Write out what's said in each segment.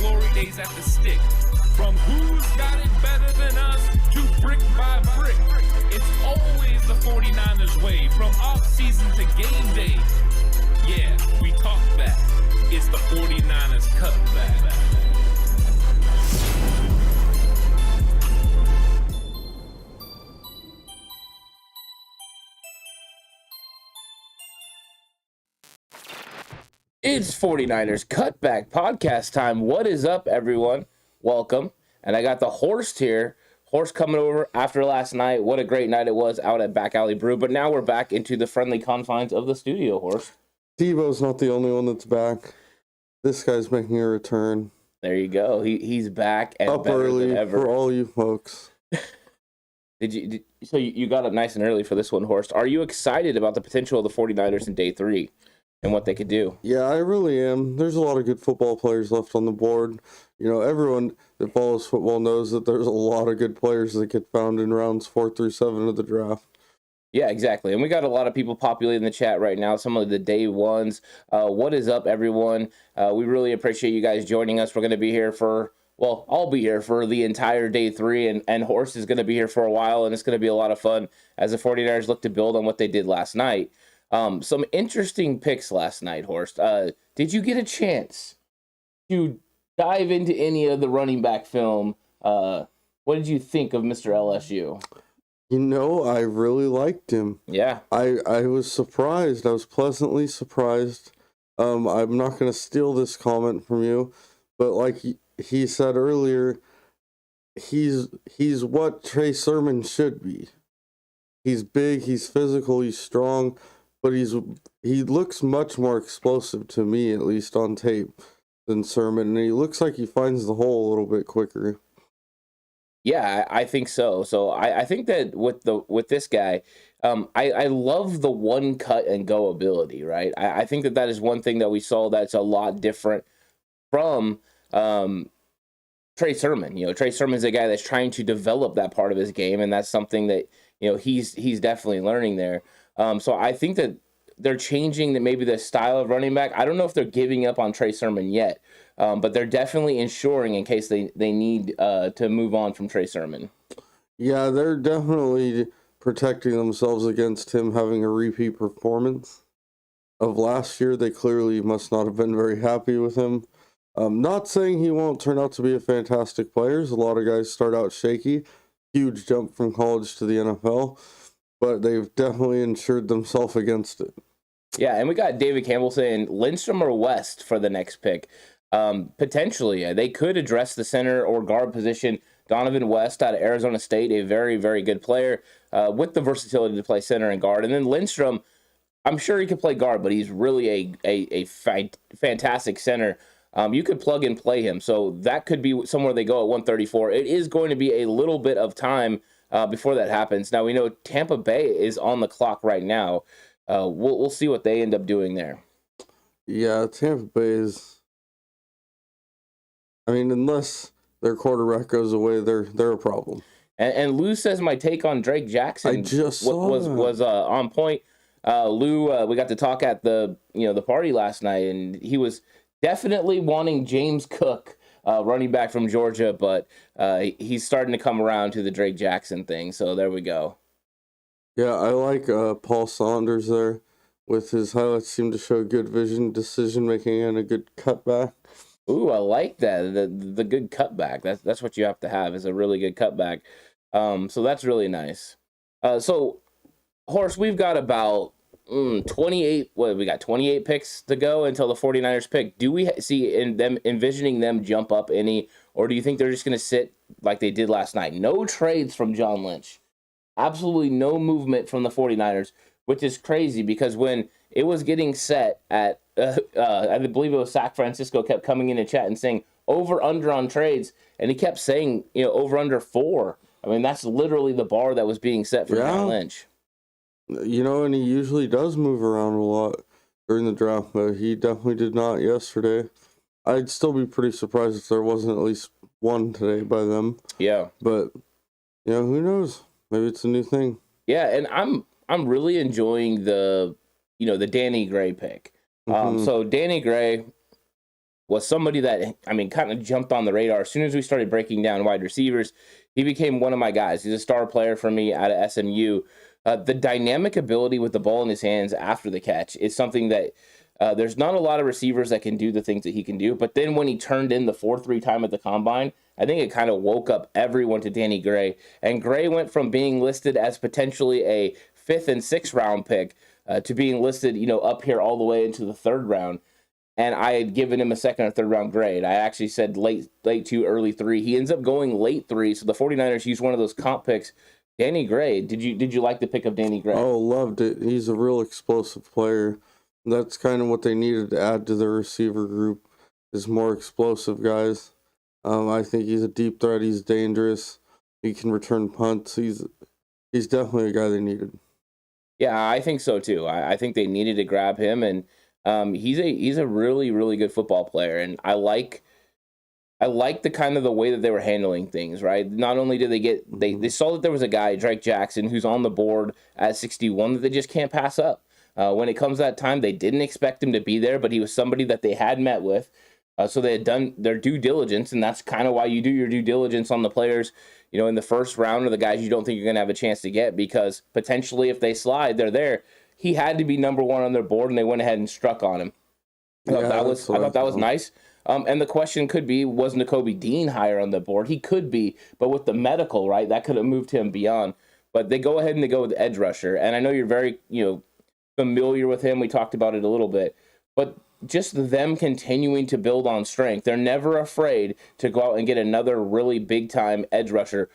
glory days at the stick. From who's got it better than us to brick by brick. It's always the 49ers way, from off-season to game day. Yeah, we talk back. It's the 49ers Cutback. It's 49ers Cutback Podcast time. What is up, everyone? Welcome. And I got the Horst here. Horst coming over after last night. What a great night it was out at Back Alley Brew. But now we're back into the friendly confines of the studio, Horst. Debo's not the only one that's back. This guy's making a return. There you go. He's back and up better early than ever. For all you folks. So you got up nice and early for this one, Horst. Are you excited about the potential of the 49ers in day 3 and what they could do? Yeah, I really am. There's a lot of good football players left on the board. You know, everyone that follows football knows that there's a lot of good players that get found in rounds 4 through 7 of the draft. Yeah, exactly. And we got a lot of people populating the chat right now, some of the day ones. What is up, everyone? We really appreciate you guys joining us. We're going to be here I'll be here for the entire day 3, and Horst is going to be here for a while, and it's going to be a lot of fun as the 49ers look to build on what they did last night. Some interesting picks last night, Horst. Did you get a chance to dive into any of the running back film? What did you think of Mr. LSU? You know, I really liked him. Yeah. I was surprised. I was pleasantly surprised. I'm not going to steal this comment from you, but like he said earlier, he's what Trey Sermon should be. He's big, he's physical, he's strong, but he looks much more explosive to me, at least on tape, than Sermon, and he looks like he finds the hole a little bit quicker. Yeah, I think so. So I think that with this guy, I love the one cut and go ability, right? I think that is one thing that we saw that's a lot different from Trey Sermon. You know, Trey Sermon's a guy that's trying to develop that part of his game, and that's something that, you know, he's definitely learning there. So I think that they're changing maybe the style of running back. I don't know if they're giving up on Trey Sermon yet, but they're definitely ensuring in case they need to move on from Trey Sermon. Yeah, they're definitely protecting themselves against him having a repeat performance of last year. They clearly must not have been very happy with him. Not saying he won't turn out to be a fantastic player. A lot of guys start out shaky. Huge jump from college to the NFL. But they've definitely insured themselves against it. Yeah, and we got David Campbell saying Lindstrom or West for the next pick. Potentially, they could address the center or guard position. Donovan West out of Arizona State, a very, very good player with the versatility to play center and guard. And then Lindstrom, I'm sure he could play guard, but he's really a fantastic center. You could plug and play him. So that could be somewhere they go at 134. It is going to be a little bit of time before that happens. Now, we know Tampa Bay is on the clock right now. We'll see what they end up doing there. Yeah, Tampa Bay is... I mean, unless their quarterback goes away, they're a problem. And Lou says my take on Drake Jackson was on point. Lou, we got to talk at the party last night, and he was definitely wanting James Cook, running back from Georgia, but he's starting to come around to the Drake Jackson thing. So there we go. Yeah, I like Paul Saunders there. With his highlights, seem to show good vision, decision making, and a good cutback. Ooh, I like that. The good cutback. That's what you have to have, is a really good cutback. So that's really nice. So, Horst, we've got about 28. We got 28 picks to go until the 49ers pick. Do we see envisioning them jump up any, or do you think they're just going to sit like they did last night? No trades from John Lynch. Absolutely no movement from the 49ers, which is crazy because when it was getting set at, I believe it was Sac Francisco kept coming in and chat and saying over under on trades, and he kept saying, over under 4. I mean, that's literally the bar that was being set for John Lynch. And he usually does move around a lot during the draft, but he definitely did not yesterday. I'd still be pretty surprised if there wasn't at least one today by them. Yeah. But, who knows? Maybe it's a new thing. Yeah, and I'm really enjoying the Danny Gray pick. So Danny Gray, was somebody that, I mean, kind of jumped on the radar. As soon as we started breaking down wide receivers, he became one of my guys. He's a star player for me out of SMU. The dynamic ability with the ball in his hands after the catch is something that there's not a lot of receivers that can do the things that he can do. But then when he turned in the 4.3 time at the combine, I think it kind of woke up everyone to Danny Gray. And Gray went from being listed as potentially a 5th and 6th round pick to being listed, up here all the way into the 3rd round. And I had given him a 2nd or 3rd round grade. I actually said late 2, early 3. He ends up going late 3. So the 49ers used one of those comp picks. Danny Gray, did you like the pick of Danny Gray? Oh, loved it. He's a real explosive player. That's kind of what they needed to add to their receiver group, is more explosive guys. I think he's a deep threat. He's dangerous. He can return punts. He's definitely a guy they needed. Yeah, I think so too. I think they needed to grab him, and he's a really, really good football player, and I like the kind of the way that they were handling things, right? Not only did they saw that there was a guy, Drake Jackson, who's on the board at 61 that they just can't pass up. When it comes that time, they didn't expect him to be there, but he was somebody that they had met with. So they had done their due diligence, and that's kind of why you do your due diligence on the players, in the first round, or the guys you don't think you're going to have a chance to get, because potentially if they slide, they're there. He had to be number 1 on their board, and they went ahead and struck on him. I thought that was nice. And the question could be, was Nakobe Dean higher on the board? He could be, but with the medical, right, that could have moved him beyond. But they go ahead and they go with the edge rusher. And I know you're very, familiar with him. We talked about it a little bit. But just them continuing to build on strength. They're never afraid to go out and get another really big-time edge rusher.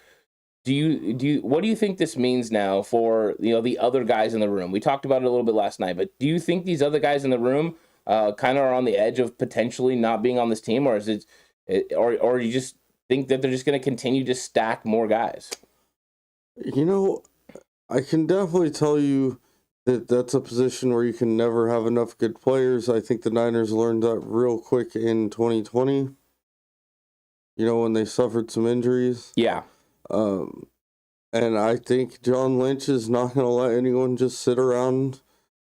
What do you think this means now for, the other guys in the room? We talked about it a little bit last night, but do you think these other guys in the room kind of are on the edge of potentially not being on this team, or is it, or you just think that they're just going to continue to stack more guys? I can definitely tell you that that's a position where you can never have enough good players. I think the Niners learned that real quick in 2020, when they suffered some injuries. Yeah. And I think John Lynch is not going to let anyone just sit around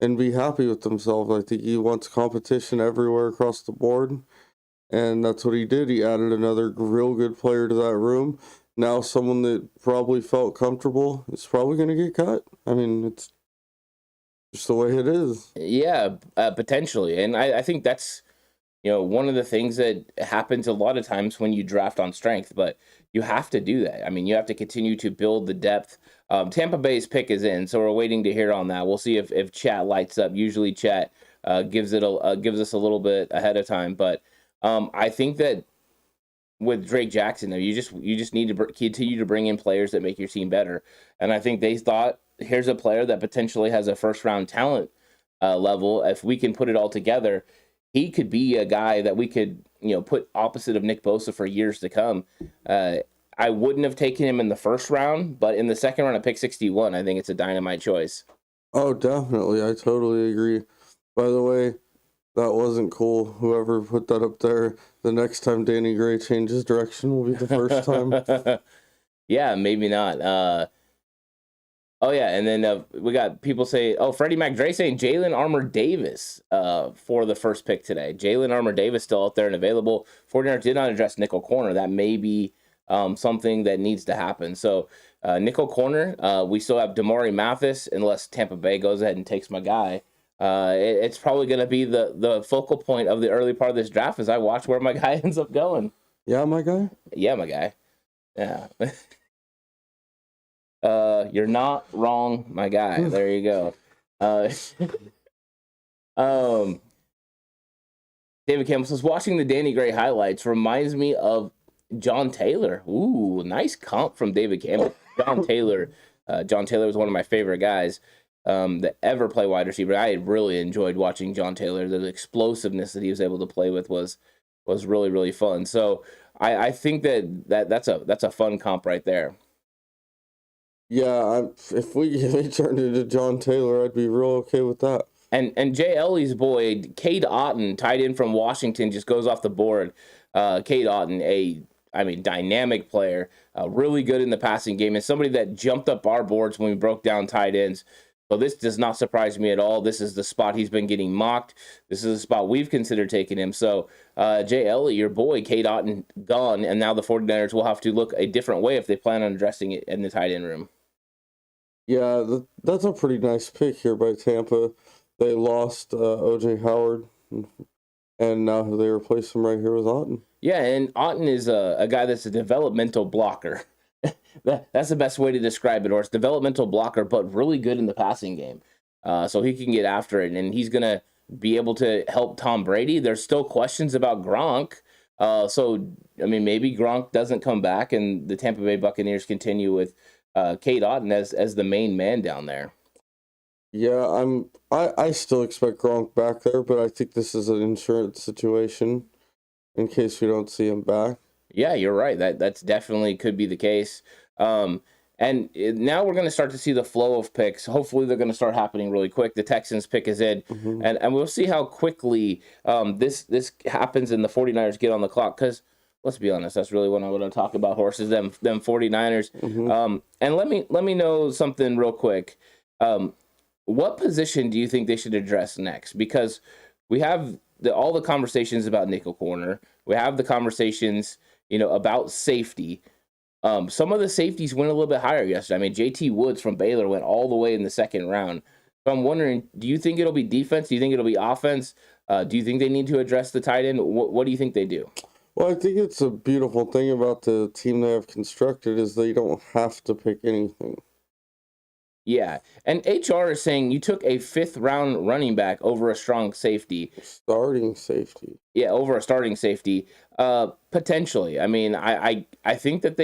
and be happy with themselves. I think he wants competition everywhere across the board, and that's what he did. He added another real good player to that room. Now someone that probably felt comfortable is probably going to get cut. I mean, it's just the way it is. Yeah, potentially. And I think that's, one of the things that happens a lot of times when you draft on strength, but you have to do that. I mean, you have to continue to build the depth. Tampa Bay's pick is in, so we're waiting to hear on that. We'll see if chat lights up. Usually chat gives us a little bit ahead of time, but I think that with Drake Jackson, you just need to continue to bring in players that make your team better. And I think they thought, here's a player that potentially has a first-round talent level. If we can put it all together, he could be a guy that we could, put opposite of Nick Bosa for years to come. I wouldn't have taken him in the first round, but in the second round at pick 61, I think it's a dynamite choice. Oh, definitely. I totally agree. By the way, that wasn't cool. Whoever put that up there, the next time Danny Gray changes direction will be the first time. Yeah, maybe not. Oh, yeah, and then we got people say, Freddie McDray saying Jalen Armour Davis for the first pick today. Jalen Armour Davis still out there and available. 49ers did not address nickel corner. That may be something that needs to happen. So nickel corner, we still have Damari Mathis, unless Tampa Bay goes ahead and takes my guy. It's probably going to be the focal point of the early part of this draft as I watch where my guy ends up going. Yeah, my guy? Yeah, my guy. Yeah. You're not wrong, my guy. There you go. David Campbell says, watching the Danny Gray highlights reminds me of John Taylor. Ooh, nice comp from David Campbell. John Taylor was one of my favorite guys that ever play wide receiver. I really enjoyed watching John Taylor. The explosiveness that he was able to play with was really, really fun. So I think that's a fun comp right there. Yeah, if we turned into John Taylor, I'd be real okay with that. And Jay Ellie's boy, Cade Otton, tight end from Washington, just goes off the board. Cade Otton, dynamic player, really good in the passing game, and somebody that jumped up our boards when we broke down tight ends. So this does not surprise me at all. This is the spot he's been getting mocked. This is the spot we've considered taking him. So Jay Elliott, your boy, Cade Otton, gone, and now the 49ers will have to look a different way if they plan on addressing it in the tight end room. Yeah, that's a pretty nice pick here by Tampa. They lost O.J. Howard, and now they replaced him right here with Otton. Yeah, and Otton is a guy that's a developmental blocker. That's the best way to describe it, or it's developmental blocker, but really good in the passing game. So he can get after it, and he's going to be able to help Tom Brady. There's still questions about Gronk. So, I mean, maybe Gronk doesn't come back, and the Tampa Bay Buccaneers continue with Cade Otton as the main man down there. Yeah, I still expect Gronk back there, but I think this is an insurance situation in case we don't see him back. Yeah, you're right. That's definitely could be the case. And now we're going to start to see the flow of picks. Hopefully, they're going to start happening really quick. The Texans pick is in, and we'll see how quickly this happens and the 49ers get on the clock. Because let's be honest, that's really what I want to talk about. Horses, them 49ers. And let me know something real quick. What position do you think they should address next? Because we have all the conversations about nickel corner. We have the conversations, about safety. Some of the safeties went a little bit higher yesterday. I mean, J.T. Woods from Baylor went all the way in the second round. So I'm wondering, do you think it'll be defense? Do you think it'll be offense? Do you think they need to address the tight end? What do you think they do? Well, I think it's a beautiful thing about the team they have constructed is they don't have to pick anything. Yeah, and HR is saying you took a 5th-round running back over a strong safety. Starting safety. Yeah, over a starting safety. Potentially. I mean, I think that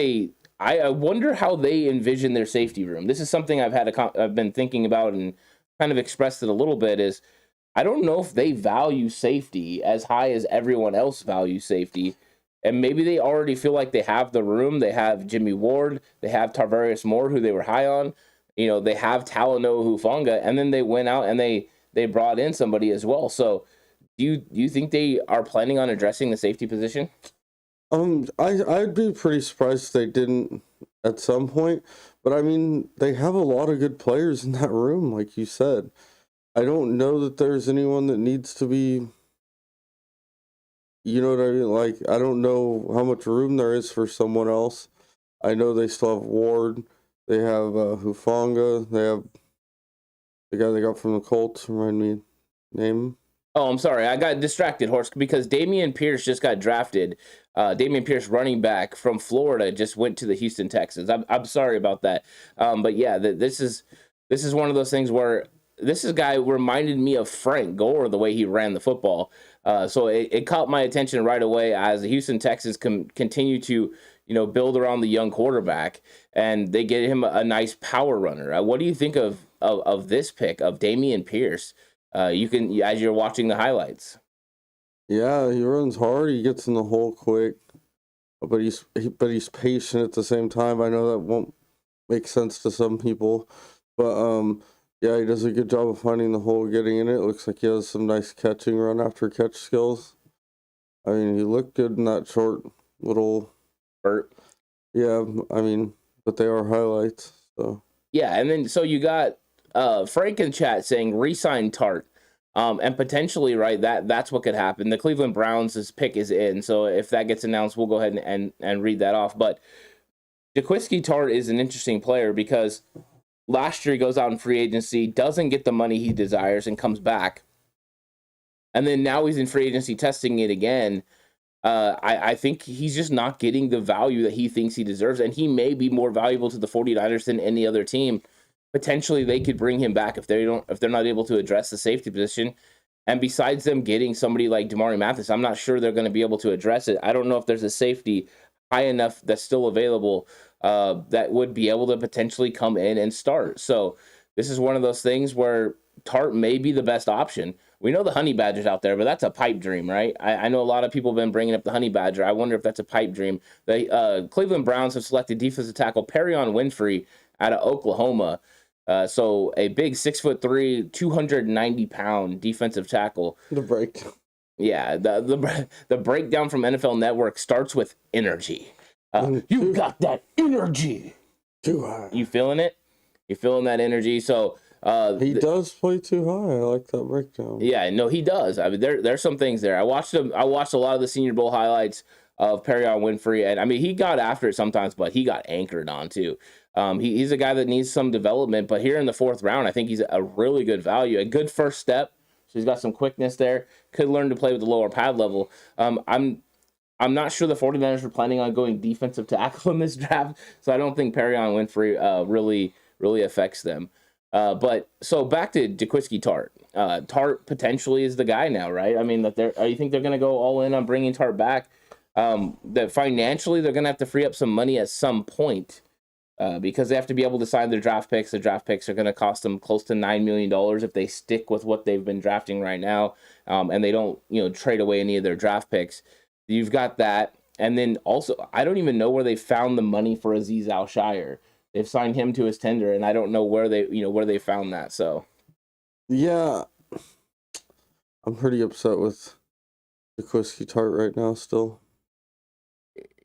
I wonder how they envision their safety room. This is something I've been thinking about and kind of expressed it a little bit is I don't know if they value safety as high as everyone else values safety. And maybe they already feel like they have the room. They have Jimmy Ward. They have Tarvarius Moore, who they were high on. They have Talanoa Hufanga, and then they went out and they brought in somebody as well. So do you think they are planning on addressing the safety position? I'd be pretty surprised if they didn't at some point. But, I mean, they have a lot of good players in that room, like you said. I don't know that there's anyone that needs to be, you know what I mean? Like, I don't know how much room there is for someone else. I know they still have Ward. They have Hufanga. They have the guy they got from the Colts. Remind me name. Oh, I'm sorry. I got distracted, Horse, because Dameon Pierce just got drafted. Dameon Pierce, running back from Florida, just went to the Houston Texans. I'm sorry about that. But yeah, this is one of those things where this guy reminded me of Frank Gore, the way he ran the football. So it caught my attention right away as the Houston Texans continue to build around the young quarterback, and they get him a nice power runner. What do you think of this pick of Dameon Pierce? You can, as you're watching the highlights. Yeah, he runs hard. He gets in the hole quick, but he's patient at the same time. I know that won't make sense to some people, but yeah, he does a good job of finding the hole, getting in it. Looks like he has some nice catching, run after catch skills. I mean, he looked good in that short little. Yeah, I mean, but they are highlights. So yeah, and then so you got Frank in chat saying re-sign Tart, and potentially right that's what could happen. The Cleveland Browns' pick is in, so if that gets announced, we'll go ahead and read that off. But Quisky Tart is an interesting player because last year he goes out in free agency, doesn't get the money he desires, and comes back, and then now he's in free agency testing it again. I think he's just not getting the value that he thinks he deserves, and he may be more valuable to the 49ers than any other team. Potentially, they could bring him back if they're not able to address the safety position. And besides them getting somebody like Damari Mathis, I'm not sure they're going to be able to address it. I don't know if there's a safety high enough that's still available that would be able to potentially come in and start. So this is one of those things where Tart may be the best option. We know the Honey Badger's out there, but that's a pipe dream, right? I know a lot of people have been bringing up the Honey Badger. I wonder if that's a pipe dream. The Cleveland Browns have selected defensive tackle Perion Winfrey out of Oklahoma. So a big 6'3", 290-pound defensive tackle. The break. Yeah, the breakdown from NFL Network starts with energy. You got that energy. Too high. You feeling it? You feeling that energy? So He does play too high. I like that breakdown. Yeah, no, he does. I mean, there's some things there. I watched a lot of the Senior Bowl highlights of Perion Winfrey, and I mean, he got after it sometimes, but he got anchored on too. He's a guy that needs some development, but here in the 4th round, I think he's a really good value, a good first step. So he's got some quickness there. Could learn to play with the lower pad level. I'm not sure the 49ers are planning on going defensive tackle in this draft, so I don't think Perion Winfrey really affects them. But so back to Quisky Tart. Tart potentially is the guy now, right? I mean, you think they're going to go all in on bringing Tart back? That financially they're going to have to free up some money at some point because they have to be able to sign their draft picks. The draft picks are going to cost them close to $9 million if they stick with what they've been drafting right now, and they don't trade away any of their draft picks. You've got that, and then also I don't even know where they found the money for Azeez Al-Shire. They've signed him to his tender, and I don't know where they found that. So, yeah, I'm pretty upset with the Quisky Tart right now. Still,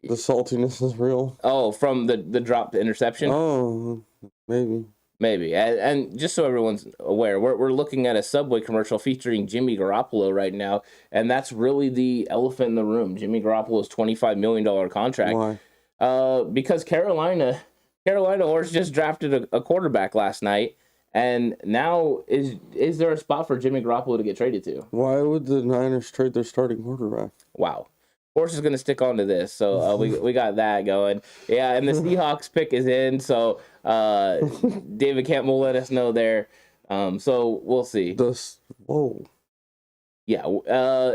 the saltiness is real. Oh, from the dropped interception. Oh, maybe, and just so everyone's aware, we're looking at a Subway commercial featuring Jimmy Garoppolo right now, and that's really the elephant in the room. Jimmy Garoppolo's $25 million contract. Why? Because Carolina Horse just drafted a quarterback last night, and now is there a spot for Jimmy Garoppolo to get traded to? Why would the Niners trade their starting quarterback? Wow. Horse is going to stick on to this, so we got that going. Yeah, and the Seahawks pick is in, so David Camp will let us know there. So we'll see. Whoa. Yeah,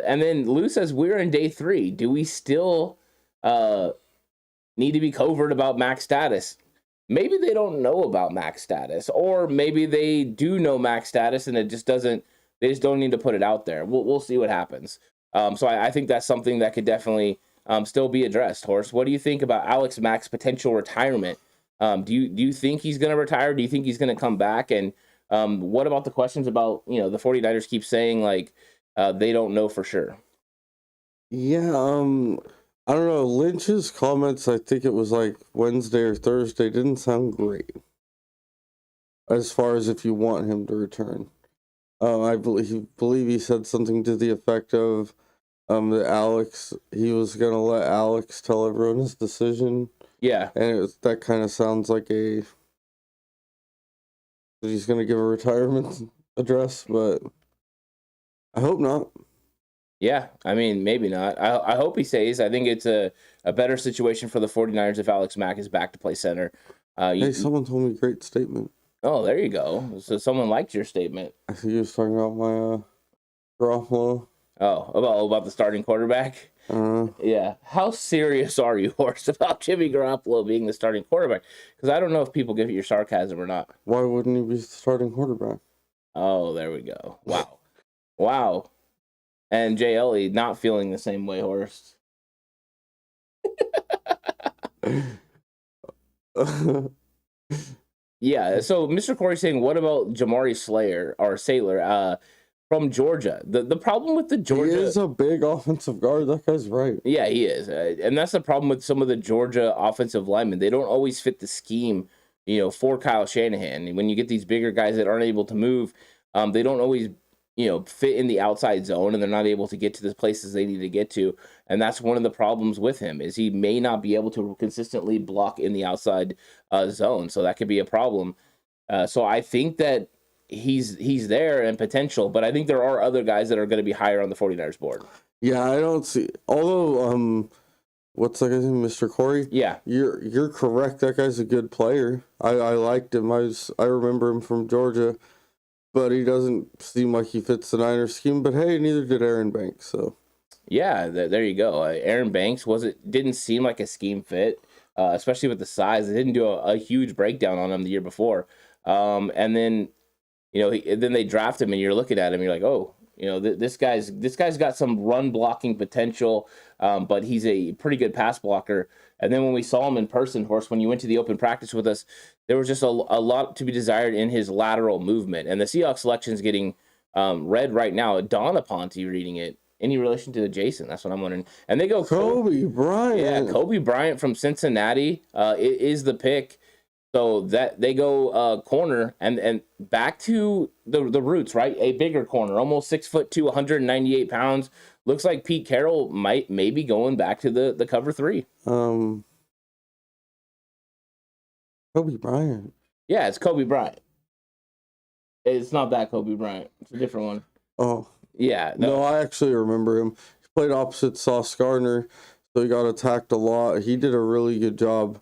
and then Lou says we're in day 3. Do we still need to be covert about max status? Maybe they don't know about max status, or maybe they do know max status and they just don't need to put it out there. We'll see what happens. So I think that's something that could definitely still be addressed. Horse, what do you think about Alex Mack's potential retirement? Do you think he's going to retire? Do you think he's going to come back? And what about the questions about, the 49ers keep saying like they don't know for sure? Yeah, I don't know. Lynch's comments, I think it was like Wednesday or Thursday, didn't sound great. As far as if you want him to return. I believe he said something to the effect of that he was going to let Alex tell everyone his decision. Yeah. And that kind of sounds like that he's going to give a retirement address, but I hope not. Yeah, I mean, maybe not. I hope he stays. I think it's a better situation for the 49ers if Alex Mack is back to play center. Hey, someone told me great statement. Oh, there you go. So someone liked your statement. I think he was talking about my Garoppolo. Oh, about the starting quarterback? Yeah. How serious are you, Horst, about Jimmy Garoppolo being the starting quarterback? Because I don't know if people give you your sarcasm or not. Why wouldn't he be the starting quarterback? Oh, there we go. Wow. Wow. And Jay Ellie not feeling the same way, Horst. Yeah, so Mr. Corey saying, what about Jamari Sailor from Georgia? The problem with the Georgia... He is a big offensive guard. That guy's right. Yeah, he is. And that's the problem with some of the Georgia offensive linemen. They don't always fit the scheme, for Kyle Shanahan. When you get these bigger guys that aren't able to move, they don't always... fit in the outside zone, and they're not able to get to the places they need to get to. And that's one of the problems with him, is he may not be able to consistently block in the outside zone. So that could be a problem. So I think that he's there and potential, but I think there are other guys that are going to be higher on the 49ers board. Yeah, I don't see. Although, what's that guy's name, Mr. Corey? Yeah, you're correct. That guy's a good player. I liked him. I remember him from Georgia. But he doesn't seem like he fits the Niners scheme. But hey, neither did Aaron Banks. So, yeah, there you go. Aaron Banks didn't seem like a scheme fit, especially with the size. They didn't do a huge breakdown on him the year before. And then, then they draft him, and you're looking at him, you're like, oh, this guy's got some run blocking potential, but he's a pretty good pass blocker. And then when we saw him in person, Horst, when you went to the open practice with us, there was just a lot to be desired in his lateral movement. And the Seahawks selection is getting read right now. Don Aponte reading it. Any relation to Jason? That's what I'm wondering. And they go Kobe Bryant. Yeah, Kobe Bryant from Cincinnati is the pick. So that they go corner and back to the roots, right? A bigger corner, almost 6'2", 198 pounds. Looks like Pete Carroll might maybe going back to the cover 3. Kobe Bryant. Yeah, it's Kobe Bryant. It's not that Kobe Bryant. It's a different one. Oh. Yeah. No, I actually remember him. He played opposite Sauce Gardner, so he got attacked a lot. He did a really good job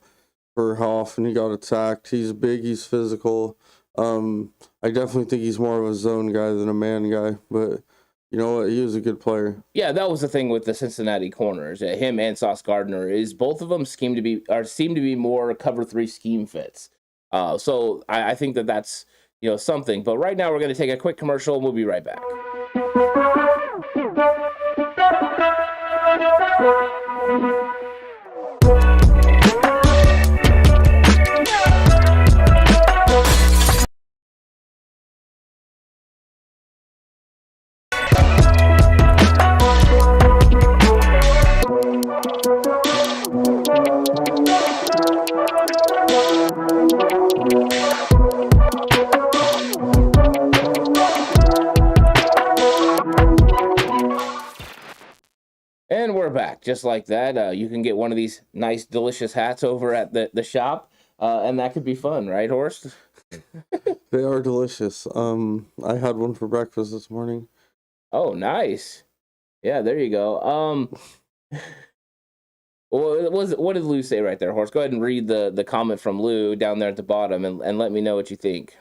for how often he got attacked. He's big, he's physical. I definitely think he's more of a zone guy than a man guy, but you know what? He was a good player. Yeah, that was the thing with the Cincinnati corners. Him and Sauce Gardner is both of them seem to be more cover 3 scheme fits. So I think that's something. But right now we're going to take a quick commercial and we'll be right back. And we're back, just like that. You can get one of these nice, delicious hats over at the shop, and that could be fun, right, Horst? They are delicious. I had one for breakfast this morning. Oh, nice. Yeah, there you go. What did Lou say right there, Horst? Go ahead and read the comment from Lou down there at the bottom, and let me know what you think.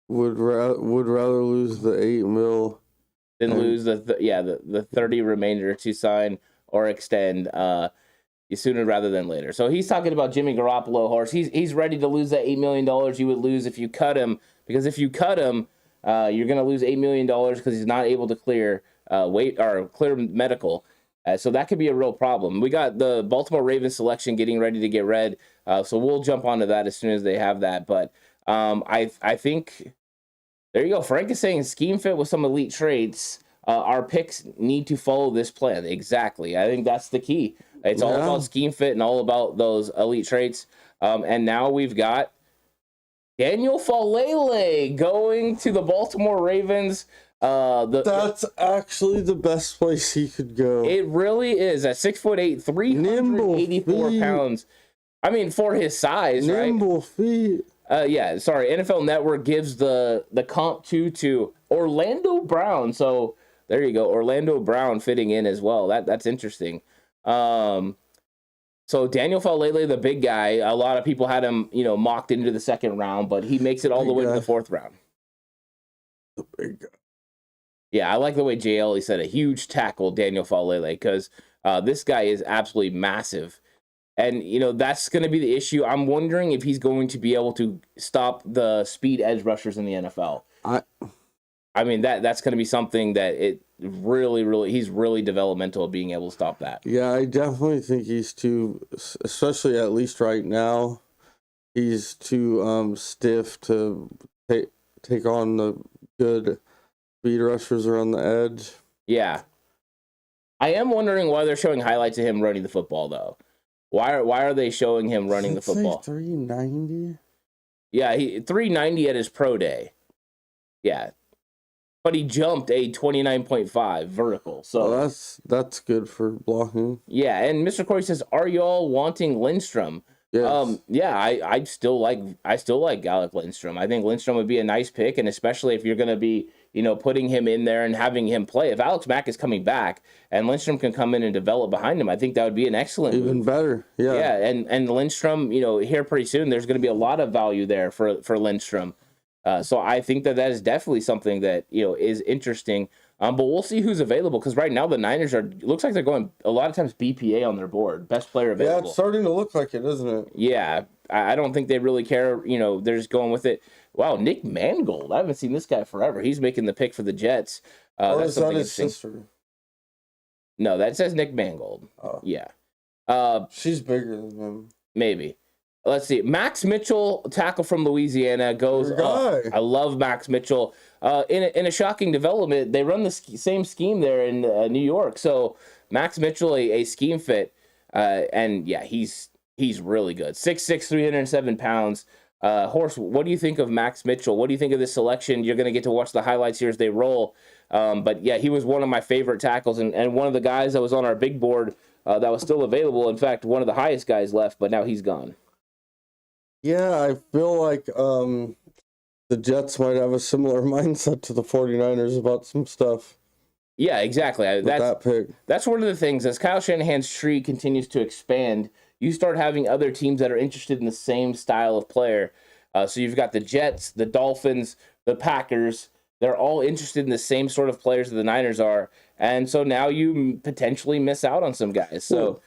Would rather lose the $8 million. Then lose the 30 remainder to sign or extend sooner rather than later. So he's talking about Jimmy Garoppolo, Horse. He's ready to lose that $8 million you would lose if you cut him, because if you cut him, you're going to lose $8 million because he's not able to clear clear medical. So that could be a real problem. We got the Baltimore Ravens selection getting ready to get read, so we'll jump onto that as soon as they have that. But I think. There you go. Frank is saying scheme fit with some elite traits. Our picks need to follow this plan. Exactly. I think that's the key. It's all about scheme fit and all about those elite traits. And now we've got Daniel Falele going to the Baltimore Ravens. That's actually the best place he could go. It really is. At 6'8", 384 pounds. I mean, for his size, Nimble feet. NFL Network gives the comp to Orlando Brown. So there you go, Orlando Brown fitting in as well. That's interesting. So Daniel Falele, the big guy, a lot of people had him, mocked into the second round, but he makes it all the way to the fourth round. The big guy. Yeah, I like the way JL said a huge tackle, Daniel Falele, because this guy is absolutely massive. And, that's going to be the issue. I'm wondering if he's going to be able to stop the speed edge rushers in the NFL. I mean, that's going to be something that he's really developmental of being able to stop that. Yeah, I definitely think he's too, especially at least right now, he's too stiff to take on the good speed rushers around the edge. Yeah. I am wondering why they're showing highlights of him running the football, though. Why are they showing him running the football? 390? Yeah, 390 at his pro day. Yeah. But he jumped a 29.5 vertical. So that's good for blocking. Yeah, and Mr. Corey says, "Are y'all wanting Lindstrom?" Yes. I still like Alec Lindstrom. I think Lindstrom would be a nice pick, and especially if you're going to be, putting him in there and having him play. If Alex Mack is coming back and Lindstrom can come in and develop behind him, I think that would be an excellent move. Better. Yeah. Yeah, and Lindstrom, here pretty soon, there's going to be a lot of value there for Lindstrom. So I think that is definitely something that, is interesting. But we'll see who's available, because right now the Niners looks like they're going a lot of times BPA on their board, best player available. Yeah, it's starting to look like it, isn't it? Yeah, I don't think they really care. They're just going with it. Wow, Nick Mangold. I haven't seen this guy forever. He's making the pick for the Jets. Or is that his sister? No, that says Nick Mangold. Oh. Yeah. She's bigger than him. Maybe. Let's see. Max Mitchell, tackle from Louisiana, goes up. I love Max Mitchell. In a shocking development, they run the same scheme there in New York. So Max Mitchell, a scheme fit, and yeah, he's he's really good. 6'6", 307 pounds. Horse, what do you think of Max Mitchell? What do you think of this selection? You're going to get to watch the highlights here as they roll. But yeah, he was one of my favorite tackles and one of the guys that was on our big board that was still available. In fact, one of the highest guys left, but now he's gone. Yeah, I feel like the Jets might have a similar mindset to the 49ers about some stuff. Yeah, exactly. That pick. That's one of the things. As Kyle Shanahan's tree continues to expand, you start having other teams that are interested in the same style of player. So you've got the Jets, the Dolphins, the Packers. They're all interested in the same sort of players that the Niners are. And so now you potentially miss out on some guys. So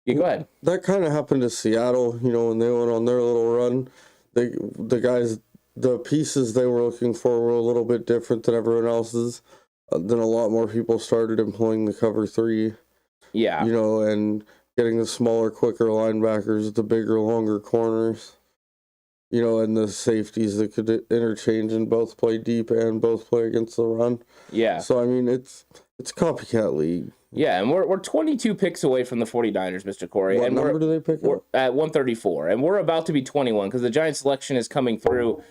you go ahead. That kind of happened to Seattle, when they went on their little run. The pieces they were looking for were a little bit different than everyone else's. Then a lot more people started employing the cover 3. Yeah. And getting the smaller, quicker linebackers, the bigger, longer corners, and the safeties that could interchange and both play deep and both play against the run. Yeah. So, I mean, it's a copycat league. Yeah, and we're 22 picks away from the 49ers, Mr. Corey. What number do they pick up? At 134, and we're about to be 21 because the Giants selection is coming through.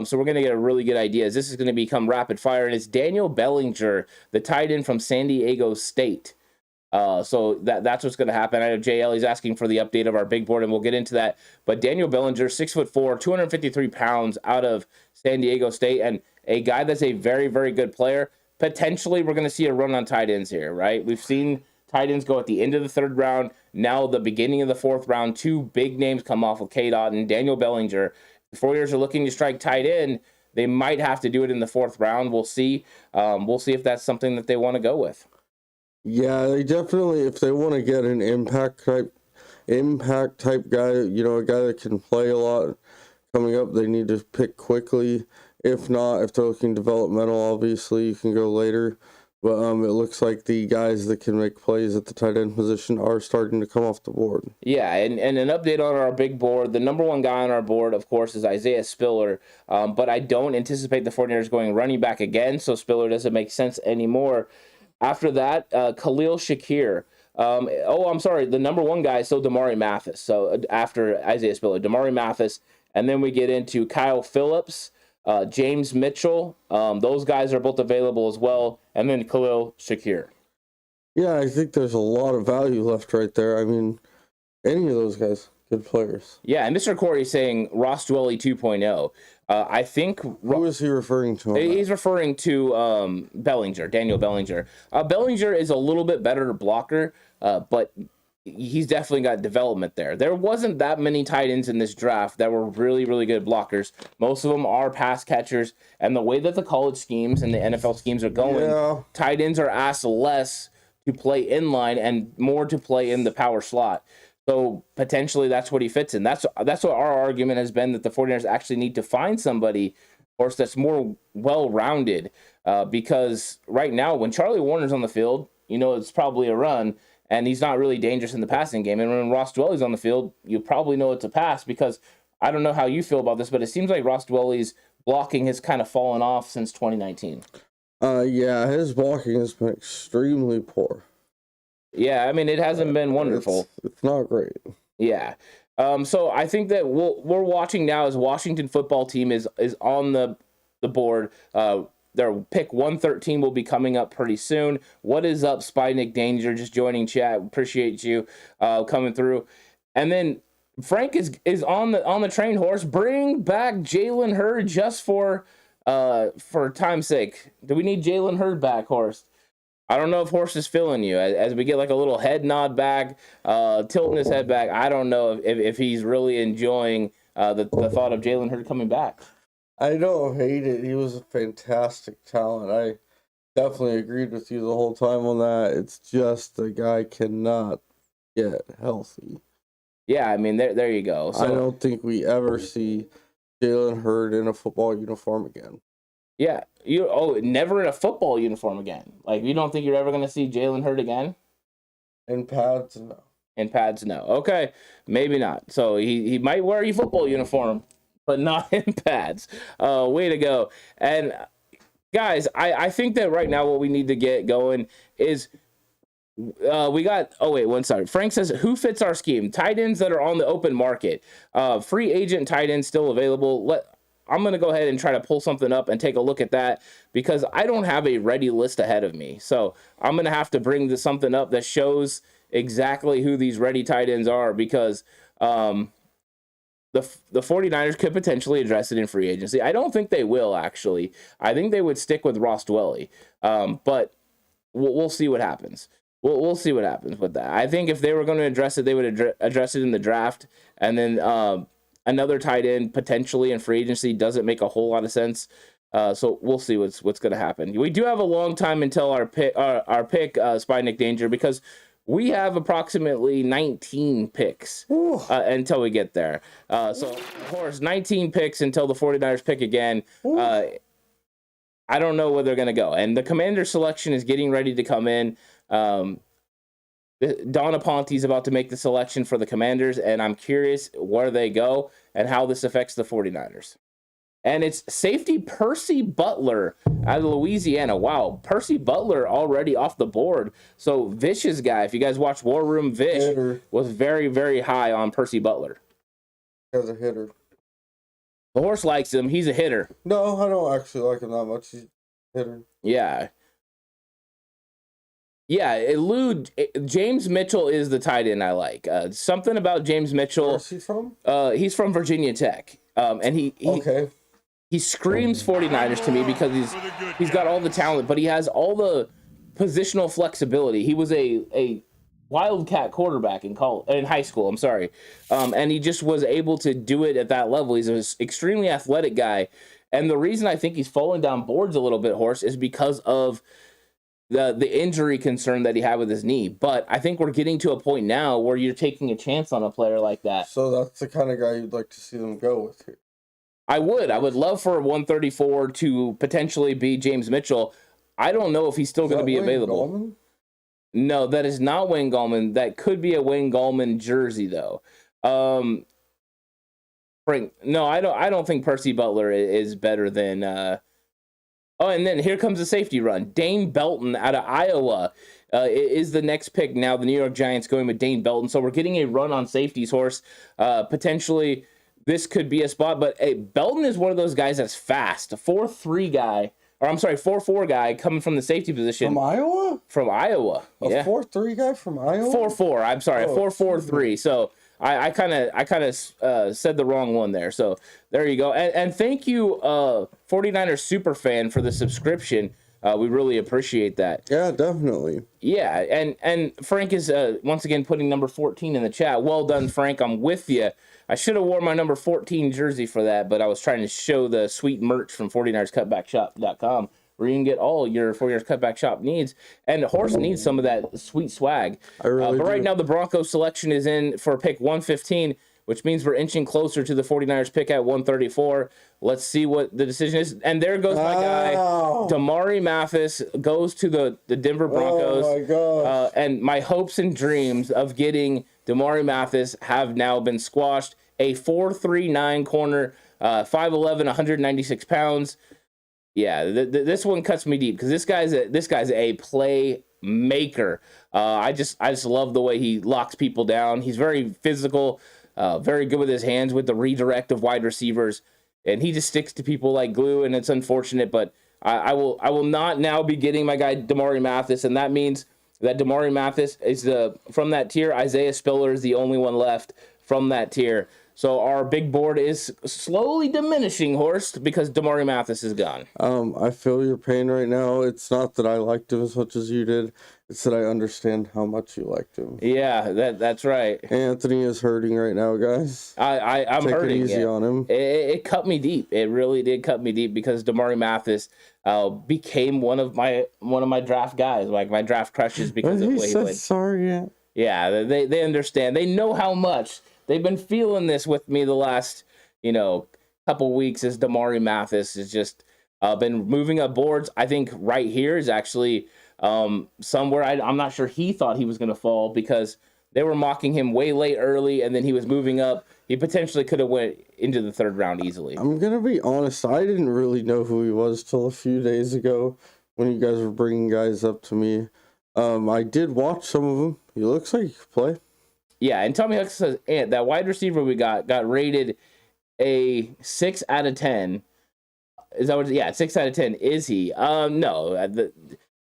So we're going to get a really good idea. This is going to become rapid fire, and it's Daniel Bellinger, the tight end from San Diego State. So that's what's going to happen. I know JL is asking for the update of our big board, and we'll get into that. But Daniel Bellinger, 6'4", 253 pounds, out of San Diego State, and a guy that's a very, very good player. Potentially, we're going to see a run on tight ends here, right? We've seen tight ends go at the end of the 3rd round. Now, the beginning of the 4th round, 2 big names come off of K-Dot and Daniel Bellinger. The 49ers are looking to strike tight end. They might have to do it in the 4th round. We'll see. We'll see if that's something that they want to go with. Yeah, they definitely, if they want to get an impact type guy, a guy that can play a lot coming up, they need to pick quickly. If not, if they're looking developmental, obviously you can go later. But it looks like the guys that can make plays at the tight end position are starting to come off the board. Yeah, and an update on our big board. The number 1 guy on our board, of course, is Isaiah Spiller. But I don't anticipate the 49ers going running back again, so Spiller doesn't make sense anymore. After that, Khalil Shakir. The number 1 guy is still Damari Mathis. So after Isaiah Spiller, Damari Mathis. And then we get into Kyle Phillips, James Mitchell. Those guys are both available as well. And then Khalil Shakir. Yeah, I think there's a lot of value left right there. I mean, any of those guys, good players. Yeah, and Mr. Corey is saying Ross Dwelley 2.0. I think... Who is he referring to? He's referring to Bellinger, Daniel Bellinger. Bellinger is a little bit better blocker, but he's definitely got development there. There wasn't that many tight ends in this draft that were really, really good blockers. Most of them are pass catchers, and the way that the college schemes and the NFL schemes are going, tight ends are asked less to play inline and more to play in the power slot. So potentially that's what he fits in. That's what our argument has been, that the 49ers actually need to find somebody, of course, that's more well-rounded. Because right now, when Charlie Warner's on the field, it's probably a run, and he's not really dangerous in the passing game. And when Ross Dwelley's on the field, you probably know it's a pass, because I don't know how you feel about this, but it seems like Ross Dwelley's blocking has kind of fallen off since 2019. Yeah, his blocking has been extremely poor. Yeah, I mean, it hasn't been wonderful. It's not great. Yeah. So I think that we're watching now as Washington football team is on the board. Their pick 113 will be coming up pretty soon. What is up, Spy Nick Danger? Just joining chat. Appreciate you coming through. And then Frank is on the train, horse. Bring back Jalen Hurd just for time's sake. Do we need Jalen Hurd back, horse? I don't know if Horse is feeling you as we get like a little head nod back, tilting his head back. I don't know if he's really enjoying the thought of Jalen Hurd coming back. I don't hate it. He was a fantastic talent. I definitely agreed with you the whole time on that. It's just the guy cannot get healthy. Yeah, I mean, there you go. So, I don't think we ever see Jalen Hurd in a football uniform again. Yeah, never in a football uniform again. Like, you don't think you're ever going to see Jalen Hurd again? In pads, no. In pads, no. Okay, maybe not. So he might wear a football uniform, but not in pads. Way to go. And guys, I think that right now what we need to get going is We got, oh wait, one second. Frank says, who fits our scheme? Tight ends that are on the open market. Free agent tight ends still available. I'm going to go ahead and try to pull something up and take a look at that because I don't have a ready list ahead of me. So I'm going to have to bring something up that shows exactly who these ready tight ends are because the 49ers could potentially address it in free agency. I don't think they will, actually. I think they would stick with Ross Dwelly. But we'll see what happens. We'll see what happens with that. I think if they were going to address it, they would address it in the draft. And then another tight end potentially in free agency doesn't make a whole lot of sense. So we'll see what's going to happen. We do have a long time until our pick, Spy Nick Danger, because we have approximately 19 picks until we get there. So, of course, 19 picks until the 49ers pick again. I don't know where they're going to go. And the commander selection is getting ready to come in. Don Aponte is about to make the selection for the Commanders, and I'm curious where they go and how this affects the 49ers. And it's safety Percy Butler out of Louisiana. Wow, Percy Butler already off the board. So Vish's guy, if you guys watch War Room, Vish was very, very high on Percy Butler. As a hitter. The horse likes him. He's a hitter. No, I don't actually like him that much. He's a hitter. Yeah. Yeah, James Mitchell is the tight end I like. Something about James Mitchell. Where's he from? He's from Virginia Tech. And he screams 49ers to me because he's got all the talent, but he has all the positional flexibility. He was a Wildcat quarterback in high school. I'm sorry, and he just was able to do it at that level. He's an extremely athletic guy, and the reason I think he's falling down boards a little bit, Horse, is because of the injury concern that he had with his knee. But I think we're getting to a point now where you're taking a chance on a player like that. So that's the kind of guy you'd like to see them go with here. I would love for 134 to potentially be James Mitchell. I don't know if he's still going to be available. Gallman? No, that is not Wayne Gallman. That could be a Wayne Gallman jersey, though. Frank, no, I don't think Percy Butler is better than. And then here comes the safety run. Dane Belton out of Iowa is the next pick. Now the New York Giants going with Dane Belton, so we're getting a run on safeties, Horse. Potentially, this could be a spot, but Belton is one of those guys that's fast. A 4'3" guy. Or I'm sorry, 4'4" guy coming from the safety position. From Iowa? From Iowa. A 4'3" guy from Iowa? 4'4". I'm sorry, a 4'4'3". So I kind of said the wrong one there. So there you go. And thank you, 49ers super fan, for the subscription. We really appreciate that. Yeah, definitely. Yeah, and Frank is once again putting number 14 in the chat. Well done, Frank. I'm with you. I should have worn my number 14 jersey for that, but I was trying to show the sweet merch from 49ersCutbackShop.com, where you can get all your 49ers Cutback Shop needs. And Horse needs some of that sweet swag. I really but right do. now, the Broncos selection is in for pick 115, which means we're inching closer to the 49ers pick at 134. Let's see what the decision is. And there goes my guy. Damari Mathis goes to the Denver Broncos. Oh, my gosh. And my hopes and dreams of getting Damari Mathis have now been squashed. A 4'3" corner, 5'11", 196 pounds. Yeah, this one cuts me deep because this guy's a play maker. I just love the way he locks people down. He's very physical, very good with his hands with the redirect of wide receivers, and he just sticks to people like glue. And it's unfortunate, but I will not now be getting my guy Damari Mathis, and that means that Damari Mathis is from that tier. Isaiah Spiller is the only one left from that tier. So our big board is slowly diminishing, Horst, because Damari Mathis is gone. I feel your pain right now. It's not that I liked him as much as you did. It's that I understand how much you liked him. Yeah, that's right. Anthony is hurting right now, guys. I'm Take hurting. It easy on him. It cut me deep. It really did cut me deep because Damari Mathis became one of my draft guys, like my draft crushes because of the way he played. Sorry. Yeah, they understand. They know how much. They've been feeling this with me the last, couple weeks as Damari Mathis has just been moving up boards. I think right here is actually somewhere I'm not sure he thought he was going to fall because they were mocking him way late early, and then he was moving up. He potentially could have went into the third round easily. I'm going to be honest. I didn't really know who he was till a few days ago when you guys were bringing guys up to me. I did watch some of them. He looks like he could play. Yeah, and Tommy Hooks says, and that wide receiver we got rated a 6 out of 10. Is that what? Yeah, 6 out of 10. Is he? No.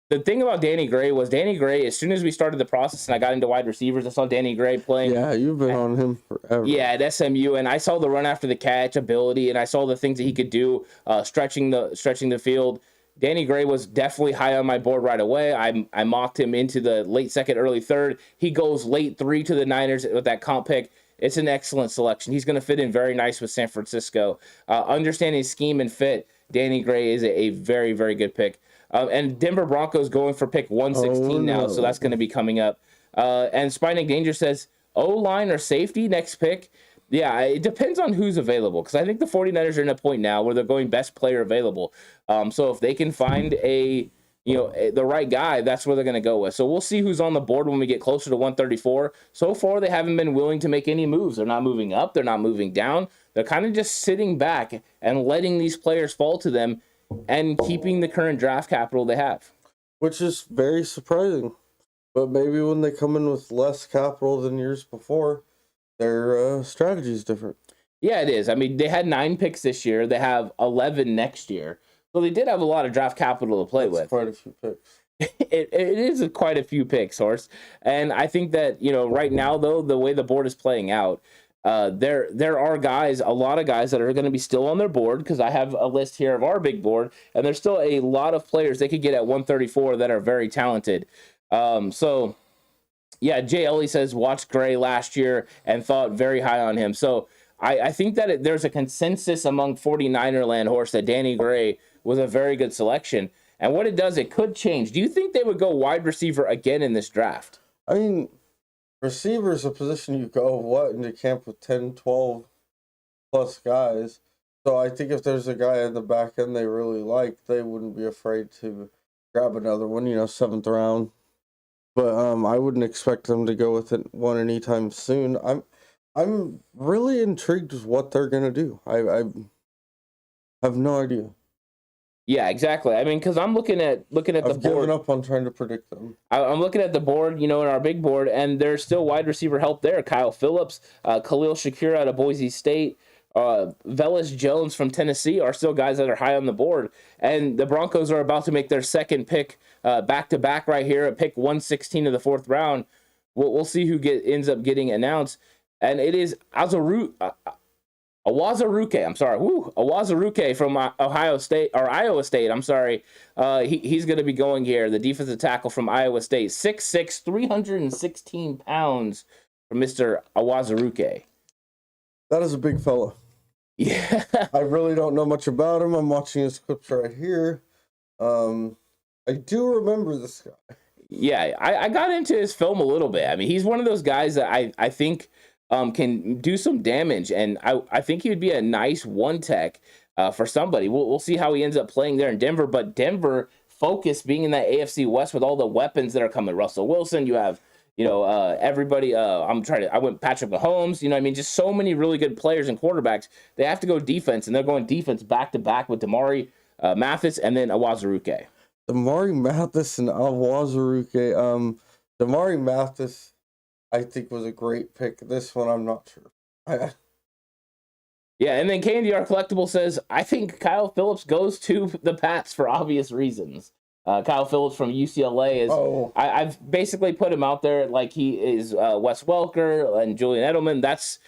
The thing about Danny Gray was as soon as we started the process and I got into wide receivers, I saw Danny Gray playing. Yeah, you've been on him forever. Yeah, at SMU, and I saw the run after the catch ability, and I saw the things that he could do, stretching the field. Danny Gray was definitely high on my board right away. I mocked him into the late second, early third. He goes late 3 to the Niners with that comp pick. It's an excellent selection. He's going to fit in very nice with San Francisco. Understanding scheme and fit, Danny Gray is a very, very good pick. And Denver Broncos going for pick 116 now, so that's going to be coming up. And Spining Danger says, O-line or safety next pick? Yeah, it depends on who's available, because I think the 49ers are in a point now where they're going best player available. So if they can find the right guy, that's where they're going to go with. So we'll see who's on the board when we get closer to 134. So far, they haven't been willing to make any moves. They're not moving up. They're not moving down. They're kind of just sitting back and letting these players fall to them and keeping the current draft capital they have. Which is very surprising. But maybe when they come in with less capital than years before, their strategy is different. Yeah, it is. I mean, they had 9 picks this year. They have 11 next year. So they did have a lot of draft capital to play with. Quite a few picks. It is quite a few picks, Horse. And I think that, right now, though, the way the board is playing out, there are a lot of guys that are going to be still on their board, because I have a list here of our big board, and there's still a lot of players they could get at 134 that are very talented. So yeah, Jay Ellie says watched Gray last year and thought very high on him. So I think that there's a consensus among 49er land, Horse, that Danny Gray was a very good selection. And what it does, it could change. Do you think they would go wide receiver again in this draft? I mean, receiver is a position you go, into camp with 10, 12 plus guys. So I think if there's a guy in the back end they really like, they wouldn't be afraid to grab another one, 7th round. But I wouldn't expect them to go with one anytime soon. I'm really intrigued with what they're going to do. I have no idea. Yeah, exactly. I mean, because I'm looking at the board. I've given up on trying to predict them. I'm looking at the board, in our big board, and there's still wide receiver help there. Kyle Phillips, Khalil Shakir out of Boise State, Velus Jones from Tennessee are still guys that are high on the board. And the Broncos are about to make their second pick back-to-back right here at pick 116 of the 4th round. We'll see who ends up getting announced. And it is Awazaruke from Iowa State. I'm sorry. He's going to be going here. The defensive tackle from Iowa State. 6'6", 316 pounds for Mr. Awazaruke. That is a big fella. Yeah. I really don't know much about him. I'm watching his clips right here. I do remember this guy. Yeah, I got into his film a little bit. I mean, he's one of those guys that I think can do some damage, and I think he would be a nice one tech for somebody. We'll see how he ends up playing there in Denver, but Denver focus being in that AFC West with all the weapons that are coming. Russell Wilson, you have everybody. I went Patrick Mahomes. Just so many really good players and quarterbacks. They have to go defense, and they're going defense back to back with Damari Mathis and then Awazaruke. Damari Mathis and Awazaruke. Damari Mathis, I think, was a great pick. This one, I'm not sure. Yeah, and then KNDR Collectible says, I think Kyle Phillips goes to the Pats for obvious reasons. Kyle Phillips from UCLA is. Oh. I've basically put him out there like he is Wes Welker and Julian Edelman. That's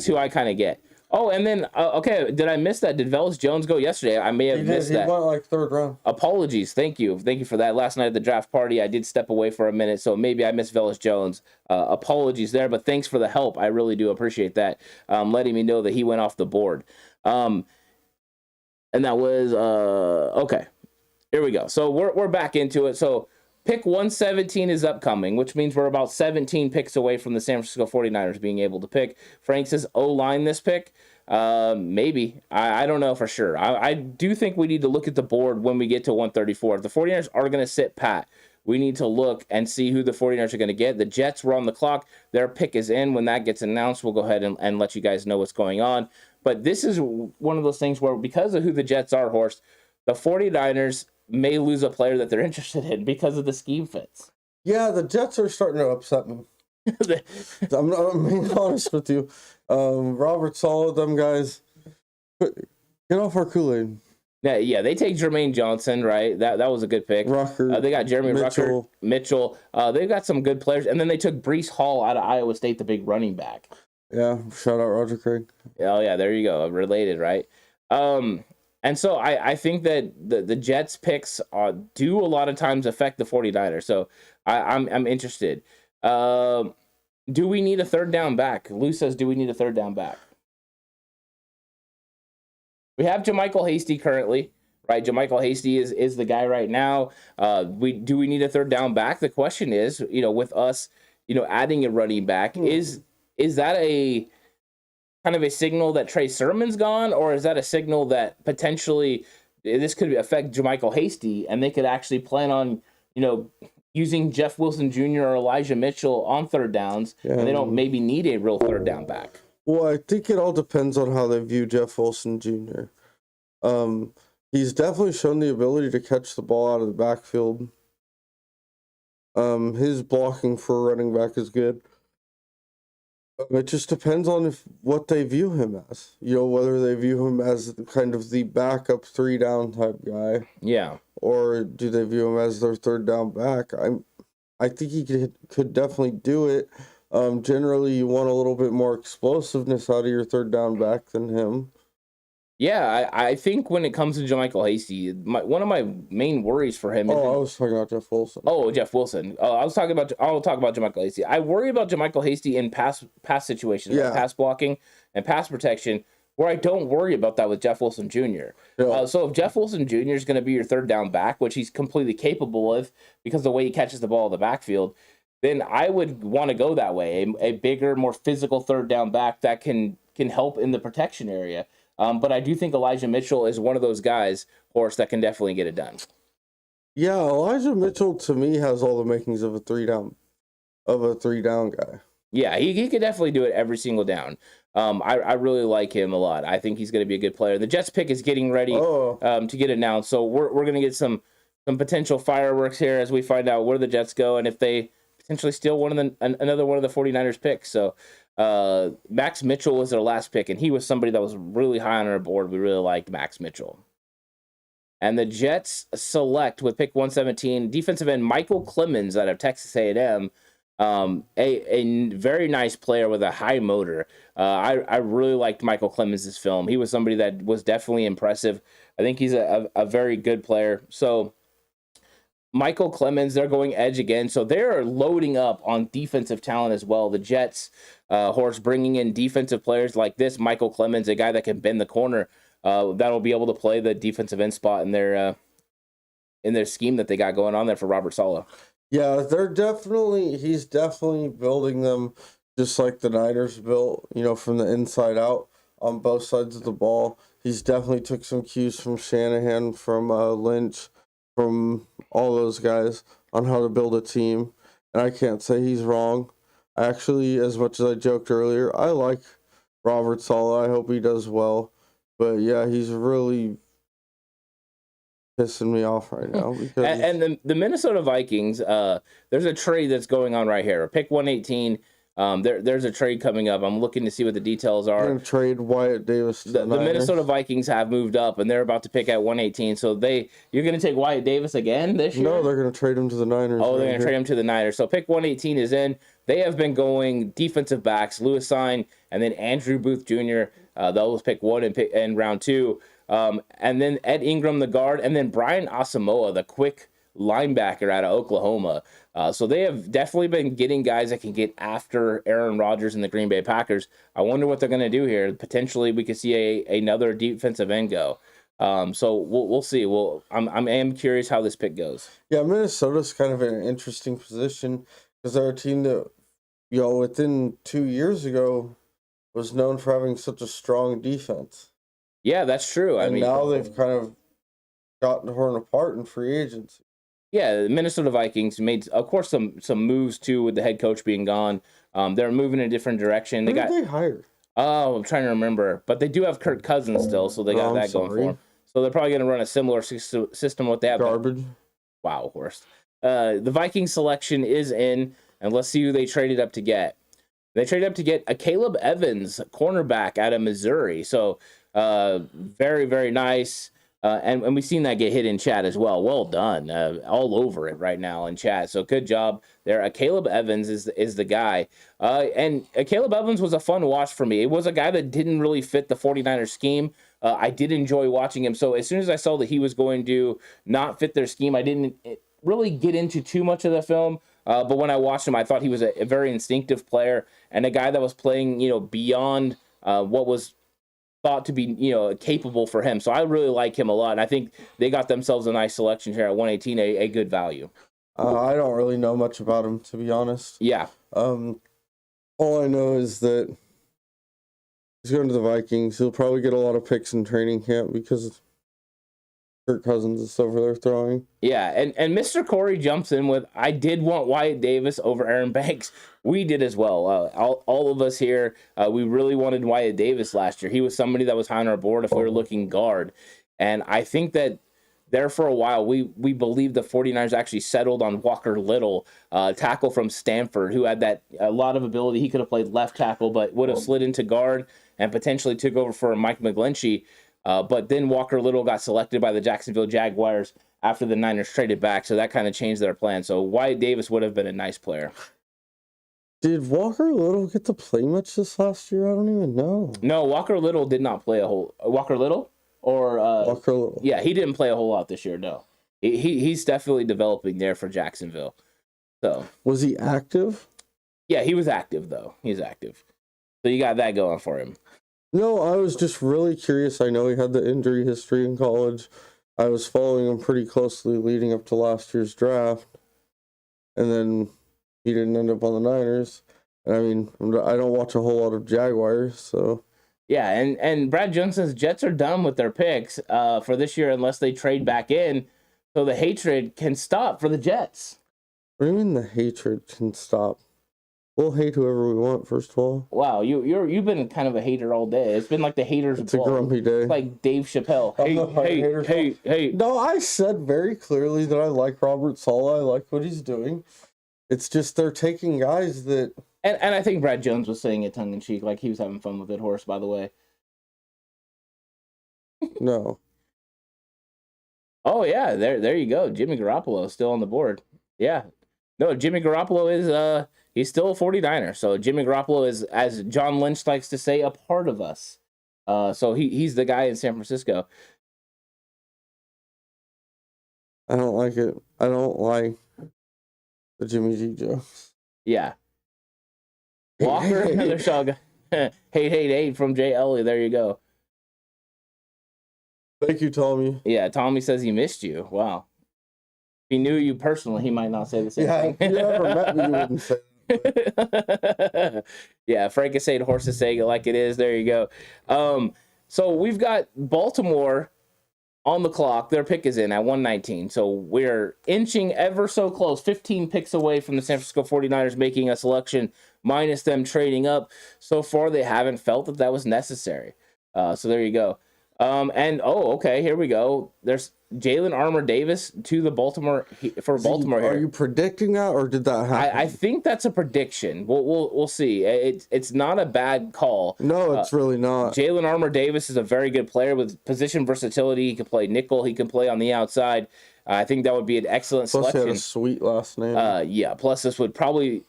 who I kind of get. Oh, and then okay, did I miss that? Did Velus Jones go yesterday? I may have missed that. He went like 3rd round. Apologies. Thank you for that. Last night at the draft party, I did step away for a minute, so maybe I missed Velus Jones. Apologies there, but thanks for the help. I really do appreciate that. Letting me know that he went off the board. And that was okay. Here we go. So we're back into it. So pick 117 is upcoming, which means we're about 17 picks away from the San Francisco 49ers being able to pick. Frank says O-line this pick. Maybe. I don't know for sure. I do think we need to look at the board when we get to 134. If the 49ers are going to sit pat, we need to look and see who the 49ers are going to get. The Jets were on the clock. Their pick is in. When that gets announced, we'll go ahead and let you guys know what's going on. But this is one of those things where, because of who the Jets are, Horst, the 49ers may lose a player that they're interested in because of the scheme fits. Yeah, the Jets are starting to upset me. I'm being honest with you. Robert Saleh, them guys, get off our Kool-Aid. Yeah, they take Jermaine Johnson, right? That was a good pick. Rucker, they got Jeremy Mitchell. They've got some good players, and then they took Breece Hall out of Iowa State, the big running back. Yeah, shout out Roger Craig. Oh yeah, there you go, related, right? And so I think that the Jets picks do a lot of times affect the 49ers. So I'm interested. Do we need a third down back? Lou says, do we need a third down back? We have JaMycal Hasty currently, right? JaMycal Hasty is the guy right now. Do we need a third down back? The question is, with us, adding a running back, is that a kind of a signal that Trey Sermon's gone, or is that a signal that potentially this could affect JaMycal Hasty and they could actually plan on, using Jeff Wilson Jr. or Elijah Mitchell on third downs, and they don't maybe need a real third down back? Well, I think it all depends on how they view Jeff Wilson Jr. He's definitely shown the ability to catch the ball out of the backfield. His blocking for a running back is good. It just depends on what they view him as. Whether they view him as kind of the backup 3-down type guy. Yeah. Or do they view him as their third down back? I think he could definitely do it. Generally, you want a little bit more explosiveness out of your third down back than him. Yeah, I think when it comes to JaMycal Hasty, one of my main worries for him. I was talking about Jeff Wilson. Oh, Jeff Wilson. I'll talk about JaMycal Hasty. I worry about JaMycal Hasty in pass situations, like pass blocking and pass protection, where I don't worry about that with Jeff Wilson Jr. Yeah. So if Jeff Wilson Jr. is going to be your third down back, which he's completely capable of because of the way he catches the ball in the backfield, then I would want to go that way, a bigger, more physical third down back that can help in the protection area. But I do think Elijah Mitchell is one of those guys, Horst, that can definitely get it done. Yeah, Elijah Mitchell to me has all the makings of a 3-down guy. Yeah, he could definitely do it every single down. I really like him a lot. I think he's going to be a good player. The Jets pick is getting ready to get announced, so we're going to get some potential fireworks here as we find out where the Jets go and if they potentially steal another one of the 49ers picks. So Max Mitchell was their last pick, and he was somebody that was really high on our board. We really liked Max Mitchell. And the Jets select with pick 117 defensive end Michael Clemens out of Texas A&M. A very nice player with a high motor. I really liked Michael Clemens' film. He was somebody that was definitely impressive. I think he's a very good player. So Michael Clemens, they're going edge again. So they're loading up on defensive talent as well. The Jets, Horst, bringing in defensive players like this, Michael Clemens, a guy that can bend the corner, that'll be able to play the defensive end spot in their scheme that they got going on there for Robert Saleh. Yeah, he's definitely building them just like the Niners built, from the inside out on both sides of the ball. He's definitely took some cues from Shanahan, from Lynch, from all those guys on how to build a team, and I can't say he's wrong. Actually, as much as I joked earlier, I like Robert Saleh. I hope he does well, but yeah, he's really pissing me off right now. Because and the Minnesota Vikings, there's a trade that's going on right here. Pick 118. There's a trade coming up. I'm looking to see what the details are. They're going to trade Wyatt Davis to the Minnesota Vikings have moved up, and they're about to pick at 118. So you're going to take Wyatt Davis again this year? No, they're going to trade him to the Niners. Oh, they're going to trade him to the Niners. So pick 118 is in. They have been going defensive backs, Lewis Sine, and then Andrew Booth Jr. Those pick 1 in round 2. And then Ed Ingram, the guard, and then Brian Asamoah, the quick linebacker out of Oklahoma. So they have definitely been getting guys that can get after Aaron Rodgers and the Green Bay Packers. I wonder what they're going to do here. Potentially, we could see another defensive end go. So we'll see. I am curious how this pick goes. Yeah, Minnesota's kind of in an interesting position because they're a team that, within 2 years ago was known for having such a strong defense. Yeah, that's true. And now they've kind of gotten torn apart in free agency. Yeah, the Minnesota Vikings made, of course, some moves too with the head coach being gone. They're moving in a different direction. Who did they hire? Oh, I'm trying to remember, but they do have Kirk Cousins still, so they got that going for them. So they're probably going to run a similar system what they have. Garbage. Wow, Horst. the Vikings selection is in, and let's see who they traded up to get. They traded up to get a Caleb Evans, cornerback out of Missouri. So very, very nice. And we've seen that get hit in chat as well. Well done. All over it right now in chat. So good job there. Caleb Evans is the guy. And Caleb Evans was a fun watch for me. It was a guy that didn't really fit the 49ers scheme. I did enjoy watching him. So as soon as I saw that he was going to not fit their scheme, I didn't really get into too much of the film. But when I watched him, I thought he was a very instinctive player and a guy that was playing, beyond what was thought to be, capable for him. So I really like him a lot. And I think they got themselves a nice selection here at 118, a good value. I don't really know much about him, to be honest. Yeah. All I know is that he's going to the Vikings. He'll probably get a lot of picks in training camp because Kirk Cousins is over there throwing. Yeah, and Mr. Corey jumps in with, I did want Wyatt Davis over Aaron Banks. We did as well. All of us here, we really wanted Wyatt Davis last year. He was somebody that was high on our board if we were looking guard. And I think that there for a while, we believed the 49ers actually settled on Walker Little, tackle from Stanford, who had a lot of ability. He could have played left tackle, but would have slid into guard and potentially took over for Mike McGlinchey. But then Walker Little got selected by the Jacksonville Jaguars after the Niners traded back, so that kind of changed their plan. So Wyatt Davis would have been a nice player. Did Walker Little get to play much this last year? I don't even know. No, Walker Little did not play a whole... Walker Little? Or Walker Little. Yeah, he didn't play a whole lot this year, no. He's definitely developing there for Jacksonville. So was he active? Yeah, he was active, though. He's active. So you got that going for him. No, I was just really curious. I know he had the injury history in college. I was following him pretty closely leading up to last year's draft. And then he didn't end up on the Niners. And I mean, I don't watch a whole lot of Jaguars, so... Yeah, and Brad Johnson's Jets are done with their picks for this year unless they trade back in, so the hatred can stop for the Jets. What do you mean the hatred can stop? We'll hate whoever we want, first of all. Wow, you've been kind of a hater all day. It's been like the haters. It's a grumpy day. It's like Dave Chappelle. Hey. No, I said very clearly that I like Robert Saleh. I like what he's doing. It's just they're taking guys that... And I think Brad Jones was saying it tongue-in-cheek, like he was having fun with it, Horse, by the way. No. Oh, yeah, there you go. Jimmy Garoppolo is still on the board. Yeah. No, Jimmy Garoppolo is... He's still a 49er, so Jimmy Garoppolo is, as John Lynch likes to say, a part of us. So he's the guy in San Francisco. I don't like it. I don't like the Jimmy G jokes. Yeah. Walker, another shot. Hate from Jay Ellie. There you go. Thank you, Tommy. Yeah, Tommy says he missed you. Wow. If he knew you personally, he might not say the same thing. If you ever met me, you wouldn't say that. Yeah, Frank is saying horses saying it like it is. There you go. So we've got Baltimore on the clock. Their pick is in at 119. So we're inching ever so close, 15 picks away from the San Francisco 49ers making a selection, minus them trading up. So far, they haven't felt that was necessary. So there you go. Okay, here we go. There's Jalen Armour Davis to the Baltimore here. Are you predicting that, or did that happen? I think that's a prediction. We'll see. It's not a bad call. No, it's really not. Jalen Armour Davis is a very good player with position versatility. He can play nickel. He can play on the outside. I think that would be an excellent Plus selection. He had a sweet last name. Yeah. Plus, this would probably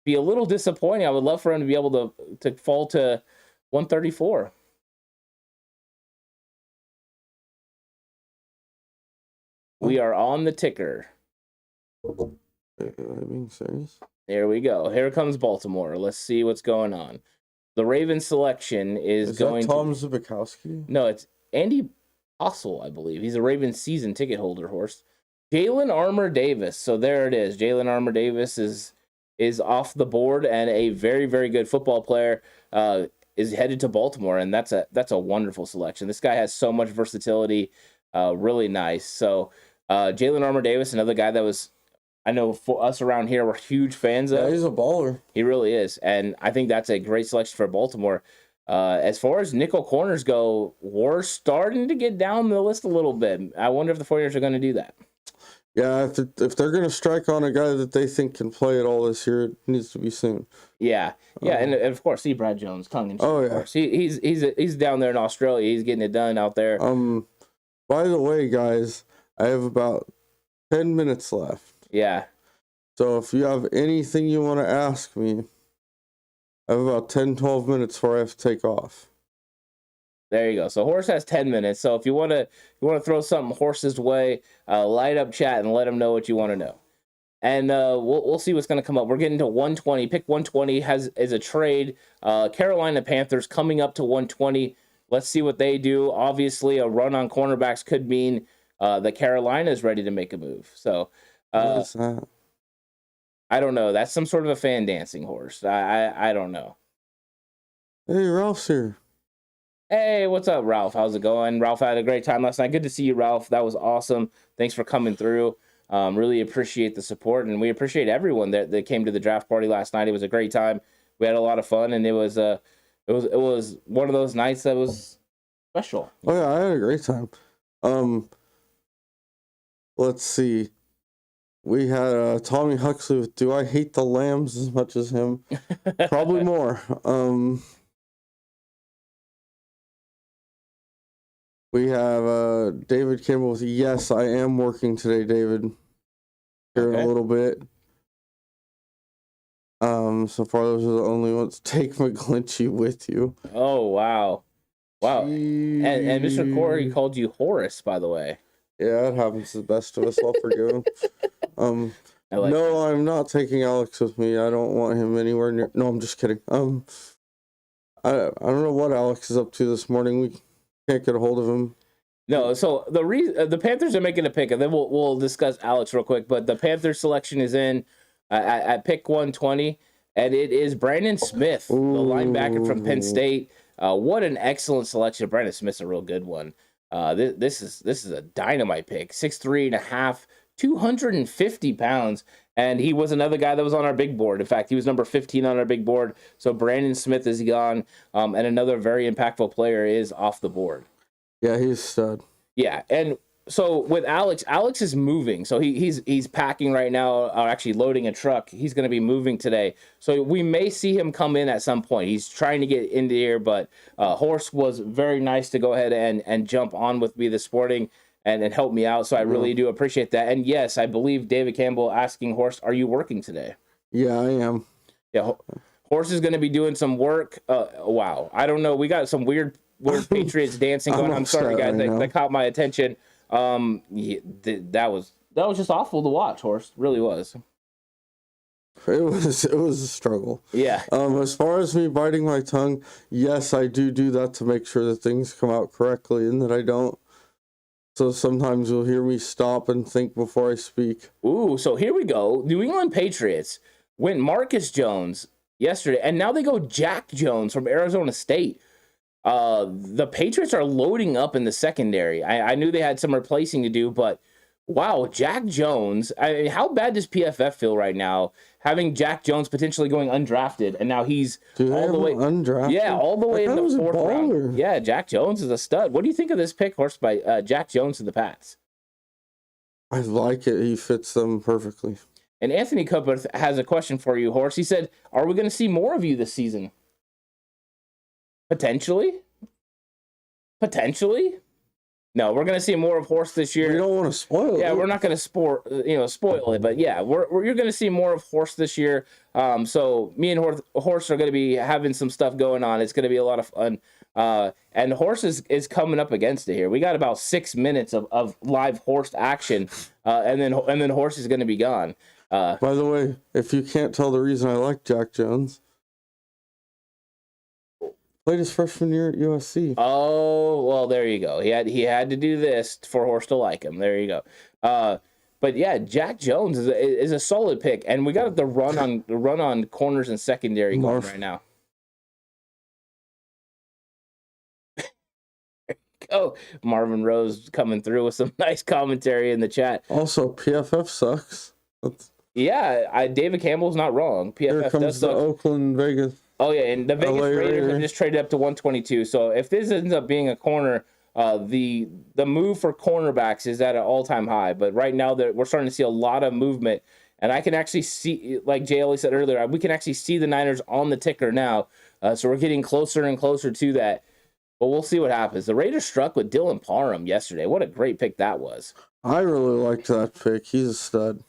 be a little disappointing. I would love for him to be able to fall to 134. We are on the ticker. I'm being serious. There we go. Here comes Baltimore. Let's see what's going on. The Ravens selection is going that Tom Zbikowski? No, it's Andy Ossel, I believe. He's a Ravens season ticket holder, Horse. Jalen Armour Davis. So there it is. Jalen Armour Davis is off the board, and a very, very good football player is headed to Baltimore, and that's a wonderful selection. This guy has so much versatility. Really nice. So Jalen Armour Davis, another guy that was, I know for us around here, we're huge fans of. Yeah, he's a baller. He really is. And I think that's a great selection for Baltimore. As far as nickel corners go, we're starting to get down the list a little bit. I wonder if the 49ers are going to do that. Yeah, if they're gonna strike on a guy that they think can play at all this year, it needs to be soon. Yeah, and of course, see Brad Jones, tongue in cheek. Oh, yeah. Of course, he's down there in Australia. He's getting it done out there. By the way, guys, I have about 10 minutes left. Yeah. So if you have anything you want to ask me, I have about 10, 12 minutes before I have to take off. There you go. So Horse has 10 minutes. So if you want to throw something Horse's way, light up chat and let him know what you want to know. And we'll see what's going to come up. We're getting to 120. Pick 120 is a trade. Carolina Panthers coming up to 120. Let's see what they do. Obviously, a run on cornerbacks could mean the Carolina is ready to make a move. So What is that? I don't know. That's some sort of a fan dancing horse. I don't know. Hey, Ralph's here. Hey, what's up, Ralph? How's it going? Ralph had a great time last night. Good to see you, Ralph. That was awesome. Thanks for coming through. Really appreciate the support, and we appreciate everyone that came to the draft party last night. It was a great time. We had a lot of fun, and it was one of those nights that was special. Oh yeah, I had a great time. Let's see. We had Tommy Huxley with "Do I Hate the Lambs as much as him?" Probably more. We have David Campbell with "Yes, I am working today, David." Here in a little bit. So far those are the only ones. Take McGlinchey with you. Oh wow. And Mr. Corey called you Horace, by the way. Yeah, it happens to the best of us. I'll forgive him. Like no, I'm not taking Alex with me. I don't want him anywhere near. No, I'm just kidding. I don't know what Alex is up to this morning. We can't get a hold of him. No, so the Panthers are making a pick, and then we'll discuss Alex real quick. But the Panthers selection is in at pick 120, and it is Brandon Smith, the linebacker from Penn State. What an excellent selection! Brandon Smith's a real good one. This is a dynamite pick. 6'3.5", 250 pounds, and he was another guy that was on our big board. In fact, he was number 15 on our big board. So Brandon Smith is gone, and another very impactful player is off the board. Yeah, he's a stud. Yeah, and so with Alex is moving. So he's packing right now, or actually loading a truck. He's going to be moving today. So we may see him come in at some point. He's trying to get into here, but Horse was very nice to go ahead and jump on with me this morning and help me out. So I really do appreciate that. And yes, I believe David Campbell asking Horse, are you working today? Yeah, I am. Yeah, Horse is going to be doing some work. Wow. I don't know. We got some weird Patriots dancing going. I'm sorry, guys. That caught my attention. That was just awful to watch. Horse really was. It was a struggle. Yeah. As far as me biting my tongue, yes, I do that to make sure that things come out correctly and that I don't. So sometimes you'll hear me stop and think before I speak. Ooh, so here we go. New England Patriots went Marcus Jones yesterday, and now they go Jack Jones from Arizona State. The Patriots are loading up in the secondary. I knew they had some replacing to do, but wow, Jack Jones. I mean, how bad does PFF feel right now having Jack Jones potentially going undrafted, and now he's all the way undrafted? Yeah, all the way in the fourth round. Yeah, Jack Jones is a stud. What do you think of this pick, Horse, by Jack Jones to the Pats? I like it. He fits them perfectly. And Anthony Cooper has a question for you, Horse. He said, "Are we going to see more of you this season?" Potentially. No, we're going to see more of Horse this year. We don't want to spoil it. Yeah, we're not going to spoil it, but yeah, you're going to see more of Horse this year. So me and Horse are going to be having some stuff going on. It's going to be a lot of fun. And Horse is coming up against it here. We got about 6 minutes of live Horse action, and then Horse is going to be gone. By the way, if you can't tell the reason I like Jack Jones, played his freshman year at USC. Oh, well, there you go. He had to do this for Horse to like him. There you go. But yeah, Jack Jones is a solid pick, and we got the run on corners and secondary going right now. Oh, Marvin Rose coming through with some nice commentary in the chat. Also, PFF sucks. Yeah, David Campbell's not wrong. PFF Here comes does the suck. Oakland, Vegas. Oh, yeah, and the Vegas LA Raiders have just traded up to 122. So if this ends up being a corner, The move for cornerbacks is at an all-time high, but right now we're starting to see a lot of movement, and I can actually see, like JLE said earlier, we can actually see the Niners on the ticker now, so we're getting closer and closer to that, but we'll see what happens. The Raiders struck with Dylan Parham yesterday. What a great pick that was. I really liked that pick. He's a stud.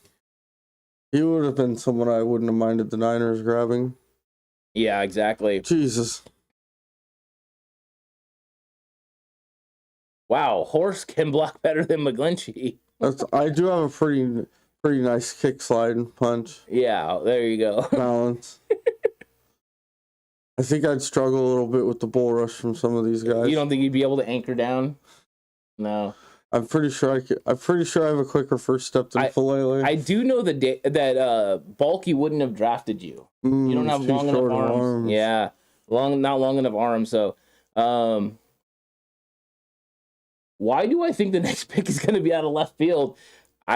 He would have been someone I wouldn't have minded the Niners grabbing. Yeah, exactly. Jesus. Wow, Horse can block better than McGlinchey. I do have a pretty nice kick slide and punch. Yeah, there you go. Balance. I think I'd struggle a little bit with the bull rush from some of these guys. You don't think you'd be able to anchor down? No. I'm pretty sure I could. I'm pretty sure I have a quicker first step than Falele. I do know that Bulky wouldn't have drafted you. You don't have long enough arms. Yeah, not long enough arms. So, why do I think the next pick is going to be out of left field?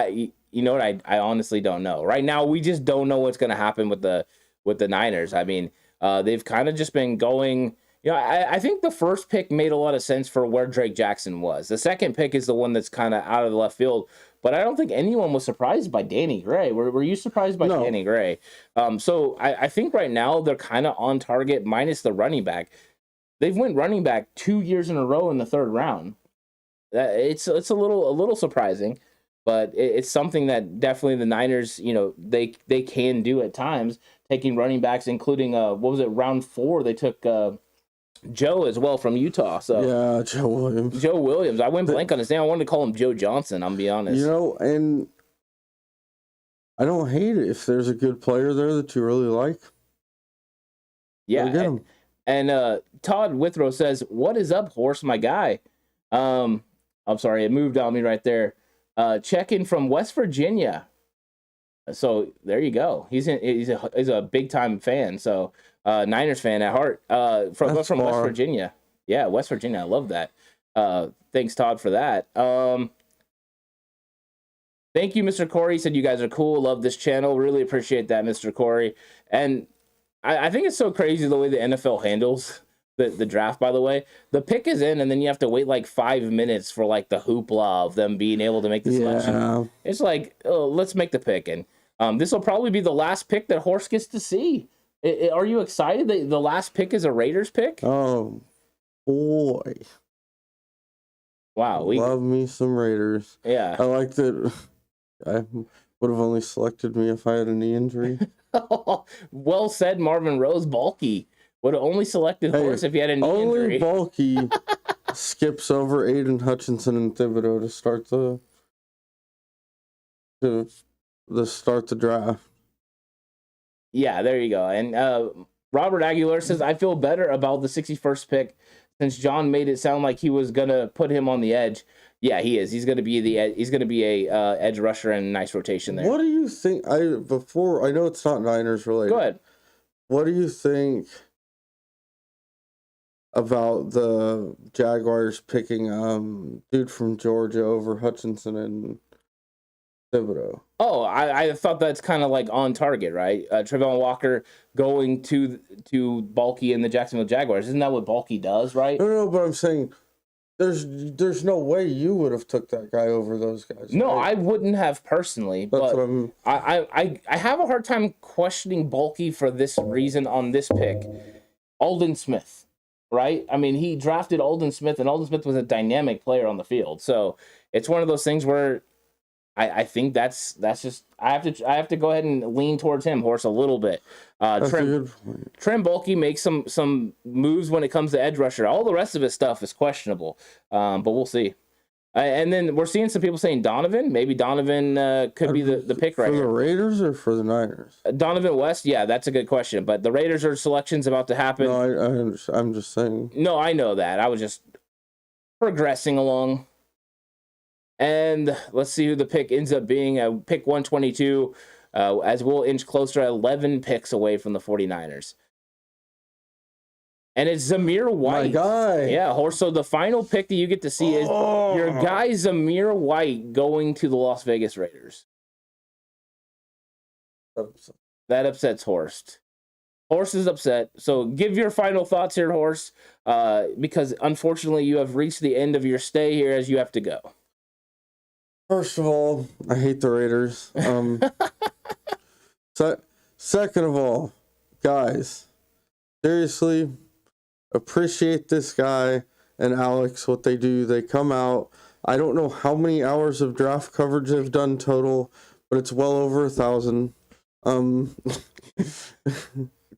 You know what? I honestly don't know. Right now, we just don't know what's going to happen with the Niners. I mean, they've kind of just been going. You know, I think the first pick made a lot of sense for where Drake Jackson was. The second pick is the one that's kind of out of the left field. But I don't think anyone was surprised by Danny Gray. Were you surprised by Danny Gray? So I think right now they're kind of on target minus the running back. They've went running back 2 years in a row in the third round. It's a little surprising, but it's something that definitely the Niners, you know, they can do at times, taking running backs, including round 4 they took Joe as well from Utah. So yeah, Joe Williams. Joe Williams. I went blank on his name. I wanted to call him Joe Johnson. I'm be honest. You know, and I don't hate it if there's a good player there that you really like. Yeah, and Todd Withrow says, "What is up, Horse, my guy?" I'm sorry, it moved on me right there. Checking from West Virginia. So there you go. He's a big time fan. So Niners fan at heart. From West Virginia. Yeah, West Virginia. I love that. Thanks, Todd, for that. Thank you, Mr. Corey. He said you guys are cool. Love this channel. Really appreciate that, Mr. Corey. And I think it's so crazy the way the NFL handles the draft, by the way. The pick is in, and then you have to wait like 5 minutes for like the hoopla of them being able to make the selection. Yeah. It's like, let's make the pick. And this will probably be the last pick that Horse gets to see. Are you excited that the last pick is a Raiders pick? Oh, boy. Wow. Love me some Raiders. Yeah. I like that. I would have only selected me if I had a knee injury. Well said, Marvin Rose. Bulky would have only selected Horse if he had a knee injury. Only Bulky skips over Aiden Hutchinson and Thibodeau to start the draft. Yeah, there you go. And Robert Aguilar says, I feel better about the 61st pick since John made it sound like he was gonna put him on the edge. Yeah, he is. He's gonna be a edge rusher and nice rotation there. What do you think? I know it's not Niners related. Go ahead. What do you think about the Jaguars picking dude from Georgia over Hutchinson and Thibodeau? Oh, I thought that's kind of like on target, right? Trevon Walker going to Bulky and the Jacksonville Jaguars. Isn't that what Bulky does, right? No, but I'm saying there's no way you would have took that guy over those guys. No, right? I wouldn't have personally. That's but what I'm... I have a hard time questioning Bulky for this reason on this pick. Aldon Smith, right? I mean, he drafted Aldon Smith, and Aldon Smith was a dynamic player on the field. So it's one of those things where I think that's just I have to go ahead and lean towards him, Horse, a little bit. Trent Bulky makes some moves when it comes to edge rusher. All the rest of his stuff is questionable, but we'll see. And then we're seeing some people saying Donovan. Maybe Donovan could be the pick right here. For the Raiders or for the Niners? Donovan West, yeah, that's a good question. But the Raiders are selections about to happen. No, I understand. I'm just saying. No, I know that. I was just progressing along. And let's see who the pick ends up being. Pick 122, as we'll inch closer, 11 picks away from the 49ers. And it's Zamir White. My guy. Yeah, Horse. So the final pick that you get to see is your guy Zamir White going to the Las Vegas Raiders. That upsets Horst. Horse is upset. So give your final thoughts here, Horse, because unfortunately you have reached the end of your stay here as you have to go. First of all, I hate the Raiders. Second of all, guys, seriously, appreciate this guy and Alex, what they do. They come out. I don't know how many hours of draft coverage they've done total, but it's well over 1,000.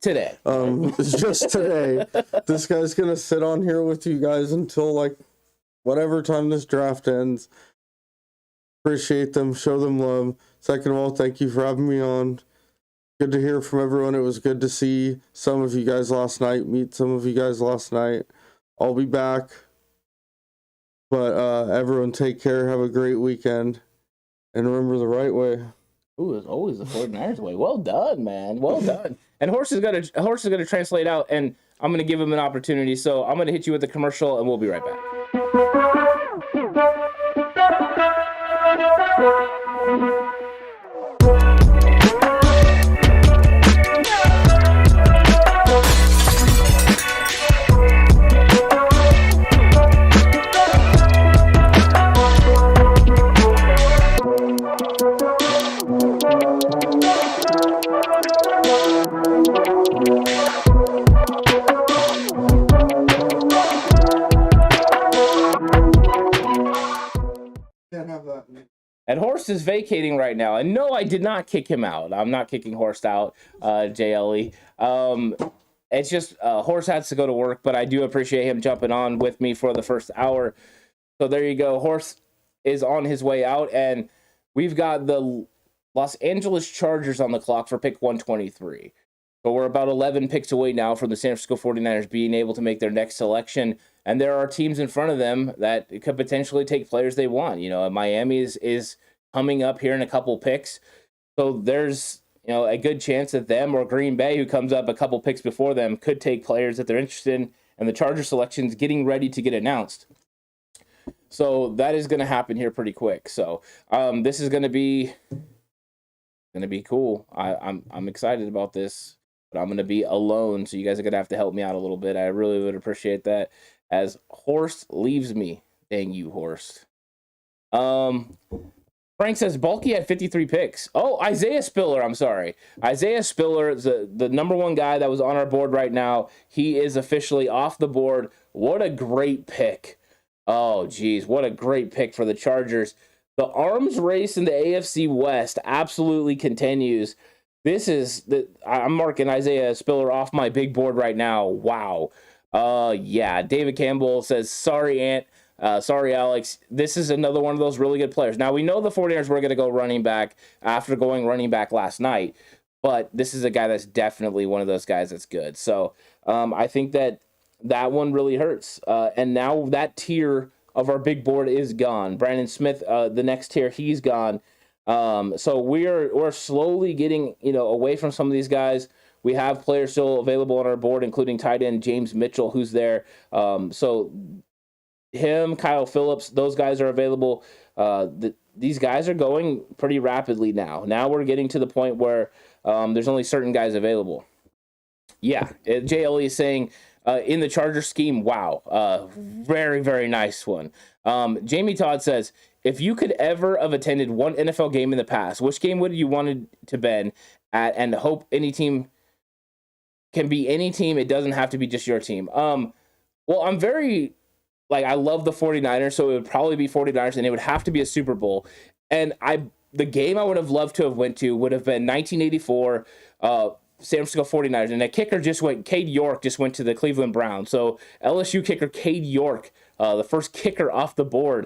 Today. It's just today. This guy's going to sit on here with you guys until, like, whatever time this draft ends. Appreciate them. Show them love. Second of all, thank you for having me on. Good to hear from everyone. It was good to see some of you guys last night, meet some of you guys last night. I'll be back. But everyone take care. Have a great weekend. And remember the right way. Ooh, it's always the 49ers way. Well done, man. Well done. And Horse is gonna translate out, and I'm gonna give him an opportunity. So I'm gonna hit you with the commercial, and we'll be right back. And Horst is vacating right now. And no, I did not kick him out. I'm not kicking Horst out, JLE. It's just Horst has to go to work, but I do appreciate him jumping on with me for the first hour. So there you go. Horst is on his way out, and we've got the Los Angeles Chargers on the clock for pick 123. So we're about 11 picks away now from the San Francisco 49ers being able to make their next selection. And there are teams in front of them that could potentially take players they want. You know, Miami is coming up here in a couple picks. So there's, you know, a good chance that them or Green Bay, who comes up a couple picks before them, could take players that they're interested in. And the Charger selection's getting ready to get announced. So that is going to happen here pretty quick. So this is going to be cool. I'm excited about this. But I'm going to be alone, so you guys are going to have to help me out a little bit. I really would appreciate that. As Horst leaves me. Dang you, Horst. Frank says, Bulky had 53 picks. Oh, Isaiah Spiller, I'm sorry. Isaiah Spiller is the number one guy that was on our board right now. He is officially off the board. What a great pick. Oh, geez, what a great pick for the Chargers. The arms race in the AFC West absolutely continues. I'm marking Isaiah Spiller off my big board right now. Wow. Yeah, David Campbell says, sorry, Ant. Sorry, Alex. This is another one of those really good players. Now, we know the 49ers were going to go running back after going running back last night, but this is a guy that's definitely one of those guys that's good. So I think that one really hurts. And now that tier of our big board is gone. Brandon Smith, the next tier, he's gone. So we're slowly getting, away from some of these guys. We have players still available on our board, including tight end James Mitchell, who's there. So him, Kyle Phillips, those guys are available. These guys are going pretty rapidly now. Now we're getting to the point where there's only certain guys available. Yeah, JLE is saying in the Charger scheme, wow, very, very nice one. Jamie Todd says, if you could ever have attended one NFL game in the past, which game would you wanted to been at, and hope any team can be any team? It doesn't have to be just your team. Well, I'm very, I love the 49ers, so it would probably be 49ers, and it would have to be a Super Bowl. And the game I would have loved to have went to would have been 1984 San Francisco 49ers, and Cade York just went to the Cleveland Browns. So LSU kicker Cade York, the first kicker off the board.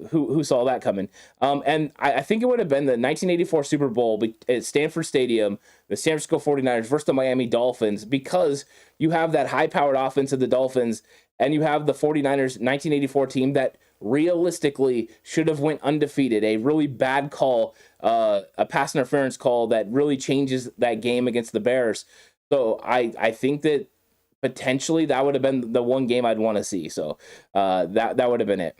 Who saw that coming? And I think it would have been the 1984 Super Bowl at Stanford Stadium, the San Francisco 49ers versus the Miami Dolphins, because you have that high-powered offense of the Dolphins, and you have the 49ers 1984 team that realistically should have went undefeated. A really bad call, a pass interference call that really changes that game against the Bears. So I think that potentially that would have been the one game I'd want to see. So that would have been it.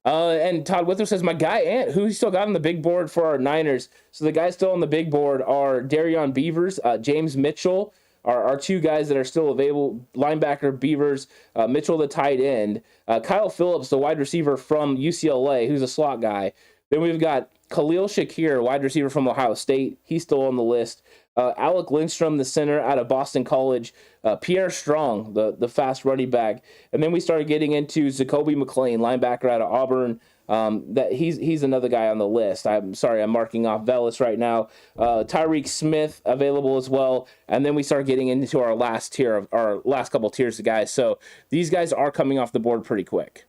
And Todd Withrow says, my guy Ant, who he still got on the big board for our Niners. So the guys still on the big board are Darion Beavers, James Mitchell, our two guys that are still available, linebacker Beavers, Mitchell the tight end, Kyle Phillips the wide receiver from UCLA, who's a slot guy. Then we've got Khalil Shakir, wide receiver from Ohio State. He's still on the list. Alec Lindstrom, the center out of Boston College. Pierre Strong, the fast running back. And then we started getting into Zacoby McClain, linebacker out of Auburn. That he's another guy on the list. I'm sorry, I'm marking off Velas right now. Tyreek Smith available as well. And then we start getting into our last tier, our last couple tiers of guys. So these guys are coming off the board pretty quick.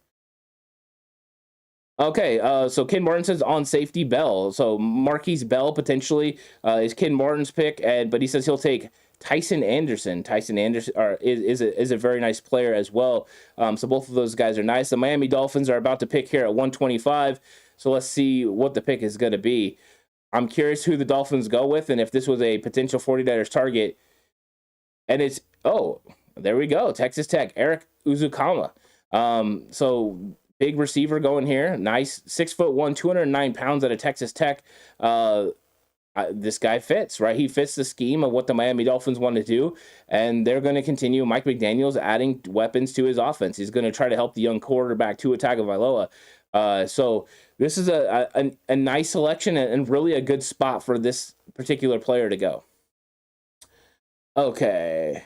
Okay, so Ken Martin says on safety Bell. So Marquise Bell potentially is Ken Martin's pick, but he says he'll take Tyson Anderson. Tyson Anderson is a very nice player as well. So both of those guys are nice. The Miami Dolphins are about to pick here at 125. So let's see what the pick is going to be. I'm curious who the Dolphins go with, and if this was a potential 49ers target. And it's, there we go, Texas Tech, Eric Uzukama. So big receiver going here. Nice. 6'1", 209 pounds out of Texas Tech. This guy fits, right? He fits the scheme of what the Miami Dolphins want to do, and they're going to continue. Mike McDaniel's adding weapons to his offense. He's going to try to help the young quarterback Tua Tagovailoa. So this is a nice selection and really a good spot for this particular player to go. Okay.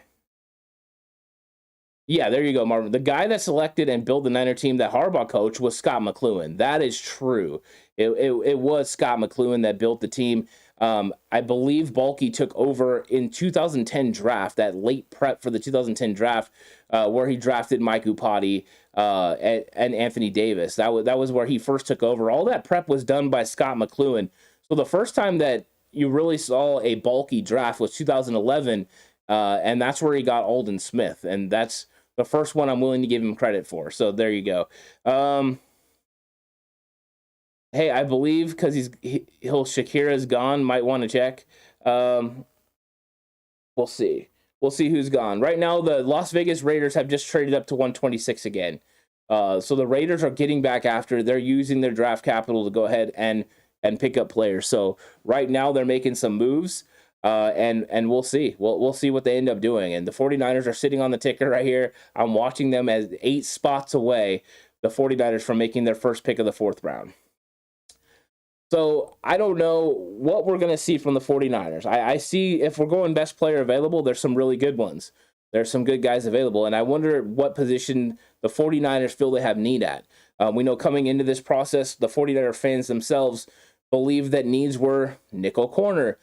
Yeah, there you go, Marvin. The guy that selected and built the Niner team that Harbaugh coached was Scott McCloughan. That is true. It was Scott McCloughan that built the team. I believe Balky took over in 2010 draft, that late prep for the 2010 draft, where he drafted Mike Upati and Anthony Davis. That was where he first took over. All that prep was done by Scott McCloughan. So the first time that you really saw a Balky draft was 2011, and that's where he got Aldon Smith, and that's the first one I'm willing to give him credit for. So there you go. Hey, I believe because Shakira's gone, might want to check. We'll see. We'll see who's gone. Right now, the Las Vegas Raiders have just traded up to 126 again. So the Raiders are getting back after. They're using their draft capital to go ahead and pick up players. So right now they're making some moves. And we'll see. We'll see what they end up doing. And the 49ers are sitting on the ticker right here. I'm watching them as 8 spots away, the 49ers, from making their first pick of the 4th round. So I don't know what we're going to see from the 49ers. I see if we're going best player available, there's some really good ones. There's some good guys available. And I wonder what position the 49ers feel they have need at. We know coming into this process, the 49er fans themselves believe that needs were nickel corner,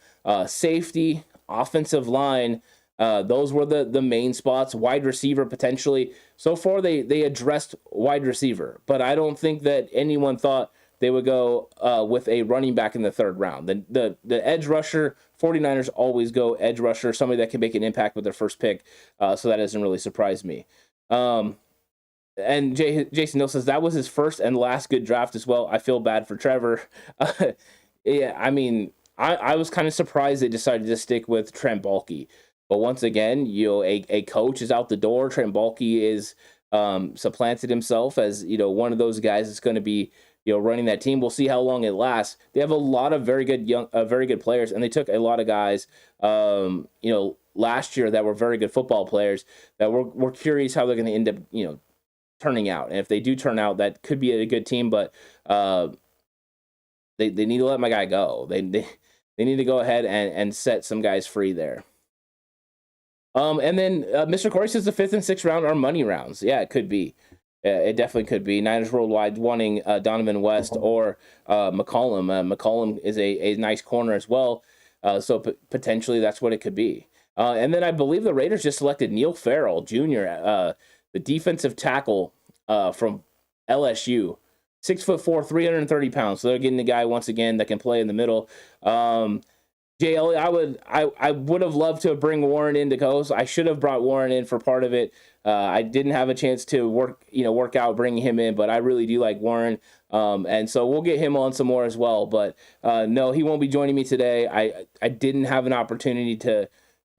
safety, offensive line. Those were the main spots. Wide receiver potentially. So far they addressed wide receiver, but I don't think that anyone thought they would go with a running back in the 3rd round. The edge rusher, 49ers always go edge rusher, somebody that can make an impact with their first pick. So that doesn't really surprise me. And Jason Hill says that was his first and last good draft as well. I feel bad for Trevor. Yeah, I mean, I was kind of surprised they decided to stick with Trent Baalke. But once again, a coach is out the door. Trent Baalke is supplanted himself as one of those guys that's going to be running that team. We'll see how long it lasts. They have a lot of very good players, and they took a lot of guys last year that were very good football players that we're curious how they're going to end up turning out. And if they do turn out, that could be a good team, but they need to let my guy go. They need to go ahead and set some guys free there. And then Mr. Corey says the 5th and 6th round are money rounds. Yeah, it could be. It definitely could be. Niners Worldwide wanting Donovan West or McCollum. McCollum is a nice corner as well. So potentially that's what it could be. And then I believe the Raiders just selected Neil Farrell Jr., the defensive tackle from LSU. 6'4", 330 pounds. So they're getting the guy once again that can play in the middle. JL, I would have loved to bring Warren in to coast. I should have brought Warren in for part of it. I didn't have a chance to work out bringing him in, but I really do like Warren. And so we'll get him on some more as well. But no, he won't be joining me today. I didn't have an opportunity to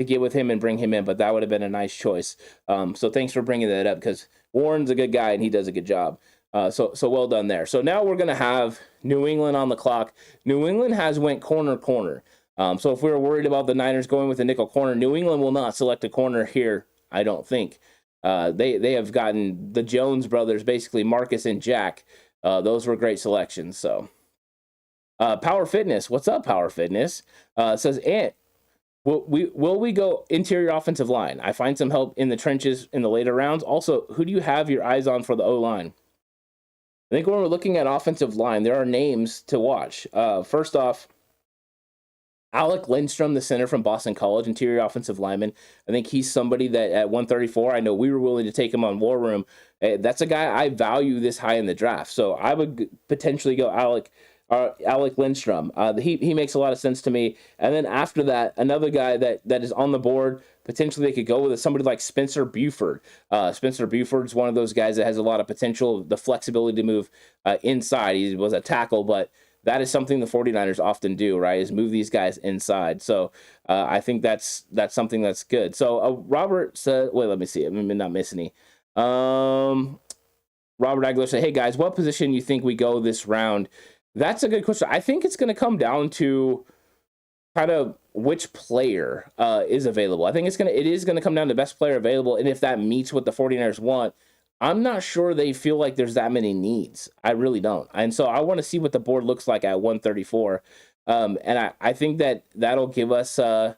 get with him and bring him in, but that would have been a nice choice. So thanks for bringing that up, because Warren's a good guy and he does a good job. So well done there. So now we're going to have New England on the clock. New England has went corner. So if we were worried about the Niners going with a nickel corner, New England will not select a corner here, I don't think. They have gotten the Jones brothers, basically Marcus and Jack. Those were great selections. So Power Fitness, what's up, Power Fitness? Says, Ant, will we go interior offensive line? I find some help in the trenches in the later rounds. Also, who do you have your eyes on for the O-line? I think when we're looking at offensive line, there are names to watch. First off, Alec Lindstrom, the center from Boston College, interior offensive lineman. I think he's somebody that at 134, I know we were willing to take him on War Room. That's a guy I value this high in the draft. So I would potentially go Alec Lindstrom. He makes a lot of sense to me. And then after that, another guy that is on the board, potentially they could go with somebody like Spencer Buford. Spencer Buford's one of those guys that has a lot of potential, the flexibility to move inside. He was a tackle, but that is something the 49ers often do, right, is move these guys inside. So I think that's something that's good. So Robert said, wait, let me see. I'm not missing any. Robert Aguilar said, hey, guys, what position you think we go this round? That's a good question. I think it's going to come down to kind of which player is available. I think it is going to come down to best player available, and if that meets what the 49ers want. I'm not sure they feel like there's that many needs. I really don't. And so I want to see what the board looks like at 134. And I think that'll give us, a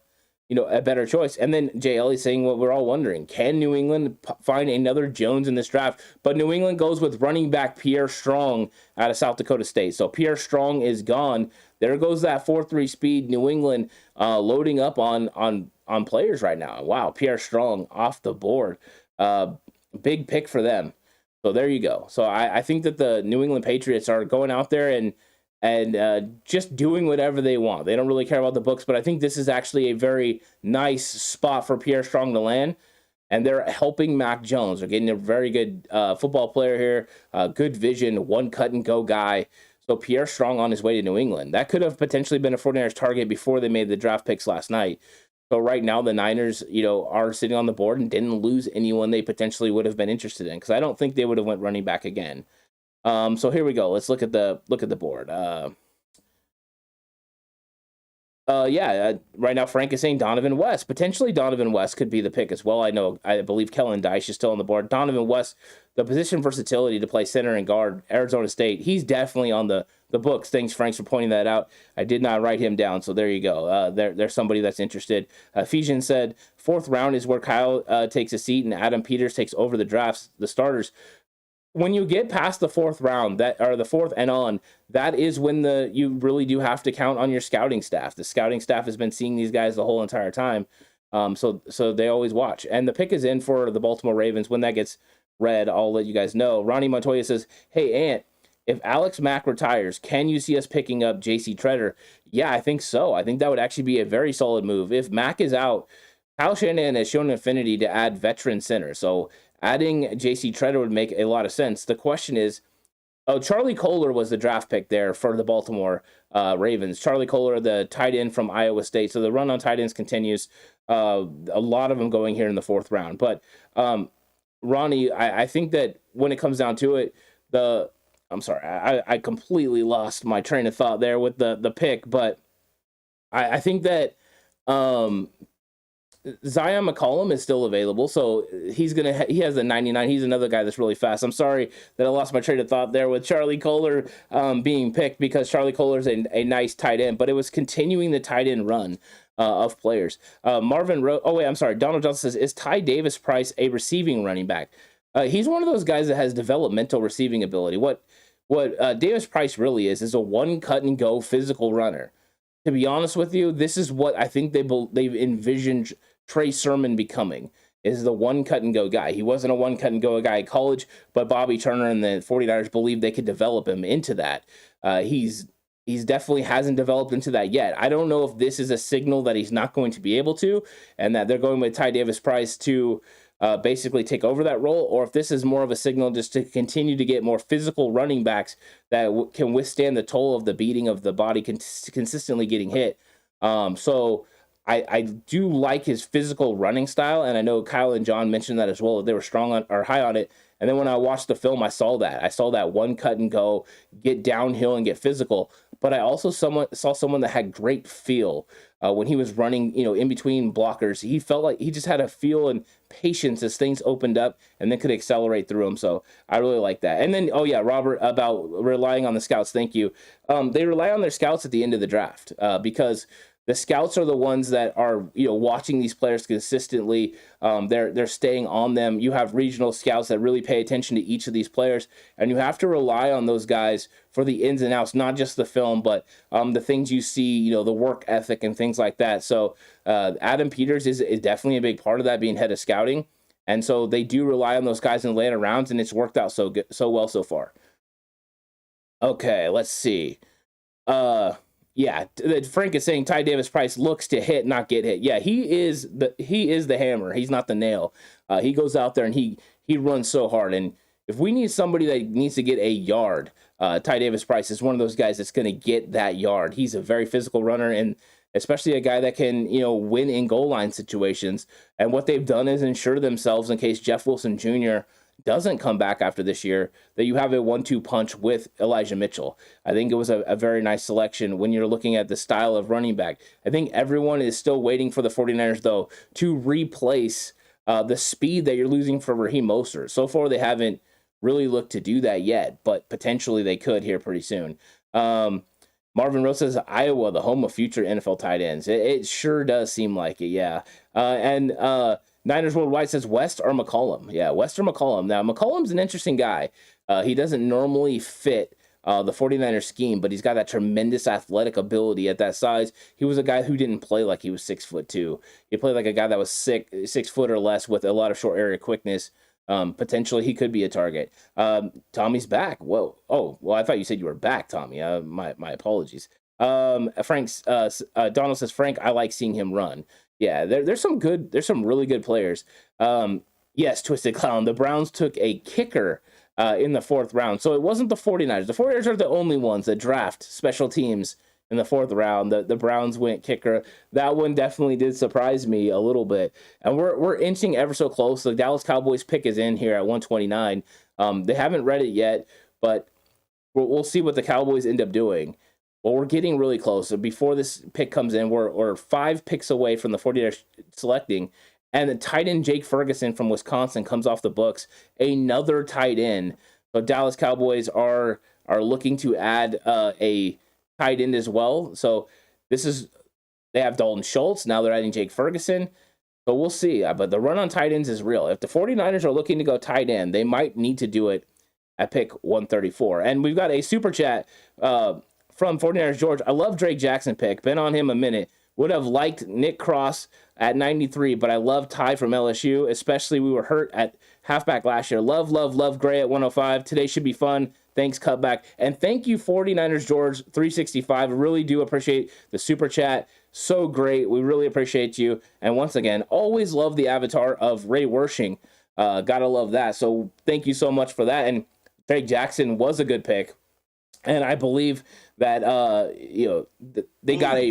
better choice. And then JL is saying what we're all wondering. Can New England find another Jones in this draft? But New England goes with running back Pierre Strong out of South Dakota State. So Pierre Strong is gone. There goes that 4.3 speed. New England loading up on players right now. Wow, Pierre Strong off the board. Big pick for them. So there you go. So I think that the New England Patriots are going out there and just doing whatever they want. They don't really care about the books, but I think this is actually a very nice spot for Pierre Strong to land. And they're helping Mac Jones. They're getting a very good football player here, good vision, one cut and go guy. So Pierre Strong on his way to New England. That could have potentially been a 49ers target before they made the draft picks last night. So right now the Niners, are sitting on the board and didn't lose anyone they potentially would have been interested in, because I don't think they would have went running back again. So here we go. Let's look at the board. Right now Frank is saying Donovan West. Potentially Donovan West could be the pick as well. I believe Kellen Dyche is still on the board. Donovan West, the position versatility to play center and guard, Arizona State. He's definitely on the books. Thanks, Franks, for pointing that out. I did not write him down, so there you go. There's somebody that's interested. Ephesians said, 4th round is where Kyle takes a seat and Adam Peters takes over the starters. When you get past the 4th round, the 4th and on, that is when you really do have to count on your scouting staff. The scouting staff has been seeing these guys the whole entire time, so they always watch. And the pick is in for the Baltimore Ravens. When that gets read, I'll let you guys know. Ronnie Montoya says, hey, Ant, if Alex Mack retires, can you see us picking up J.C. Treader? Yeah, I think so. I think that would actually be a very solid move. If Mack is out, Kyle Shanahan has shown an affinity to add veteran center. So adding J.C. Treader would make a lot of sense. The question is, Charlie Kolar was the draft pick there for the Baltimore Ravens. Charlie Kolar, the tight end from Iowa State. So the run on tight ends continues. A lot of them going here in the 4th round. But Ronnie, I think that when it comes down to it, I'm sorry, I completely lost my train of thought there with the pick, but I think that Zion McCollum is still available, so he has a 99. He's another guy that's really fast. I'm sorry that I lost my train of thought there with Charlie Kolar being picked, because Charlie Kolar is a nice tight end, but it was continuing the tight end run of players. Donald Johnson says, is Ty Davis Price a receiving running back? He's one of those guys that has developmental receiving ability. What Davis Price really is a one cut and go physical runner. To be honest with you, this is what I think they've envisioned Trey Sermon becoming, is the one cut and go guy. He wasn't a one cut and go guy in college, but Bobby Turner and the 49ers believed they could develop him into that. He's definitely hasn't developed into that yet. I don't know if this is a signal that he's not going to be able to, and that they're going with Ty Davis Price to basically take over that role, or if this is more of a signal just to continue to get more physical running backs that can withstand the toll of the beating of the body consistently getting hit. So I do like his physical running style, and I know Kyle and John mentioned that as well. They were strong on or high on it. And then when I watched the film, I saw that one cut and go, get downhill and get physical. but I also saw someone that had great feel when he was running, in between blockers. He felt like he just had a feel and patience as things opened up and then could accelerate through them. So I really like that. And then, Robert, about relying on the scouts. Thank you. They rely on their scouts at the end of the draft because the scouts are the ones that are, watching these players consistently. They're staying on them. You have regional scouts that really pay attention to each of these players, and you have to rely on those guys for the ins and outs, not just the film, but the things you see, the work ethic and things like that. So Adam Peters is definitely a big part of that, being head of scouting, and so they do rely on those guys in the later rounds, and it's worked out so well so far. Okay, let's see. Yeah, Frank is saying Ty Davis Price looks to hit, not get hit. Yeah, he is the hammer. He's not the nail. He goes out there and he runs so hard. And if we need somebody that needs to get a yard, Ty Davis Price is one of those guys that's going to get that yard. He's a very physical runner, and especially a guy that can win in goal line situations. And what they've done is ensure themselves, in case Jeff Wilson Jr. doesn't come back after this year, that you have a 1-2 punch with Elijah Mitchell. I think it was a very nice selection when you're looking at the style of running back. I think everyone is still waiting for the 49ers, though, to replace the speed that you're losing for Raheem Mostert. So far, they haven't really looked to do that yet, but potentially they could here pretty soon. Marvin Rose says, Iowa, the home of future NFL tight ends. It sure does seem like it, yeah. Niners Worldwide says West or McCollum. Yeah, West or McCollum. Now, McCollum's an interesting guy. He doesn't normally fit the 49ers scheme, but he's got that tremendous athletic ability at that size. He was a guy who didn't play like he was 6'2". He played like a guy that was 6 foot or less with a lot of short area quickness. Potentially, he could be a target. Tommy's back. Whoa. Oh, well, I thought you said you were back, Tommy. My apologies. Donald says, Frank, I like seeing him run. Yeah, there's some really good players. Yes, Twisted Clown. The Browns took a kicker in the 4th round. So it wasn't the 49ers. The 49ers are the only ones that draft special teams in the 4th round. The Browns went kicker. That one definitely did surprise me a little bit. And we're inching ever so close. The Dallas Cowboys pick is in here at 129. They haven't read it yet, but we'll see what the Cowboys end up doing. Well, we're getting really close. So before this pick comes in, we're 5 picks away from the 49ers selecting. And the tight end Jake Ferguson from Wisconsin comes off the books. Another tight end. So Dallas Cowboys are looking to add a tight end as well. So they have Dalton Schultz. Now they're adding Jake Ferguson. So we'll see. But the run on tight ends is real. If the 49ers are looking to go tight end, they might need to do it at pick 134. And we've got a super chat from 49ers George. I love Drake Jackson pick. Been on him a minute. Would have liked Nick Cross at 93, but I love Ty from LSU, especially we were hurt at halfback last year. Love Gray at 105. Today should be fun. Thanks, Cutback. And thank you, 49ers George 365. Really do appreciate the super chat. So great. We really appreciate you. And once again, always love the avatar of Ray Wershing. Gotta love that. So thank you so much for that. And Drake Jackson was a good pick. And I believe that, they got a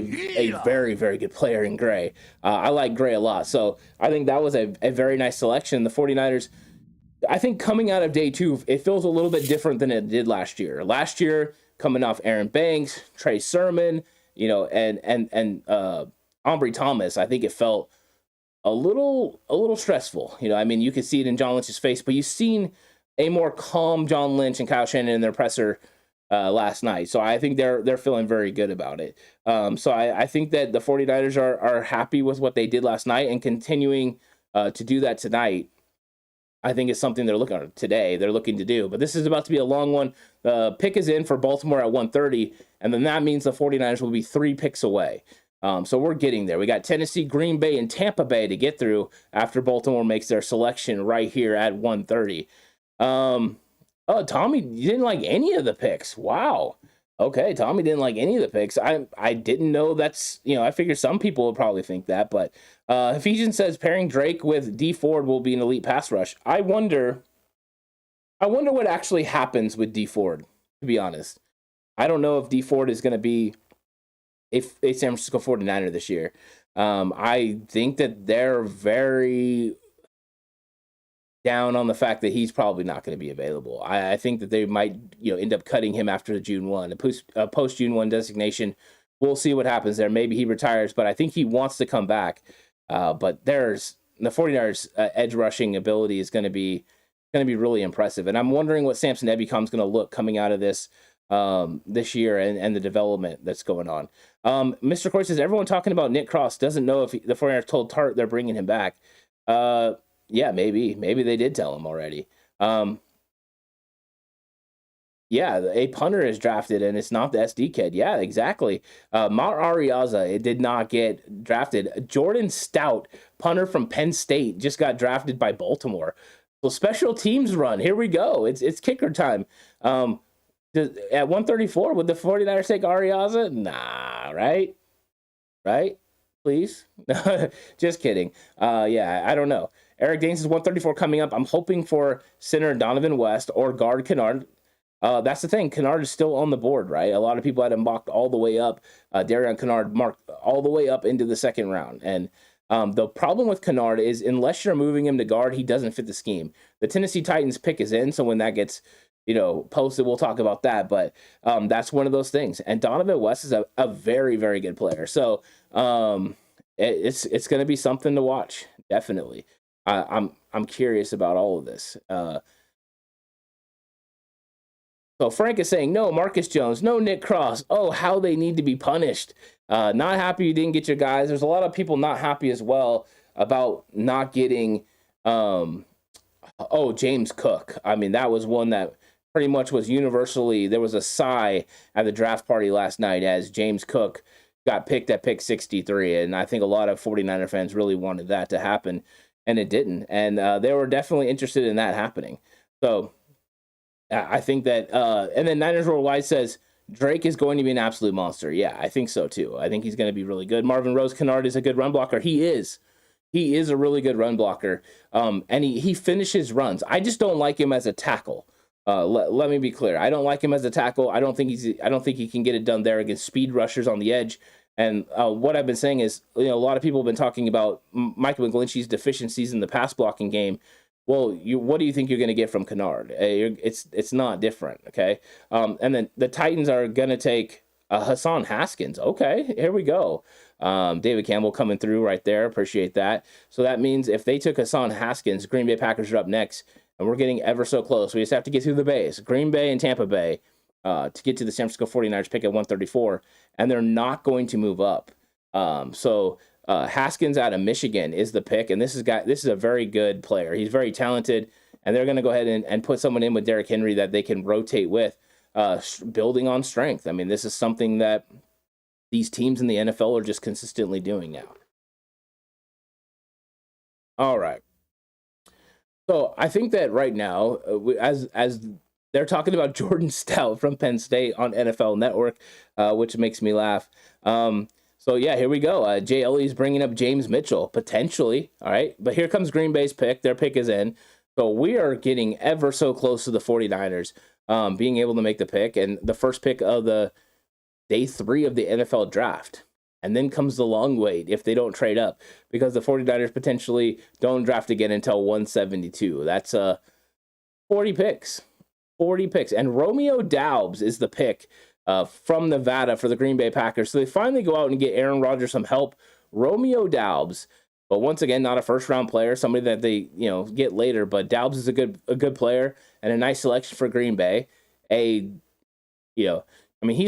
very, very good player in Gray. I like Gray a lot. So I think that was a very nice selection. The 49ers, I think coming out of day 2, it feels a little bit different than it did last year. Last year, coming off Aaron Banks, Trey Sermon, and Ambry Thomas, I think it felt a little stressful. You could see it in John Lynch's face, but you've seen a more calm John Lynch and Kyle Shanahan in their presser last night. So I think they're feeling very good about it. So I think that the 49ers are happy with what they did last night, and continuing to do that tonight, I think is something they're looking to do. But this is about to be a long one. The pick is in for Baltimore at 130, and then that means the 49ers will be 3 picks away. So we're getting there. We got Tennessee, Green Bay, and Tampa Bay to get through after Baltimore makes their selection right here at 130. Oh, Tommy, you didn't like any of the picks. Wow. Okay, Tommy didn't like any of the picks. I didn't know that's, I figured some people would probably think that, but Ephesians says pairing Drake with D Ford will be an elite pass rush. I wonder what actually happens with D Ford, to be honest. I don't know if D Ford is going to be a San Francisco 49er this year. I think that they're very down on the fact that he's probably not going to be available. I think that they might, end up cutting him after the June 1, a post June 1 designation. We'll see what happens there. Maybe he retires, but I think he wants to come back. But there's the 49ers edge rushing ability is going to be really impressive. And I'm wondering what Samson Ebicom's going to look coming out of this year and the development that's going on. Mr. Corey says, everyone talking about Nick Cross doesn't know if the 49ers told Tart they're bringing him back. Yeah, maybe they did tell him already. Yeah, a punter is drafted, and it's not the SD kid. Yeah, exactly. Mar Ariaza, it did not get drafted. Jordan Stout, punter from Penn State, just got drafted by Baltimore. So special teams run. Here we go. It's kicker time. At 134, would the 49ers take Ariaza? Nah, right? Right? Please? Just kidding. Yeah, I don't know. Eric Daines is 134 coming up. I'm hoping for center Donovan West or guard Kennard. That's the thing. Kennard is still on the board, right? A lot of people had him mocked all the way up. Darian Kennard marked all the way up into the second round. And the problem with Kennard is unless you're moving him to guard, he doesn't fit the scheme. The Tennessee Titans pick is in, so when that gets posted, we'll talk about that. But that's one of those things. And Donovan West is a very, very good player. So it's going to be something to watch, definitely. I'm curious about all of this. So Frank is saying, no Marcus Jones, no Nick Cross. Oh, how they need to be punished. Not happy you didn't get your guys. There's a lot of people not happy as well about not getting, James Cook. I mean, that was one that pretty much was universally, there was a sigh at the draft party last night as James Cook got picked at pick 63. And I think a lot of 49er fans really wanted that to happen, and it didn't. And they were definitely interested in that happening. So I think that, and then Niners Worldwide says Drake is going to be an absolute monster. Yeah, I think so too. I think he's going to be really good. Marvin Rose Kennard is a good run blocker. He is a really good run blocker. And he finishes runs. I just don't like him as a tackle. Let me be clear. I don't like him as a tackle. I don't think he can get it done there against speed rushers on the edge. And what I've been saying is, a lot of people have been talking about Mike McGlinchey's deficiencies in the pass blocking game. Well, what do you think you're going to get from Kennard? It's not different, okay? And then the Titans are going to take Hassan Haskins. Okay, here we go. David Campbell coming through right there. Appreciate that. So that means if they took Hassan Haskins, Green Bay Packers are up next, and we're getting ever so close. We just have to get through the bays. Green Bay and Tampa Bay to get to the San Francisco 49ers pick at 134, and they're not going to move up. Haskins out of Michigan is the pick, and this is a very good player. He's very talented, and they're going to go ahead and put someone in with Derrick Henry that they can rotate with, building on strength. I mean, this is something that these teams in the NFL are just consistently doing now. All right. So I think that right now, as they're talking about Jordan Stout from Penn State on NFL Network, which makes me laugh. So, yeah, here we go. Jay Ellie's bringing up James Mitchell, potentially. All right. But here comes Green Bay's pick. Their pick is in. So we are getting ever so close to the 49ers being able to make the pick. And the first pick of the day 3 of the NFL draft. And then comes the long wait if they don't trade up. Because the 49ers potentially don't draft again until 172. That's 40 picks. 40 picks. And Romeo Doubs is the pick from Nevada for the Green Bay Packers. So they finally go out and get Aaron Rodgers some help. Romeo Doubs, but once again, not a first-round player, somebody that they get later. But Doubs is a good player and a nice selection for Green Bay. He's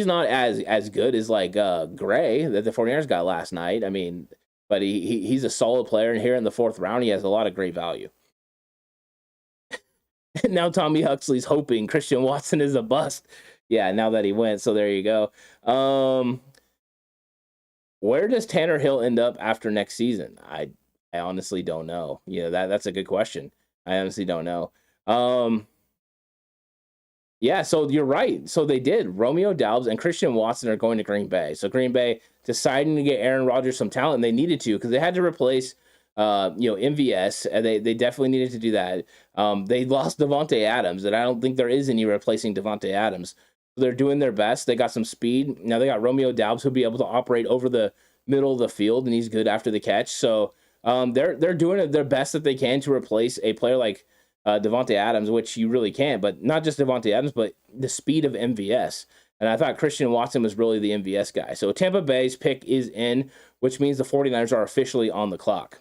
not as good as like Gray that the 49ers got last night. I mean, but he's a solid player, and here in the 4th round, he has a lot of great value. And now Tommy Huxley's hoping Christian Watson is a bust. Yeah, now that he went, so there you go. Where does Tanner Hill end up after next season? I honestly don't know. That's a good question. I honestly don't know. Yeah, so you're right. So they did. Romeo Doubs and Christian Watson are going to Green Bay. So Green Bay deciding to get Aaron Rodgers some talent. They needed to because they had to replace MVS, and they definitely needed to do that. They lost Devontae Adams, and I don't think there is any replacing Devontae Adams. They're doing their best. They got some speed. Now they got Romeo Doubs who'll be able to operate over the middle of the field, and he's good after the catch. So they're doing their best that they can to replace a player like Devontae Adams, which you really can't, but not just Devontae Adams, but the speed of MVS. And I thought Christian Watson was really the MVS guy. So Tampa Bay's pick is in, which means the 49ers are officially on the clock.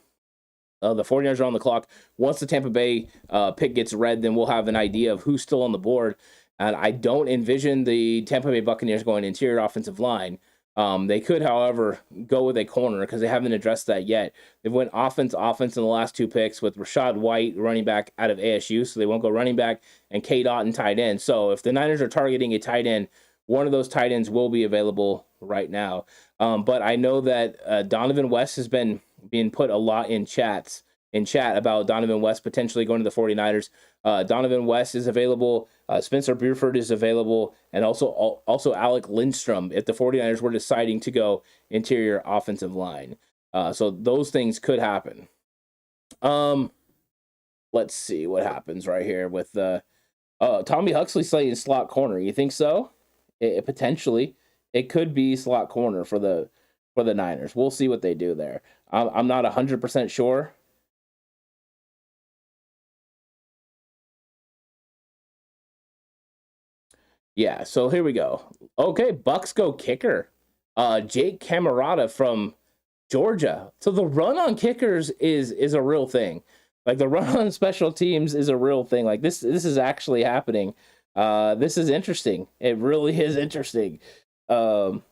The 49ers are on the clock. Once the Tampa Bay pick gets read, then we'll have an idea of who's still on the board. And I don't envision the Tampa Bay Buccaneers going interior offensive line. They could, however, go with a corner because they haven't addressed that yet. They've went offense in the last 2 picks with Rashad White, running back out of ASU, so they won't go running back, and K. Dot tight end. So if the Niners are targeting a tight end, one of those tight ends will be available right now. But I know that Donovan West has been being put a lot in chat about Donovan West potentially going to the 49ers. Donovan West is available. Spencer Burford is available. And also Alec Lindstrom if the 49ers were deciding to go interior offensive line. So those things could happen. Let's see what happens right here with Tommy Huxley slating slot corner. You think so? Potentially. It could be slot corner for the Niners. We'll see what they do there. I'm not 100% sure. Yeah, so here we go. Okay, Bucks go kicker. Jake Camarada from Georgia. So the run on kickers is a real thing. Like the run on special teams is a real thing. Like this is actually happening. This is interesting. It really is interesting. Not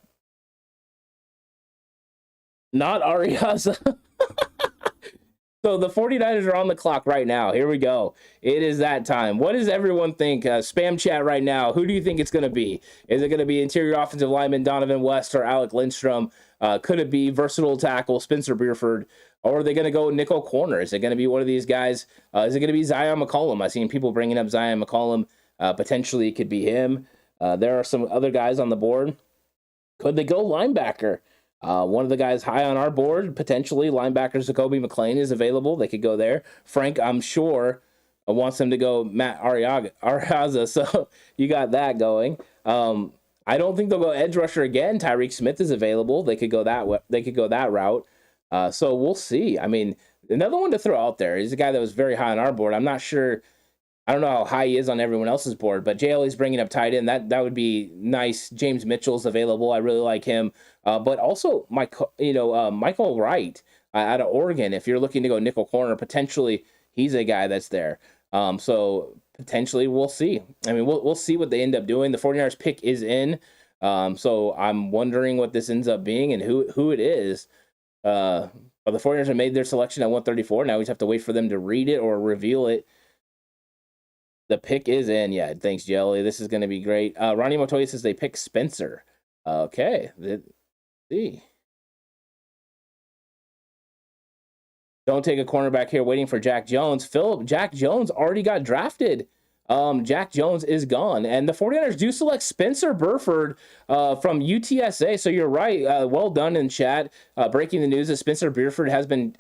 Ariaza. So the 49ers are on the clock right now. Here we go. It is that time. What does everyone think? Spam chat right now. Who do you think it's going to be? Is it going to be interior offensive lineman Donovan West or Alec Lindstrom? Could it be versatile tackle Spencer Burford? Or are they going to go nickel corner? Is it going to be one of these guys? Is it going to be Zion McCollum? I've seen people bringing up Zion McCollum. Potentially it could be him. There are some other guys on the board. Could they go linebacker? One of the guys high on our board, potentially, linebacker Zacoby McClain is available. They could go there. Frank, I'm sure, wants them to go Matt Ariaza, so you got that going. I don't think they'll go edge rusher again. Tyreek Smith is available. They could go that route. So we'll see. I mean, another one to throw out there is a guy that was very high on our board. I'm not sure. I don't know how high he is on everyone else's board, but JLE's bringing up tight end. That would be nice. James Mitchell's available. I really like him. But also Michael Wright out of Oregon. If you're looking to go nickel corner, potentially he's a guy that's there. So potentially we'll see. I mean, we'll see what they end up doing. The 49ers pick is in. So I'm wondering what this ends up being and who it is. But the 49ers have made their selection at 134. Now we just have to wait for them to read it or reveal it. The pick is in. Yeah, thanks, Jelly. This is going to be great. Ronnie Montoya says they pick Spencer. Okay. Let's see. Don't take a cornerback here waiting for Jack Jones. Philip, Jack Jones already got drafted. Jack Jones is gone. And the 49ers do select Spencer Burford from UTSA. So you're right. Well done in chat. Breaking the news that Spencer Burford has been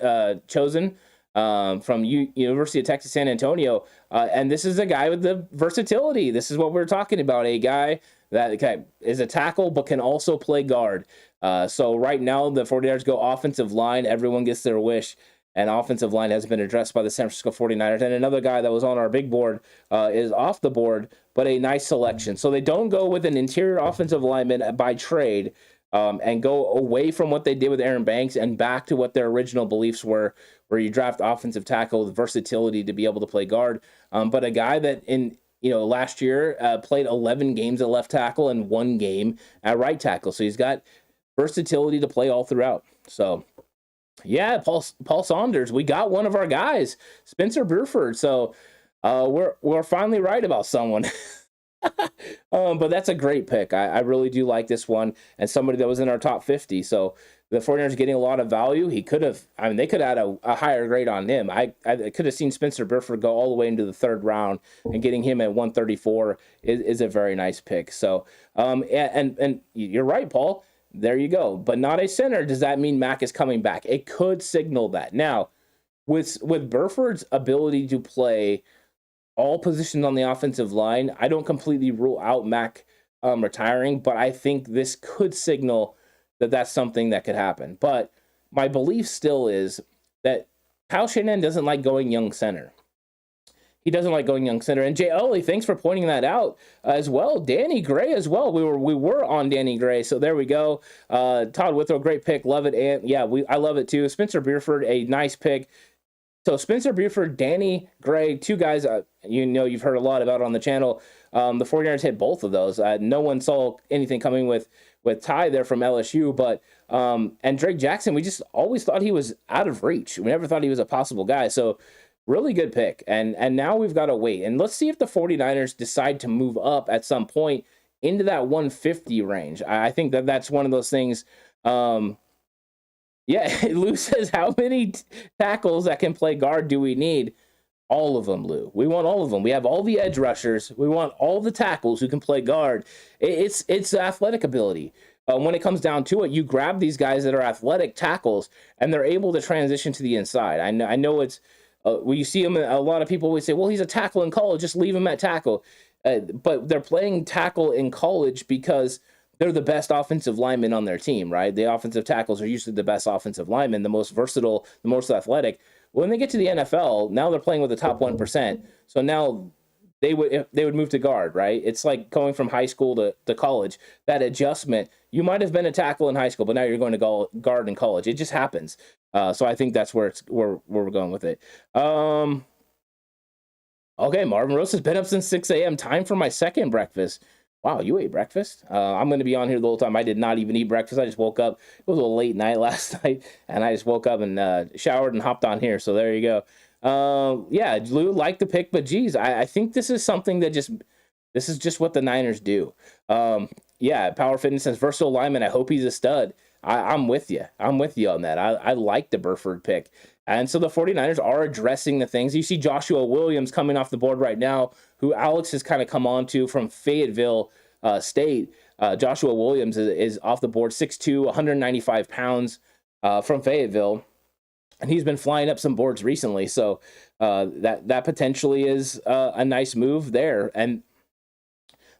chosen from University of Texas San Antonio. And this is a guy with the versatility. This is what we're talking about. A guy that is a tackle but can also play guard. So right now the 49ers go offensive line. Everyone gets their wish. And offensive line has been addressed by the San Francisco 49ers. And another guy that was on our big board is off the board, but a nice selection. So they don't go with an interior offensive lineman by trade and go away from what they did with Aaron Banks and back to what their original beliefs were, where you draft offensive tackle with versatility to be able to play guard. But a guy that last year played 11 games at left tackle and 1 game at right tackle. So he's got versatility to play all throughout. So yeah, Paul Saunders, we got one of our guys, Spencer Burford. So we're finally right about someone. But that's a great pick. I really do like this one, and somebody that was in our top 50. So the 49ers are getting a lot of value. They could have had a higher grade on him. I could have seen Spencer Burford go all the way into the 3rd round, and getting him at 134 is a very nice pick. So and you're right, Paul. There you go. But not a center. Does that mean Mac is coming back? It could signal that. Now, with Burford's ability to play all positions on the offensive line, I don't completely rule out Mac retiring, but I think this could signal that that's something that could happen. But my belief still is that Kyle Shanahan doesn't like going young center. he doesn't like going young center. And Jay Ollie, thanks for pointing that out as well. Danny Gray as well. We were on Danny Gray, so there we go. Todd Withrow, great pick, love it. And yeah, I love it too. Spencer Buford, a nice pick. So Spencer Buford, Danny Gray, two guys you've heard a lot about on the channel. The 49ers hit both of those. No one saw anything coming with Ty there from LSU, but and Drake Jackson, we just always thought he was out of reach. We never thought he was a possible guy. So really good pick. And now we've got to wait. And let's see if the 49ers decide to move up at some point into that 150 range. I think that's one of those things. Yeah, Lou says, how many tackles that can play guard do we need? All of them, Lou. We want all of them. We have all the edge rushers. We want all the tackles who can play guard. It's athletic ability. When it comes down to it, you grab these guys that are athletic tackles, and they're able to transition to the inside. I know it's when you see them, a lot of people always say, well, he's a tackle in college, just leave him at tackle. But they're playing tackle in college because they're the best offensive linemen on their team, right? The offensive tackles are usually the best offensive linemen, the most versatile, the most athletic. When they get to the NFL, now they're playing with the top 1%. So now they would move to guard, right? It's like going from high school to college. That adjustment, you might have been a tackle in high school, but now you're going to go guard in college. It just happens. So I think that's where we're going with it. Okay, Marvin Rose has been up since 6 a.m. Time for my second breakfast. Wow, you ate breakfast? I'm going to be on here the whole time. I did not even eat breakfast. I just woke up. It was a late night last night, and I just woke up and showered and hopped on here. So there you go. Yeah, Lou liked the pick, but geez, I think this is something that this is just what the Niners do. Yeah, Power Fitness says versatile lineman. I hope he's a stud. I'm with you. I'm with you on that. I like the Burford pick. And so the 49ers are addressing the things. You see Joshua Williams coming off the board right now, who Alex has kind of come on to from Fayetteville State. Joshua Williams is off the board, 6'2", 195 pounds from Fayetteville. And he's been flying up some boards recently. So that potentially is a nice move there. And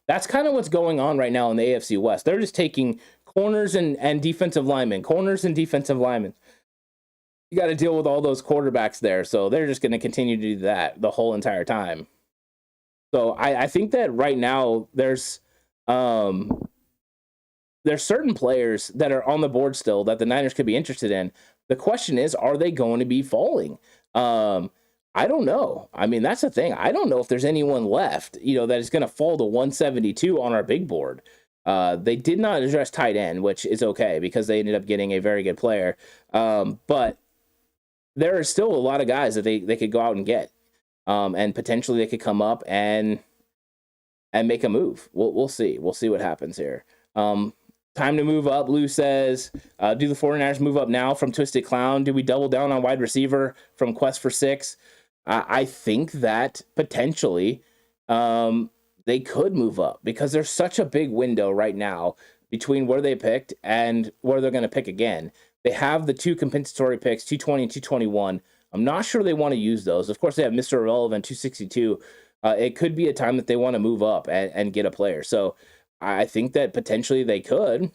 that's kind of what's going on right now in the AFC West. They're just taking corners and defensive linemen, You got to deal with all those quarterbacks there. So they're just going to continue to do that the whole entire time. So I think that right now there's certain players that are on the board still that the Niners could be interested in. The question is, are they going to be falling? I don't know. I mean, that's the thing. I don't know if there's anyone left, that is going to fall to 172 on our big board. They did not address tight end, which is okay because they ended up getting a very good player. But there are still a lot of guys that they could go out and get. And potentially they could come up and make a move. We'll see. We'll see what happens here. Time to move up, Lou says. Do the 49ers move up now from Twisted Clown? Do we double down on wide receiver from Quest for 6? I think that potentially they could move up because there's such a big window right now between where they picked and where they're going to pick again. They have the 2 compensatory picks, 220 and 221. I'm not sure they want to use those. Of course, they have Mr. Irrelevant, 262. It could be a time that they want to move up and get a player. So I think that potentially they could,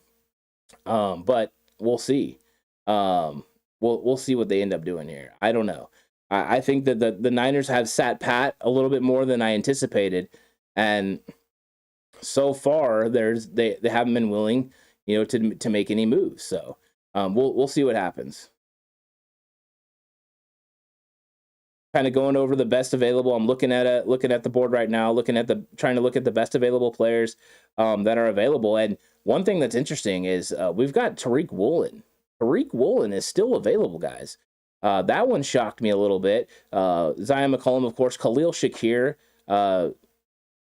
but we'll see. We'll see what they end up doing here. I don't know. I think that the Niners have sat pat a little bit more than I anticipated, and so far they haven't been willing, to make any moves. So we'll see what happens. Kind of going over the best available. I'm looking at the board right now, trying to look at the best available players that are available. And one thing that's interesting is we've got Tariq Woolen. Tariq Woolen is still available, guys. That one shocked me a little bit. Zion McCollum, of course, Khalil Shakir,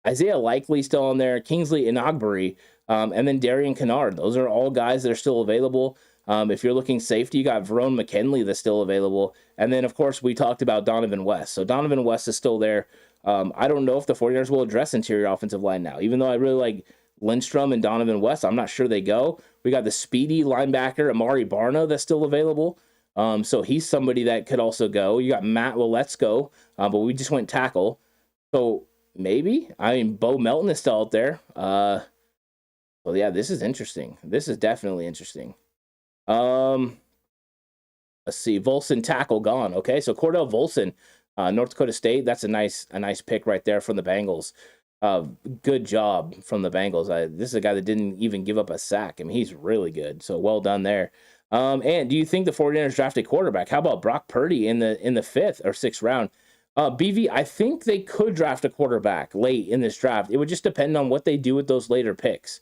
Isaiah Likely still on there, Kingsley Inagbari, and then Darian Kennard. Those are all guys that are still available. If you're looking safety, you got Verone McKinley that's still available. And then, of course, we talked about Donovan West. So Donovan West is still there. I don't know if the 49ers will address interior offensive line now. Even though I really like Lindstrom and Donovan West, I'm not sure they go. We got the speedy linebacker, Amari Barno, that's still available. So he's somebody that could also go. You got Matt Waletzko, but we just went tackle. So maybe. Bo Melton is still out there. Well, yeah, this is interesting. This is definitely interesting. Let's see. Volson tackle gone. Okay, so Cordell Volson North Dakota State, that's a nice pick right there from the Bengals. Good job from the Bengals. This is a guy that didn't even give up a sack. I mean, he's really good. So well done there. And do you think the 49ers draft a quarterback? How about Brock Purdy in the 5th or 6th round? BV, I think they could draft a quarterback late in this draft. It would just depend on what they do with those later picks.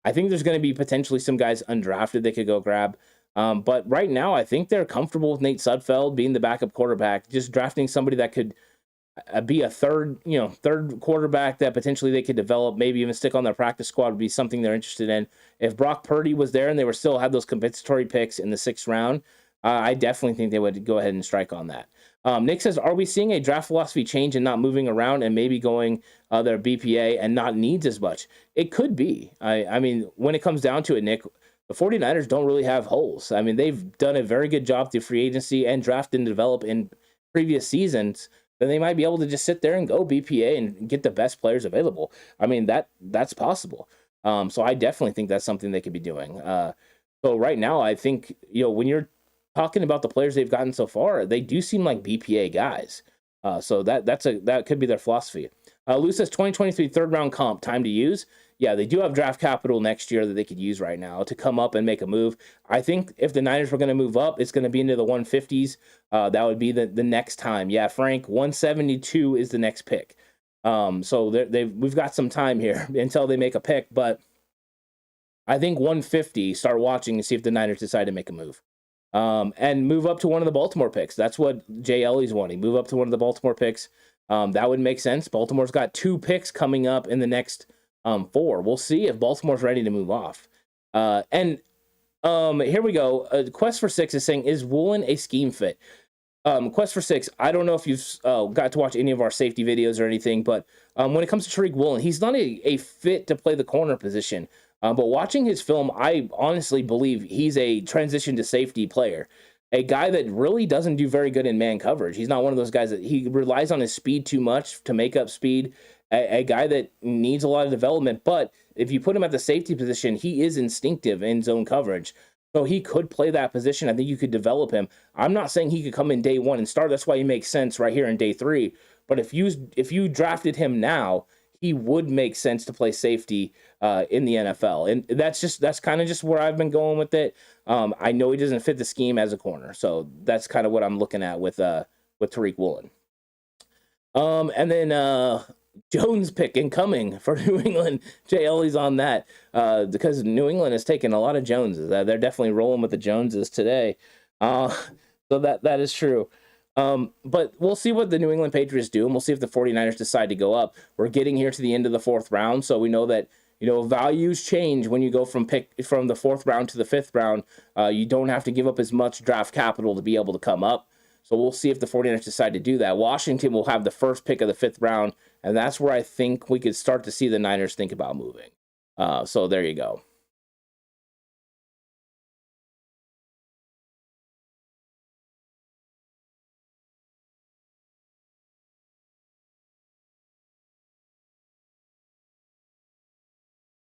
I think there's going to be potentially some guys undrafted they could go grab. But right now, I think they're comfortable with Nate Sudfeld being the backup quarterback, just drafting somebody that could be a third quarterback that potentially they could develop, maybe even stick on their practice squad would be something they're interested in. If Brock Purdy was there and they were still had those compensatory picks in the 6th round, I definitely think they would go ahead and strike on that. Nick says, are we seeing a draft philosophy change and not moving around and maybe going their BPA and not needs as much? It could be. I mean, when it comes down to it, Nick, the 49ers don't really have holes. I mean, they've done a very good job through free agency and draft and develop in previous seasons. Then they might be able to just sit there and go BPA and get the best players available. I mean, that's possible. So I definitely think that's something they could be doing. So right now, I think, when you're talking about the players they've gotten so far, they do seem like BPA guys. So that could be their philosophy. Lou says 2023 3rd round comp, time to use. Yeah, they do have draft capital next year that they could use right now to come up and make a move. I think if the Niners were going to move up, it's going to be into the 150s. That would be the next time. Yeah, Frank, 172 is the next pick. So we've got some time here until they make a pick. But I think 150, start watching and see if the Niners decide to make a move. And move up to one of the Baltimore picks. That's what Jay Ellie's wanting. Move up to one of the Baltimore picks. That would make sense. Baltimore's got 2 picks coming up in the next 4. We'll see if Baltimore's ready to move off. And here we go. Quest for 6 is saying, is Woolen a scheme fit? Quest for 6, I don't know if you've got to watch any of our safety videos or anything, but when it comes to Tariq Woolen, he's not a fit to play the corner position. But watching his film, I honestly believe he's a transition to safety player. A guy that really doesn't do very good in man coverage. He's not one of those guys that he relies on his speed too much to make up speed. A guy that needs a lot of development, but if you put him at the safety position, he is instinctive in zone coverage. So he could play that position. I think you could develop him. I'm not saying he could come in day 1 and start. That's why he makes sense right here in day 3. But if you drafted him now, he would make sense to play safety in the NFL. And that's kind of just where I've been going with it. I know he doesn't fit the scheme as a corner. So that's kind of what I'm looking at with Tariq Woolen. And then Jones pick incoming for New England. Jay Ellie's on that because New England has taken a lot of Joneses. They're definitely rolling with the Joneses today. So that is true. But we'll see what the New England Patriots do, and we'll see if the 49ers decide to go up. We're getting here to the end of the 4th round, so we know that values change when you go from the 4th round to the 5th round. You don't have to give up as much draft capital to be able to come up. So we'll see if the 49ers decide to do that. Washington will have the first pick of the 5th round, and that's where I think we could start to see the Niners think about moving. So there you go.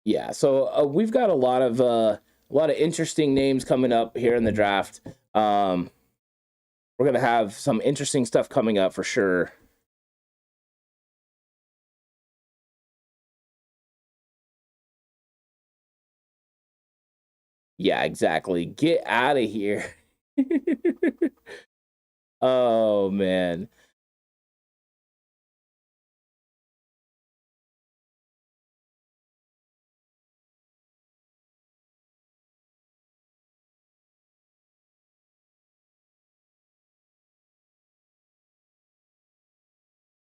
Yeah, so we've got a lot of interesting names coming up here in the draft. We're going to have some interesting stuff coming up for sure. Yeah, exactly. Get out of here. Oh, man.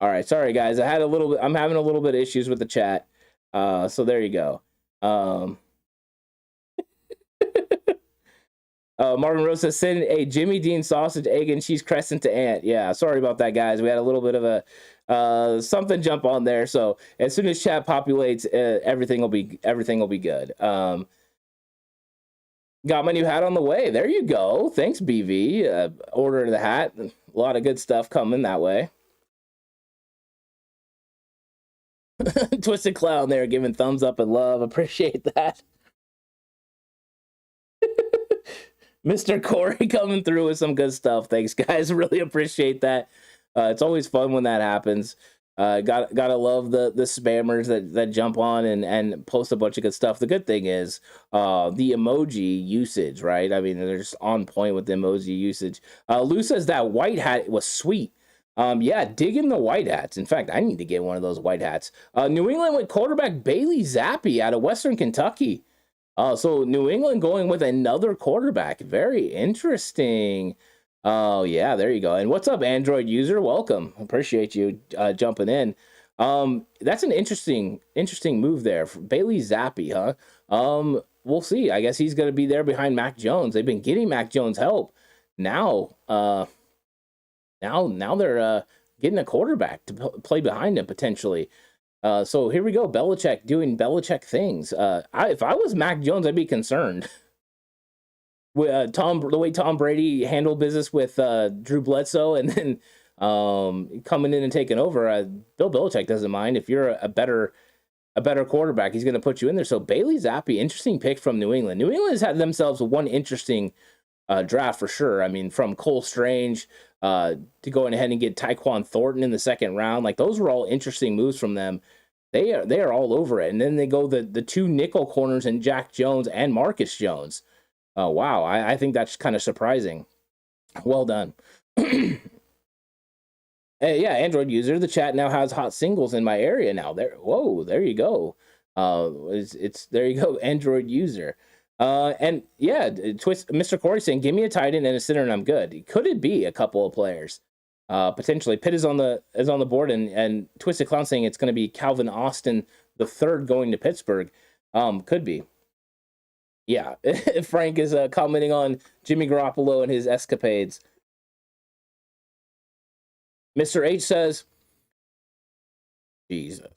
All right, sorry guys. I'm having a little bit of issues with the chat. So there you go. Marvin Rose says, send a Jimmy Dean sausage, egg, and cheese crescent to Ant. Yeah, sorry about that, guys. We had a little bit of a something jump on there. So as soon as chat populates, everything will be good. Got my new hat on the way. There you go. Thanks, BV. Ordering the hat. A lot of good stuff coming that way. Twisted Clown there giving thumbs up and love. Appreciate that. Mr. Corey coming through with some good stuff. Thanks, guys. Really appreciate that. It's always fun when that happens. Gotta love the spammers that jump on and post a bunch of good stuff. The good thing is the emoji usage, right? I mean, they're just on point with the emoji usage. Lou says that white hat was sweet. Yeah, dig in the white hats. In fact, I need to get one of those white hats. New England with quarterback Bailey Zappi out of Western Kentucky. So New England going with another quarterback. Very interesting. Oh, yeah, there you go. And what's up, Android user? Welcome. Appreciate you jumping in. That's an interesting move there. Bailey Zappi, huh? We'll see. I guess he's going to be there behind Mac Jones. They've been getting Mac Jones help. Now they're getting a quarterback to play behind him potentially. So here we go. Belichick doing Belichick things. If I was Mac Jones, I'd be concerned. The way Tom Brady handled business with Drew Bledsoe, and then coming in and taking over, Bill Belichick doesn't mind. If you're a better quarterback, he's going to put you in there. So Bailey Zappi, interesting pick from New England. New England has had themselves one interesting draft for sure. I mean, from Cole Strange to going ahead and get Tyquan Thornton in the second round, like those were all interesting moves from them. They are all over it. And then they go the two nickel corners and Jack Jones and Marcus Jones. Oh, wow. I think that's kind of surprising. Well done. Hey, yeah, Android user. The chat now has hot singles in my area now. There you go. There you go, Android user. And yeah, Mr. Corey saying, give me a tight end and a center and I'm good. Could it be a couple of players? Potentially. Pitt is on the board, and Twisted Clown saying it's going to be Calvin Austin the third going to Pittsburgh. Could be. Yeah, Frank is commenting on Jimmy Garoppolo and his escapades. Mr. H says, Jesus.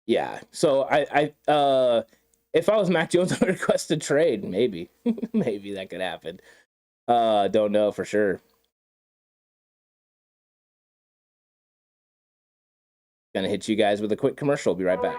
Yeah, so I if I was Mac Jones, I would request a trade. Maybe. Maybe that could happen. Don't know for sure. Gonna hit you guys with a quick commercial. Be right back.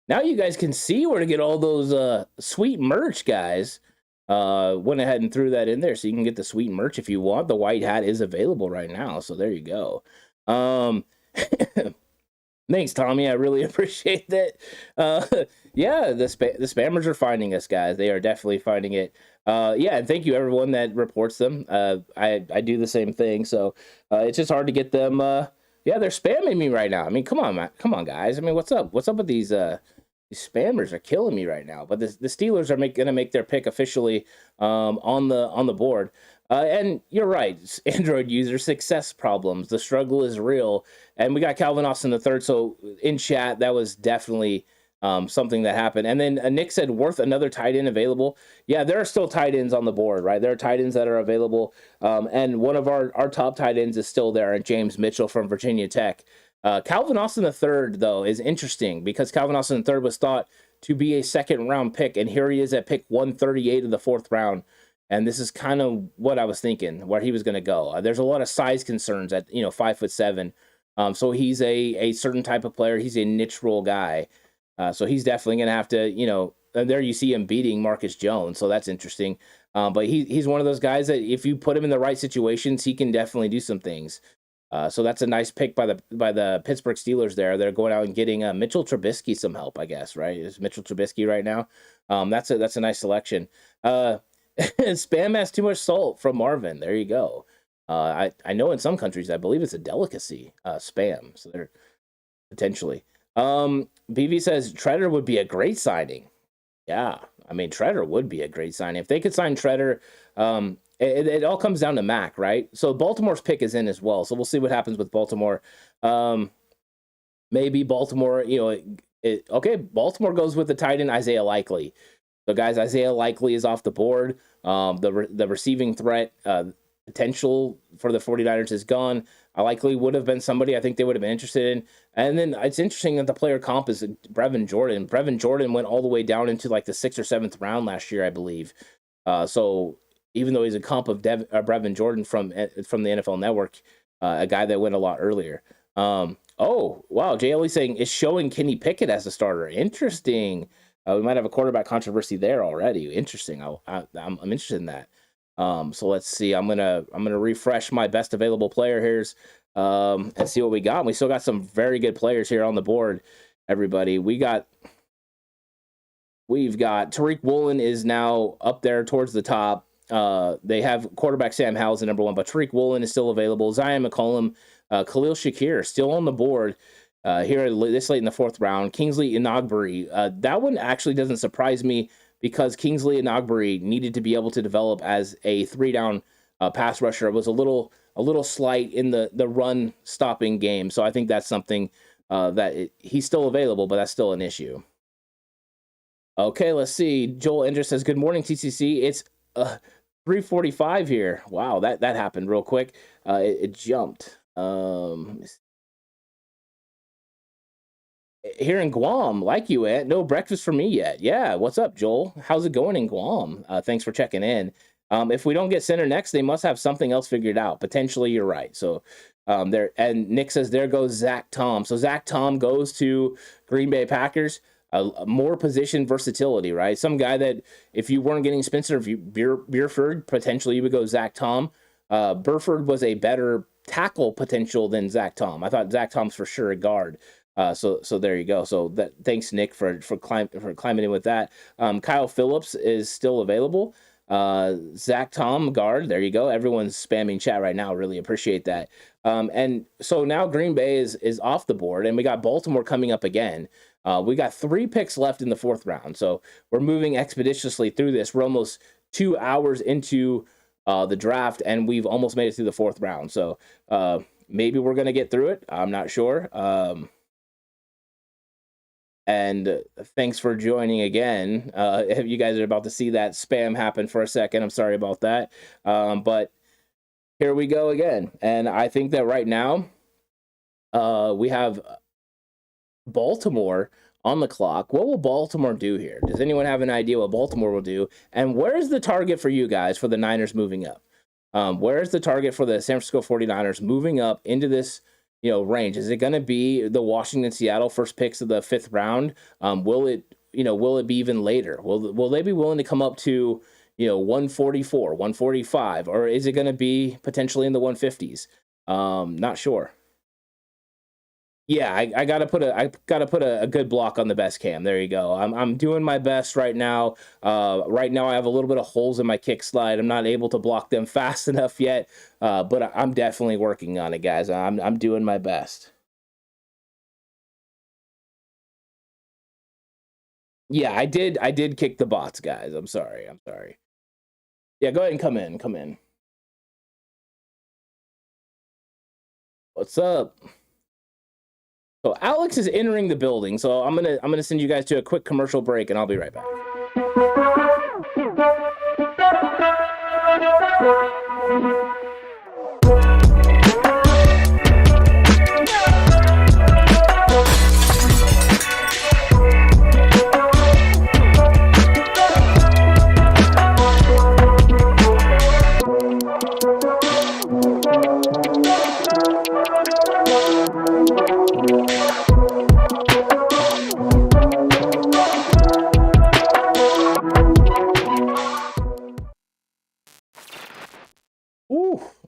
Now you guys can see where to get all those sweet merch, guys. Went ahead and threw that in there so you can get the sweet merch if you want. The white hat is available right now, so there you go. Thanks, Tommy. I really appreciate that. Yeah, the spammers are finding us, guys. They are definitely finding it. Yeah, and thank you everyone that reports them. I do the same thing, so it's just hard to get them. Yeah, they're spamming me right now. I mean, come on, man. Come on, guys. I mean, what's up? What's up with these spammers are killing me right now. But the Steelers are going to make their pick officially on the board. And you're right, Android user, success problems. The struggle is real. And we got Calvin Austin the third. So in chat, that was definitely something that happened. And then Nick said, worth another tight end available. Yeah, there are still tight ends on the board, right? There are tight ends that are available. And one of our top tight ends is still there, and James Mitchell from Virginia Tech. Calvin Austin III, though, is interesting because Calvin Austin III was thought to be a second-round pick, and here he is at pick 138 of the fourth round. And this is kind of what I was thinking, where he was going to go. There's a lot of size concerns at 5'7". So he's a certain type of player. He's a niche role guy. So he's definitely going to have to, and there you see him beating Marcus Jones. So that's interesting. But he's one of those guys that if you put him in the right situations, he can definitely do some things. So that's a nice pick by the Pittsburgh Steelers there. They're going out and getting Mitchell Trubisky some help, I guess, right? Is Mitchell Trubisky right now? That's a nice selection. Spam has too much salt from Marvin. There you go. I know in some countries, I believe it's a delicacy, spam. So they're potentially. BV says Treader would be a great signing. Yeah, I mean, Treader would be a great signing. If they could sign Treader, it all comes down to Mac, right? So Baltimore's pick is in as well. So we'll see what happens with Baltimore. Maybe Baltimore, okay, Baltimore goes with the tight end Isaiah Likely. So, guys, Isaiah Likely is off the board. The receiving threat potential for the 49ers is gone. I likely would have been somebody I think they would have been interested in. And then it's interesting that the player comp is Brevin Jordan. Brevin Jordan went all the way down into like the 6th or 7th round last year, I believe. So even though he's a comp of Brevin Jordan from the NFL Network, a guy that went a lot earlier. Oh, wow. JLE saying is showing Kenny Pickett as a starter. Interesting. We might have a quarterback controversy there already. Interesting. I'm interested in that. So let's see. I'm gonna refresh my best available player here and see what we got. We still got some very good players here on the board. Everybody, we've got Tariq Woolen is now up there towards the top. They have quarterback Sam Howell's the number 1, but Tariq Woolen is still available. Zion McCollum, Khalil Shakir still on the board. Here this late in the 4th round. Kingsley Enagbare. That one actually doesn't surprise me because Kingsley Enagbare needed to be able to develop as a 3-down pass rusher. It was a little slight in the run stopping game. So I think that's something he's still available, but that's still an issue. Okay, let's see. Joel Ender says, good morning, TCC. It's 3:45 here. Wow, that happened real quick. It jumped. Here in Guam, like you, Ant, no breakfast for me yet. Yeah, what's up, Joel? How's it going in Guam? Thanks for checking in. If we don't get center next, they must have something else figured out. Potentially, you're right. So there, and Nick says, there goes Zach Tom. So Zach Tom goes to Green Bay Packers. More position versatility, right? Some guy that if you weren't getting Spencer Burford, potentially you would go Zach Tom. Burford was a better tackle potential than Zach Tom. I thought Zach Tom's for sure a guard. So there you go. So thanks Nick for climbing in with that. Kyle Phillips is still available. Zach Tom guard. There you go. Everyone's spamming chat right now. Really appreciate that. And so now Green Bay is off the board, and we got Baltimore coming up again. We got 3 picks left in the 4th round, so we're moving expeditiously through this. We're almost 2 hours into the draft, and we've almost made it through the 4th round. So maybe we're gonna get through it. I'm not sure. And thanks for joining again. You guys are about to see that spam happen for a second. I'm sorry about that. But here we go again. And I think that right now we have Baltimore on the clock. What will Baltimore do here? Does anyone have an idea what Baltimore will do? And where's the target for you guys for the Niners moving up? Where's the target for the San Francisco 49ers moving up into this range? Is it going to be the Washington, Seattle first picks of the 5th round? Will it be even later? Will they be willing to come up to, 144, 145, or is it going to be potentially in the 150s? Not sure. Yeah, I gotta put a good block on the best cam. There you go. I'm doing my best right now. Right now I have a little bit of holes in my kick slide. I'm not able to block them fast enough yet, but I'm definitely working on it, guys. I'm doing my best. Yeah, I did kick the bots, guys. I'm sorry. Yeah, go ahead and come in. What's up? So Alex is entering the building, so I'm gonna send you guys to a quick commercial break, and I'll be right back.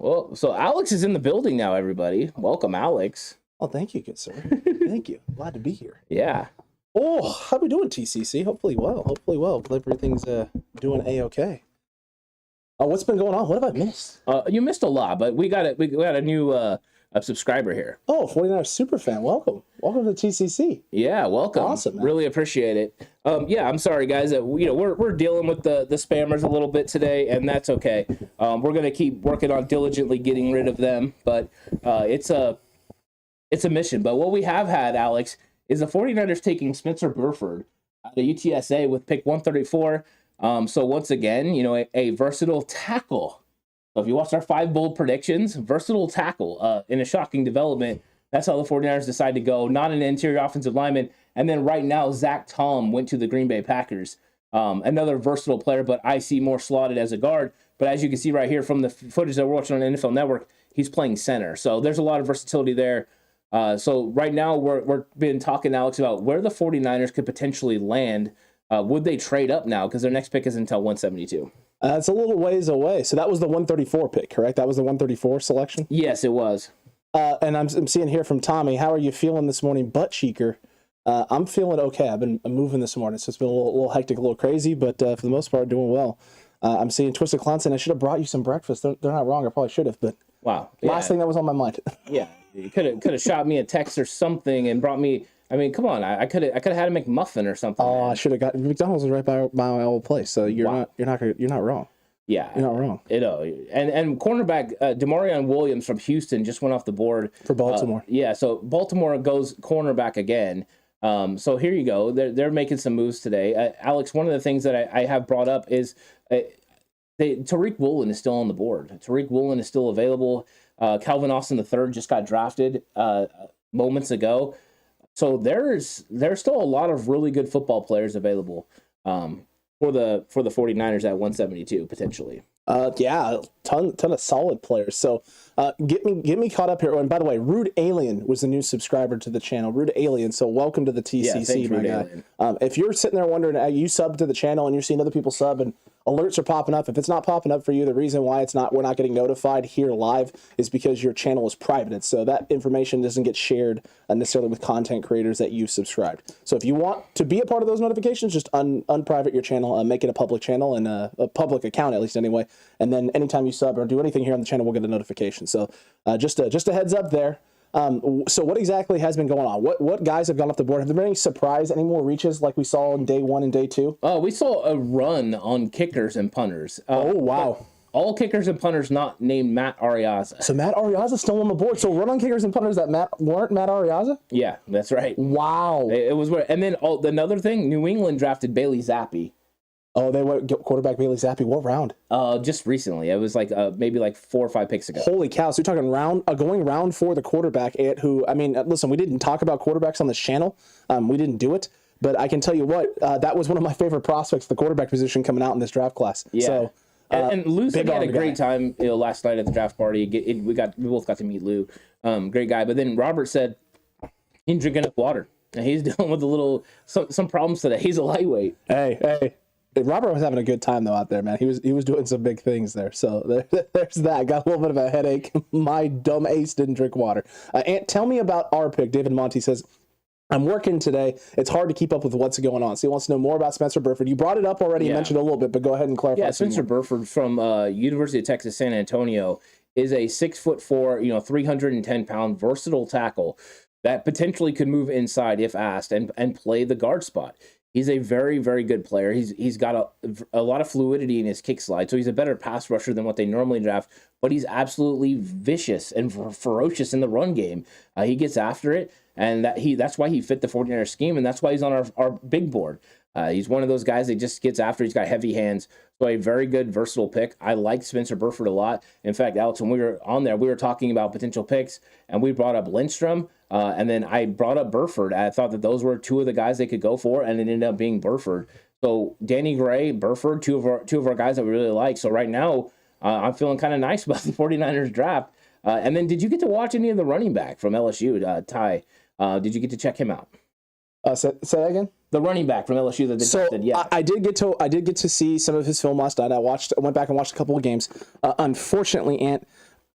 Well, so Alex is in the building now, everybody. Welcome, Alex. Oh, thank you, good sir. Thank you. Glad to be here. Yeah. Oh, how we doing, TCC? Hopefully well. Hope everything's doing A-okay. What's been going on? What have I missed? You missed a lot, but we got a new subscriber here. Oh, 49ers super fan. Welcome to TCC. Yeah, welcome. Awesome, man. Really appreciate it. Yeah, I'm sorry, guys. That we're dealing with the spammers a little bit today, and that's okay. We're gonna keep working on diligently getting rid of them, but it's a mission. But what we have had, Alex, is the 49ers taking Spencer Burford. out of UTSA with pick 134. So once again, a versatile tackle. So if you watch our 5 bold predictions, versatile tackle in a shocking development. That's how the 49ers decide to go, not an interior offensive lineman. And then right now, Zach Tom went to the Green Bay Packers. Another versatile player, but I see more slotted as a guard. But as you can see right here from the footage that we're watching on NFL Network, he's playing center. So there's a lot of versatility there. So right now, we're been talking, Alex, about where the 49ers could potentially land. Would they trade up now? Because their next pick is until 172. It's a little ways away. So that was the 134 pick, correct? That was the 134 selection? Yes, it was. And I'm seeing here from Tommy, how are you feeling this morning, butt cheeker? I'm feeling okay. I'm moving this morning, so it's been a little hectic, a little crazy, but for the most part, doing well. I'm seeing Twisted Clown saying I should have brought you some breakfast. They're not wrong. I probably should have, but wow. Last thing that was on my mind. Yeah, you could have shot me a text or something and brought me. I mean, come on, I could have had a McMuffin or something. Oh, man. I should have got McDonald's is right by my old place, so you're not wrong. Yeah, you're not wrong. And cornerback Demarion Williams from Houston just went off the board for Baltimore. So Baltimore goes cornerback again. So here you go. They're making some moves today. Alex, one of the things that I have brought up is Tariq Woolen is still on the board. Tariq Woolen is still available. Calvin Austin III just got drafted moments ago. So there's still a lot of really good football players available for the 49ers at 172 potentially. Ton of solid players. So get me caught up here. Oh, and by the way, Rude Alien was the new subscriber to the channel. Rude Alien. So welcome to the TCC, my guy. If you're sitting there wondering, you sub to the channel and you're seeing other people sub and alerts are popping up. If it's not popping up for you, the reason why we're not getting notified here live is because your channel is privated. So that information doesn't get shared necessarily with content creators that you subscribed. So if you want to be a part of those notifications, just unprivate your channel, make it a public channel and a public account, at least anyway. And then anytime you sub or do anything here on the channel, we'll get a notification. So just a heads up there. So what exactly has been going on? What guys have gone off the board? Have there been any surprise, any more reaches like we saw in day 1 and day 2? We saw a run on kickers and punters. Oh, wow. All kickers and punters not named Matt Ariaza. So Matt Ariaza's still on the board. So run on kickers and punters that weren't Matt Ariaza? Yeah, that's right. Wow. It was weird. And then another thing, New England drafted Bailey Zappi. Oh, they went quarterback Bailey Zappi. What round? Just recently. It was like maybe like 4 or 5 picks ago. Holy cow! So you're talking going round for the quarterback. Who? I mean, listen, we didn't talk about quarterbacks on this channel. We didn't do it, but I can tell you what, that was one of my favorite prospects, the quarterback position coming out in this draft class. Yeah. So, and Lou said he had a great time last night at the draft party. We both got to meet Lou. Great guy. But then Robert said he didn't drink enough water, and he's dealing with some problems today. He's a lightweight. Hey. Robert was having a good time though out there, man. He was doing some big things there. So there's that. Got a little bit of a headache. My dumb ace didn't drink water. Ant, tell me about our pick. David Monty says, I'm working today. It's hard to keep up with what's going on. So he wants to know more about Spencer Burford. You brought it up already. You mentioned it a little bit, but go ahead and clarify. Yeah, Spencer Burford from University of Texas, San Antonio is a 6'4", 310-pound versatile tackle that potentially could move inside if asked and play the guard spot. He's a very, very good player. He's got a lot of fluidity in his kick slide, so he's a better pass rusher than what they normally draft, but he's absolutely vicious and ferocious in the run game. He gets after it, and that's why he fit the 49ers scheme, and that's why he's on our big board. He's one of those guys that just gets after. He's got heavy hands, so a very good, versatile pick. I like Spencer Burford a lot. In fact, Alex, when we were on there, we were talking about potential picks, and we brought up Lindstrom, and then I brought up Burford. I thought that those were two of the guys they could go for, and it ended up being Burford. So Danny Gray, Burford, two of our guys that we really like. So right now, I'm feeling kind of nice about the 49ers draft. And then did you get to watch any of the running back from LSU, Ty? Did you get to check him out? Say that again. The running back from LSU that they drafted, yeah. I did get to see some of his film last night. I went back and watched a couple of games. Unfortunately, Ant,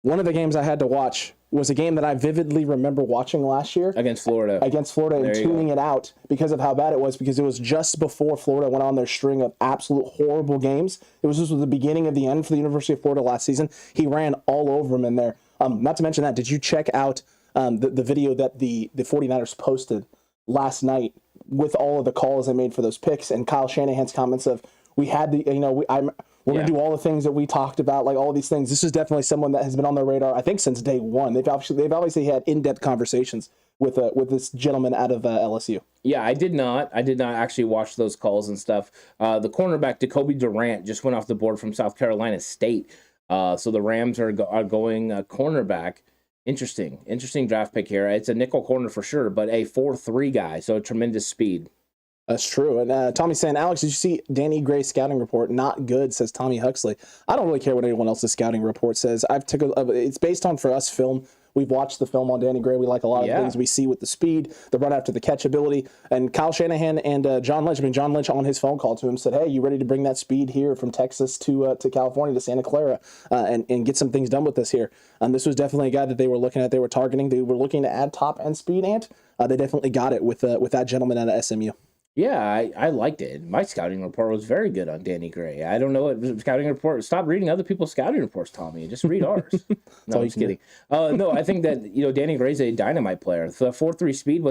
one of the games I had to watch was a game that I vividly remember watching last year against Florida and tuning it out because of how bad it was, because it was just before Florida went on their string of absolute horrible games. It was just the beginning of the end for the University of Florida last season. He ran all over him in there. Not to mention that, did you check out the video that the 49ers posted last night with all of the calls they made for those picks and Kyle Shanahan's comments of, we had the, we're going to do all the things that we talked about, like all of these things. This is definitely someone that has been on their radar, I think, since day one. They've obviously had in-depth conversations with this gentleman out of LSU. Yeah, I did not actually watch those calls and stuff. The cornerback Jacoby Durant just went off the board from South Carolina State. So the Rams are going cornerback. Interesting draft pick here. It's a nickel corner for sure, but a 4.3 guy, so tremendous speed. That's true. And Tommy's saying, Alex, did you see Danny Gray's scouting report? Not good, says Tommy Huxley. I don't really care what anyone else's scouting report says. It's based on, for us, film. We've watched the film on Danny Gray. We like a lot of things we see with the speed, the run after the catch ability. And Kyle Shanahan and John Lynch, John Lynch on his phone call to him said, hey, you ready to bring that speed here from Texas to California, to Santa Clara, and get some things done with this here? This was definitely a guy that they were looking at, they were targeting. They were looking to add top end speed, and they definitely got it with that gentleman out of SMU. Yeah, I liked it. My scouting report was very good on Danny Gray. I don't know what scouting report. Stop reading other people's scouting reports, Tommy. Just read ours. No, I'm just kidding. No, I think that Danny Gray's a dynamite player. The 4.3 speed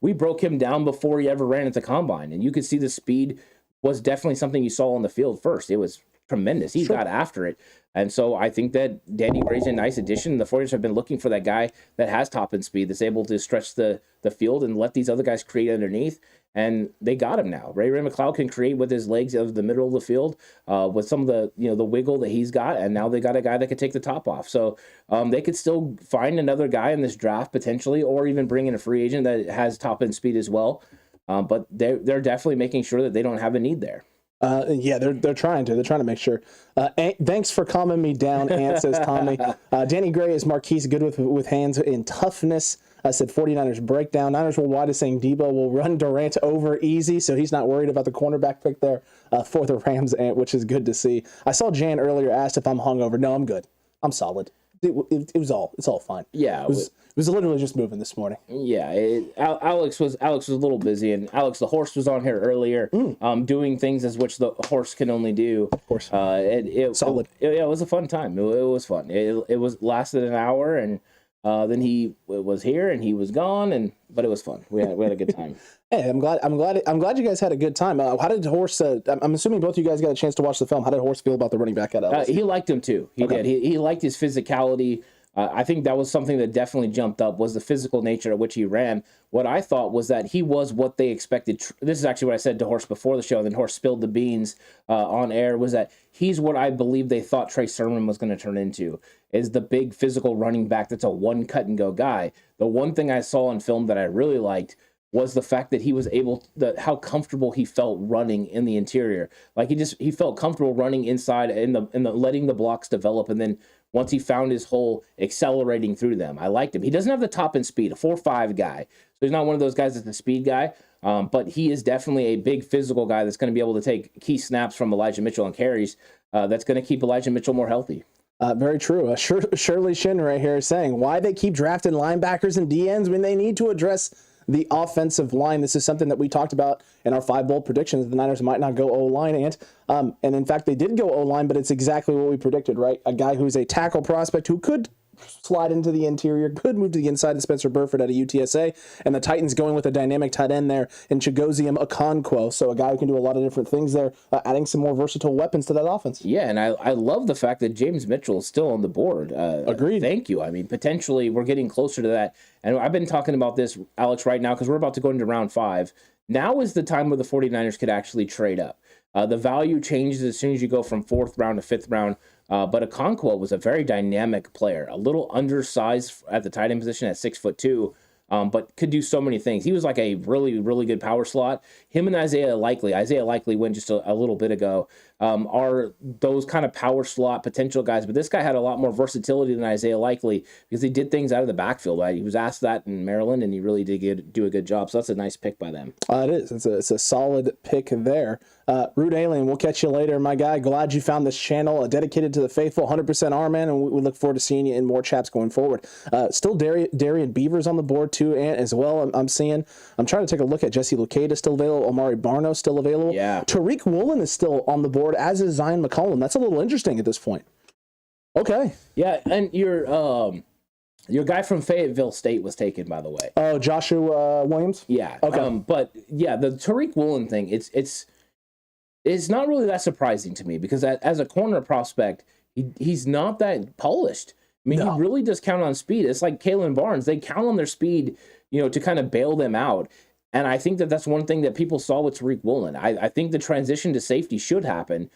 we broke him down before he ever ran at the combine, and you could see the speed was definitely something you saw on the field first. It was tremendous. He got after it. And so I think that Danny Gray's a nice addition. The 49ers have been looking for that guy that has top end speed, that's able to stretch the field and let these other guys create underneath. And they got him now. Ray McLeod can create with his legs of the middle of the field with some of the the wiggle that he's got. And now they got a guy that can take the top off. So they could still find another guy in this draft potentially, or even bring in a free agent that has top end speed as well. But they're definitely making sure that they don't have a need there. They're trying to make sure. Thanks for calming me down, Ant, says Tommy. Danny Gray is Marquise good with hands in toughness. I said 49ers breakdown. Niners Worldwide is saying Debo will run Durant over easy, so he's not worried about the cornerback pick there for the Rams, Ant, which is good to see. I saw Jan earlier asked if I'm hungover. No, I'm good. I'm solid. It's all fine. Yeah, it was literally just moving this morning. Yeah, Alex was a little busy, and Alex the horse was on here earlier, doing things as which the horse can only do. Of course, solid. It was a fun time. It was fun. It lasted an hour, and then he was here and he was gone, but it was fun. We had a good time. Hey, I'm glad you guys had a good time. How did Horse? I'm assuming both of you guys got a chance to watch the film. How did Horse feel about the running back at LSU? He liked him too. He did. He liked his physicality. I think that was something that definitely jumped up, was the physical nature at which he ran. What I thought was that he was what they expected. This is actually what I said to Horse before the show, and then Horse spilled the beans on air, was that he's what I believe they thought Trey Sermon was going to turn into, is the big physical running back that's a one cut and go guy. The one thing I saw on film that I really liked was the fact that he was how comfortable he felt running in the interior. Like he felt comfortable running inside and letting the blocks develop, and then once he found his hole, accelerating through them. I liked him. He doesn't have the top end speed, a 4.5 guy. So he's not one of those guys that's a speed guy, but he is definitely a big physical guy that's going to be able to take key snaps from Elijah Mitchell and carries. That's going to keep Elijah Mitchell more healthy. Very true. Shirley Shin right here is saying why they keep drafting linebackers and DNs when they need to address the offensive line. This is something that we talked about in our 5 bold predictions. The Niners might not go O-line, and in fact, they did go O-line, but it's exactly what we predicted, right? A guy who's a tackle prospect who could slide into the interior, could move to the inside, of Spencer Burford out of UTSA, and the Titans going with a dynamic tight end there in Chigoziem Okonkwo, so a guy who can do a lot of different things there, adding some more versatile weapons to that offense. Yeah, and I love the fact that James Mitchell is still on the board. Agreed. Thank you. I mean, potentially we're getting closer to that, and I've been talking about this, Alex, right now, because we're about to go into round 5. Now is the time where the 49ers could actually trade up. The value changes as soon as you go from 4th round to 5th round. But Okonkwo was a very dynamic player, a little undersized at the tight end position at 6'2", but could do so many things. He was like a really, really good power slot. Him and Isaiah Likely went just a little bit ago, are those kind of power slot potential guys. But this guy had a lot more versatility than Isaiah Likely because he did things out of the backfield. Right? He was asked that in Maryland, and he really did do a good job. So that's a nice pick by them. It is. It's a solid pick there. Rude Alien, we'll catch you later, my guy. Glad you found this channel dedicated to the faithful, 100% R man, and we look forward to seeing you in more chats going forward. Still Darian Beavers on the board too, and as well. I'm seeing. I'm trying to take a look at Jesse Luketa still available. Omari Barno still available. Yeah. Tariq Woolen is still on the board, as is Zion McCollum. That's a little interesting at this point. Okay. Yeah, and your guy from Fayetteville State was taken, by the way. Oh, Joshua Williams? Yeah. Okay. But yeah, the Tariq Woolen thing, it's not really that surprising to me because as a corner prospect, he's not that polished. I mean, he really does count on speed. It's like Kalen Barnes. They count on their speed, to kind of bail them out. And I think that that's one thing that people saw with Tariq Woolen. I think the transition to safety should happen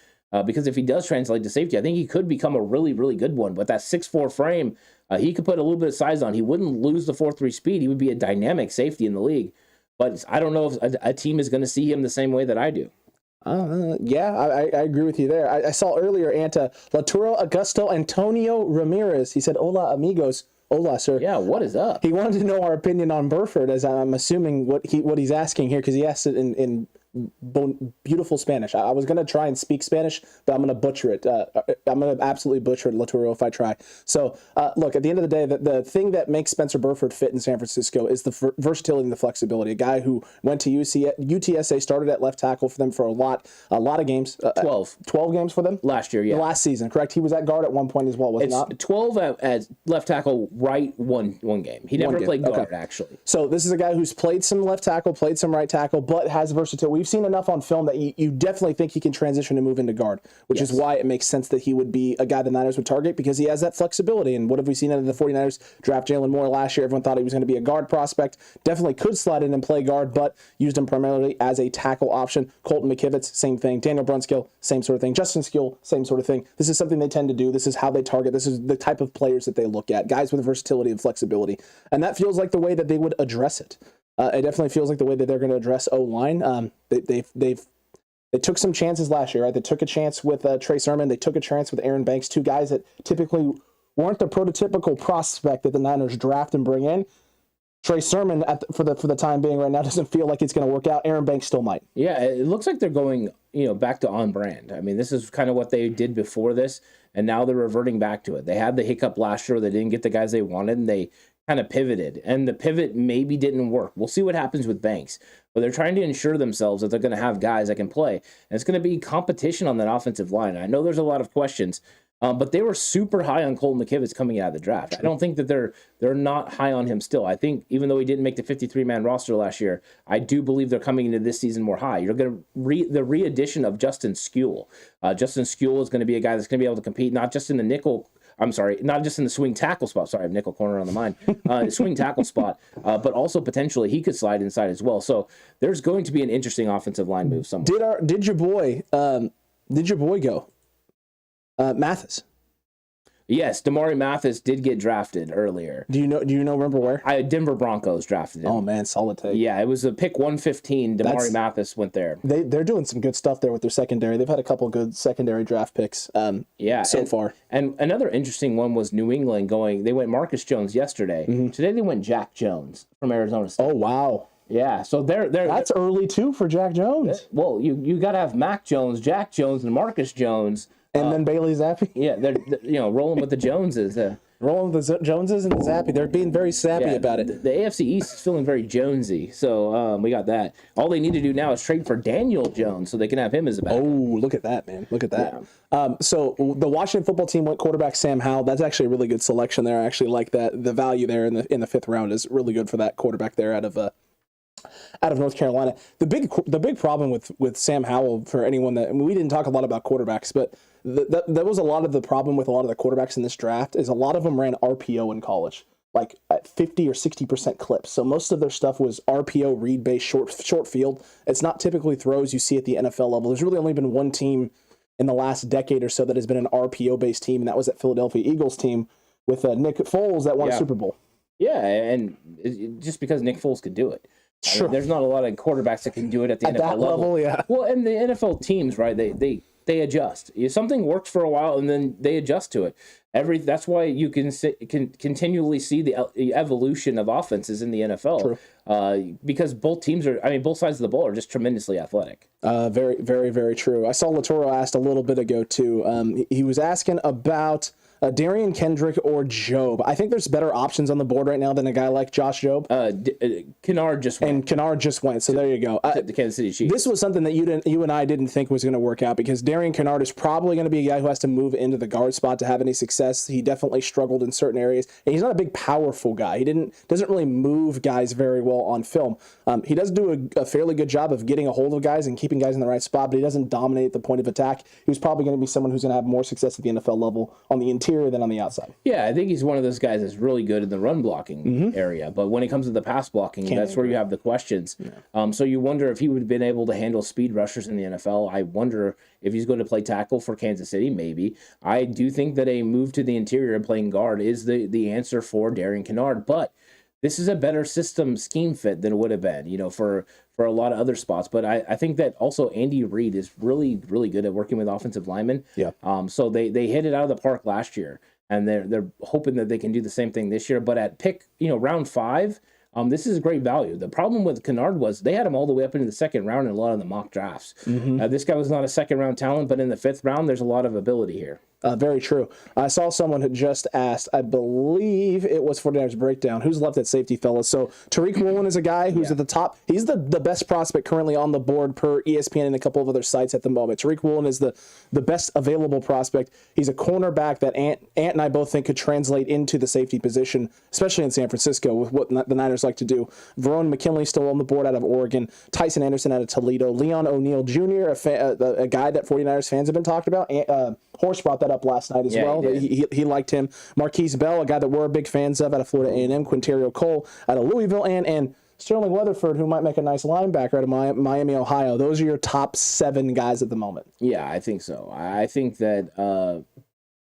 because if he does translate to safety, I think he could become a really, really good one. But that 6'4" frame, he could put a little bit of size on. He wouldn't lose the 4.3 speed. He would be a dynamic safety in the league. But I don't know if a team is going to see him the same way that I do. Yeah, I agree with you there. I saw earlier, Anta, Laturo Augusto Antonio Ramirez. He said, "Hola, amigos." Hola, sir. Yeah, what is up? He wanted to know our opinion on Burford, as I'm assuming what he's asking here, because he asked it in beautiful Spanish. I was going to try and speak Spanish, but I'm going to butcher it. I'm going to absolutely butcher it, Laturo, if I try. So, look, at the end of the day, the thing that makes Spencer Burford fit in San Francisco is the versatility and the flexibility. A guy who went to UTSA, started at left tackle for them for a lot of games. 12 games for them? Last year, yeah. Last season, correct? He was at guard at one point as well, was he not? 12 at left tackle, right, one game. He never played guard, actually. So this is a guy who's played some left tackle, played some right tackle, but has versatility. We've seen enough on film that you definitely think he can transition and move into guard, which is why it makes sense that he would be a guy the Niners would target, because he has that flexibility. And what have we seen out of the 49ers? Draft Jalen Moore last year. Everyone thought he was going to be a guard prospect. Definitely could slide in and play guard, but used him primarily as a tackle option. Colton McKivitz, same thing. Daniel Brunskill, same sort of thing. Justin Skill, same sort of thing. This is something they tend to do. This is how they target. This is the type of players that they look at. Guys with versatility and flexibility. And that feels like the way that they would address it. It definitely feels like the way that they're going to address O-line. They took some chances last year, right? They took a chance with Trey Sermon. They took a chance with Aaron Banks, two guys that typically weren't the prototypical prospect that the Niners draft and bring in. Trey Sermon, for the time being right now, doesn't feel like it's going to work out. Aaron Banks still might. Yeah, it looks like they're going, back to on brand. I mean, this is kind of what they did before this, and now they're reverting back to it. They had the hiccup last year. They didn't get the guys they wanted, and they kind of pivoted, and the pivot maybe didn't work. We'll see what happens with Banks, but they're trying to ensure themselves that they're going to have guys that can play, and it's going to be competition on that offensive line. I know there's a lot of questions, but they were super high on Colton McKivitz coming out of the draft. I don't think that they're not high on him still. I think even though he didn't make the 53-man roster last year, I do believe they're coming into this season more high. You're going to the re-addition of Justin Skule. Justin Skule is going to be a guy that's going to be able to compete not just in the nickel. Not just in the swing tackle spot. Sorry, I have nickel corner on the mind. Swing tackle spot, but also potentially he could slide inside as well. So there's going to be an interesting offensive line move somewhere. Did your boy go? Mathis. Yes, Damari Mathis did get drafted earlier. Do you remember where? Denver Broncos drafted him. Oh man, solid take. Yeah, it was a pick 115. Damari Mathis went there. They're doing some good stuff there with their secondary. They've had a couple good secondary draft picks. So far. And another interesting one was New England going. They went Marcus Jones yesterday. Mm-hmm. Today they went Jack Jones from Arizona State. Oh wow. Yeah, so that's early too for Jack Jones. Well, you got to have Mac Jones, Jack Jones, and Marcus Jones. And then Bailey Zappi. Yeah, they're rolling with the Joneses. Rolling with the Joneses and the Zappi. They're being very sappy about it. The AFC East is feeling very Jonesy, so we got that. All they need to do now is trade for Daniel Jones so they can have him as a backup. Oh, look at that, man. Look at that. Yeah. So the Washington football team went quarterback Sam Howell. That's actually a really good selection there. I actually like that. The value there in the fifth round is really good for that quarterback there out of North Carolina. The big problem with Sam Howell, for anyone we didn't talk a lot about quarterbacks, but that was a lot of the problem with a lot of the quarterbacks in this draft is a lot of them ran RPO in college, like at 50 or 60% clips. So most of their stuff was RPO, read-based, short field. It's not typically throws you see at the NFL level. There's really only been one team in the last decade or so that has been an RPO-based team, and that was that Philadelphia Eagles team with Nick Foles that won a Super Bowl. Yeah, and just because Nick Foles could do it. Sure. I mean, there's not a lot of quarterbacks that can do it at the NFL level. Yeah. Well, and the NFL teams, right? They adjust. Something works for a while, and then they adjust to it. That's why you can continually see the evolution of offenses in the NFL. True. Because both sides of the ball are just tremendously athletic. Very, very, very true. I saw Latoro asked a little bit ago too. He was asking about Darian Kendrick or Job. I think there's better options on the board right now than a guy like Josh Job. Kennard just went. And Kennard just went, so there you go. The Kansas City Chiefs. This was something that you and I didn't think was going to work out, because Darian Kennard is probably going to be a guy who has to move into the guard spot to have any success. He definitely struggled in certain areas, and he's not a big, powerful guy. He doesn't really move guys very well on film. He does do a fairly good job of getting a hold of guys and keeping guys in the right spot, but he doesn't dominate the point of attack. He was probably going to be someone who's going to have more success at the NFL level on the interior interior than on the outside. Yeah, I think he's one of those guys that's really good in the run blocking area. But when it comes to the pass blocking, that's where you have the questions. Yeah. So you wonder if he would have been able to handle speed rushers in the NFL. I wonder if he's going to play tackle for Kansas City, maybe. I do think that a move to the interior and playing guard is the answer for Darian Kinnard. But this is a better system scheme fit than it would have been, for a lot of other spots. But I think that also Andy Reid is really, really good at working with offensive linemen. Yeah. So they hit it out of the park last year, and they're hoping that they can do the same thing this year. But at pick, round 5, this is great value. The problem with Kinnard was they had him all the way up into the second round in a lot of the mock drafts. This guy was not a second round talent, but in the 5th round, there's a lot of ability here. Very true. I saw someone who just asked, I believe it was 49ers Breakdown, who's left at safety, fellas. So Tariq Woolen is a guy who's at the top. He's the best prospect currently on the board per ESPN and a couple of other sites at the moment. Tariq Woolen is the best available prospect. He's a cornerback that Ant and I both think could translate into the safety position, especially in San Francisco with what the Niners like to do. Verone McKinley still on the board out of Oregon. Tyson Anderson out of Toledo. Leon O'Neal Jr., a guy that 49ers fans have been talking about. Horst brought that up last night as well. He liked him. Marquise Bell, a guy that we're big fans of out of Florida A&M. Quinterio Cole out of Louisville. And Sterling Weatherford, who might make a nice linebacker out of Miami, Ohio. Those are your top 7 guys at the moment. Yeah, I think so. I think that...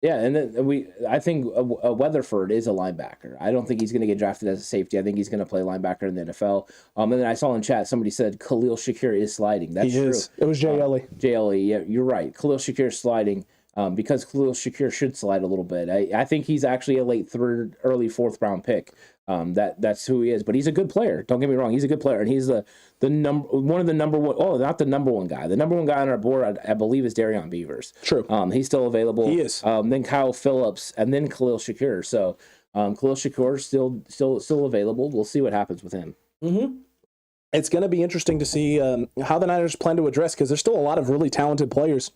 and then I think Weatherford is a linebacker. I don't think he's going to get drafted as a safety. I think he's going to play linebacker in the NFL. And then I saw in chat somebody said Khalil Shakir is sliding. That's true. It was Jay Ellie. Jay Ellie, yeah, you're right. Khalil Shakir is sliding because Khalil Shakir should slide a little bit. I think he's actually a late 3rd, early 4th round pick. That's who he is. But he's a good player. Don't get me wrong. He's a good player, and he's one of the number one. Oh, not the number one guy. The number one guy on our board, I believe, is Darion Beavers. True. He's still available. He is. Then Kyle Phillips, and then Khalil Shakir. So Khalil Shakir is still available. We'll see what happens with him. It's going to be interesting to see how the Niners plan to address, because there's still a lot of really talented players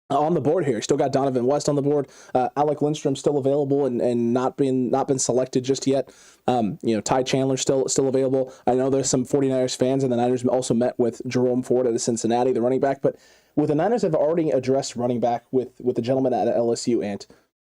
on the board here. Still got Donovan West on the board. Alec Lindstrom still available and not been selected just yet. Ty Chandler still available. I know there's some 49ers fans, and the Niners also met with Jerome Ford out of Cincinnati, the running back. But with the Niners have already addressed running back with the gentleman at LSU, Ant,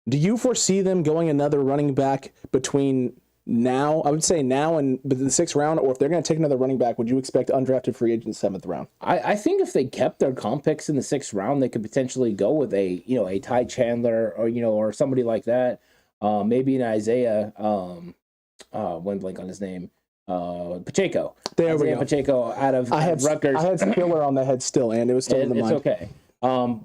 do you foresee them going another running back between now, I would say now and the 6th round, or if they're going to take another running back, would you expect undrafted free agent 7th round? I think if they kept their comp picks in the 6th round, they could potentially go with a Ty Chandler or somebody like that. Maybe an Isaiah, one blank on his name, Pacheco. There we go. Pacheco out of Rutgers. I had Spiller on the head still, and it was still in the mind. It's okay.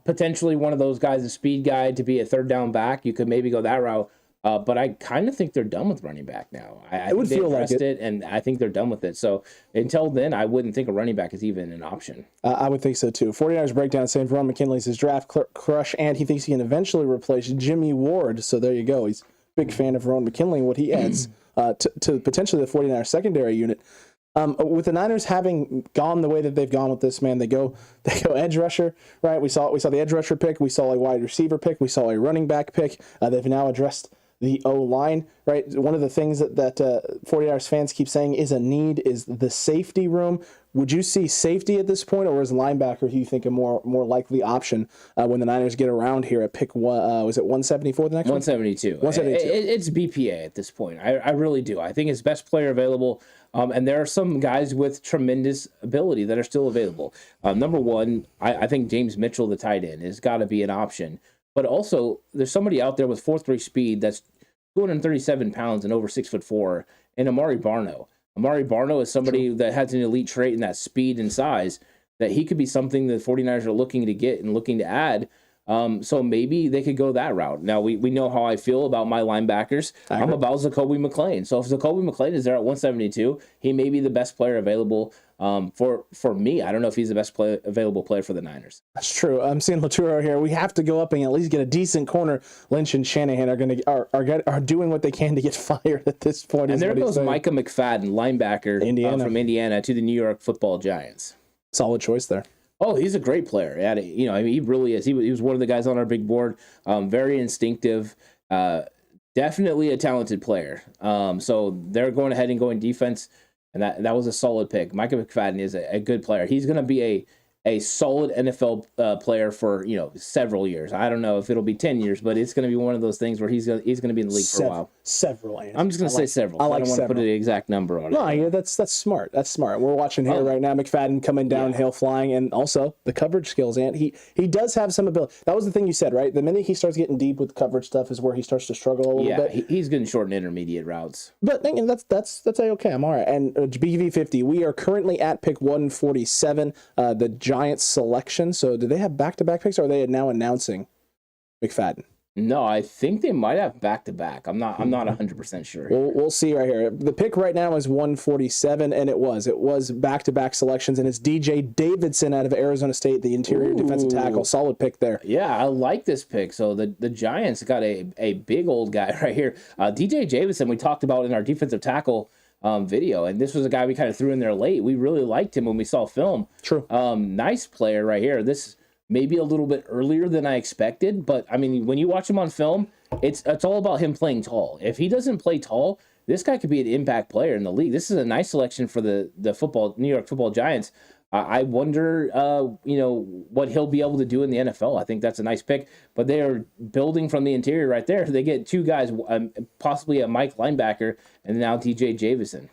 Potentially one of those guys, a speed guy to be a 3rd down back. You could maybe go that route. But I kind of think they're done with running back now. I would feel like it, and I think they're done with it. So until then, I wouldn't think a running back is even an option. I would think so too. 49ers Breakdown saying Verone McKinley's his draft crush, and he thinks he can eventually replace Jimmy Ward. So there you go. He's a big fan of Verone McKinley and what he adds to potentially the 49ers secondary unit. With the Niners having gone the way that they've gone with this, man, they go edge rusher, right? We saw the edge rusher pick. We saw a wide receiver pick. We saw a running back pick. They've now addressed the O-line, right? One of the things that 49ers fans keep saying is a need is the safety room. Would you see safety at this point, or is linebacker, do you think, a more likely option when the Niners get around here at pick one? Was it 174 the next 172. one? 172. It's BPA at this point. I really do. I think it's best player available, and there are some guys with tremendous ability that are still available. Number one, I think James Mitchell, the tight end, has got to be an option. But also, there's somebody out there with 4.3 speed that's 237 pounds and over 6'4", and Amari Barno. Amari Barno is somebody that has an elite trait in that speed and size that he could be something the 49ers are looking to get and looking to add. So maybe they could go that route. Now, we know how I feel about my linebackers. I'm about Zakoby McClain. So if Zakoby McClain is there at 172, he may be the best player available for me. I don't know if he's the best available player for the Niners. That's true. I'm seeing Laturo here. We have to go up and at least get a decent corner. Lynch and Shanahan are doing what they can to get fired at this point. And there goes Micah McFadden, linebacker from Indiana, to the New York Football Giants. Solid choice there. Oh, he's a great player. He really is. He was one of the guys on our big board. Very instinctive. Definitely a talented player. So they're going ahead and going defense, and that was a solid pick. Micah McFadden is a good player. He's going to be a solid NFL player for several years. I don't know if it'll be 10 years, but it's going to be one of those things where he's going to be in the league for a while. Several. I'm just going to say several. I don't want to put an exact number on it. No, yeah, that's smart. That's smart. We're watching here right now, McFadden coming downhill, flying, and also the coverage skills. And he does have some ability. That was the thing you said, right? The minute he starts getting deep with coverage stuff is where he starts to struggle a little bit. Yeah, he's good in short and intermediate routes. But that's okay. I'm all right. And BV50, we are currently at pick 147, the Giants selection. So do they have back-to-back picks, or are they now announcing McFadden? No, I think they might have back-to-back. I'm not 100% sure. We'll see right here. The pick right now is 147, and it was back-to-back selections, and it's DJ Davidson out of Arizona State, the interior defensive tackle. Solid pick there. Yeah, I like this pick. So the Giants got a big old guy right here. DJ Davidson, we talked about in our defensive tackle video, and this was a guy we kind of threw in there late. We really liked him when we saw film. True. Nice player right here. This maybe a little bit earlier than I expected, but I mean, when you watch him on film, it's all about him playing tall. If he doesn't play tall, this guy could be an impact player in the league. This is a nice selection for the New York Football Giants. I wonder, what he'll be able to do in the NFL. I think that's a nice pick, but they are building from the interior right there. They get two guys, possibly a Mike linebacker, and now DJ Davison.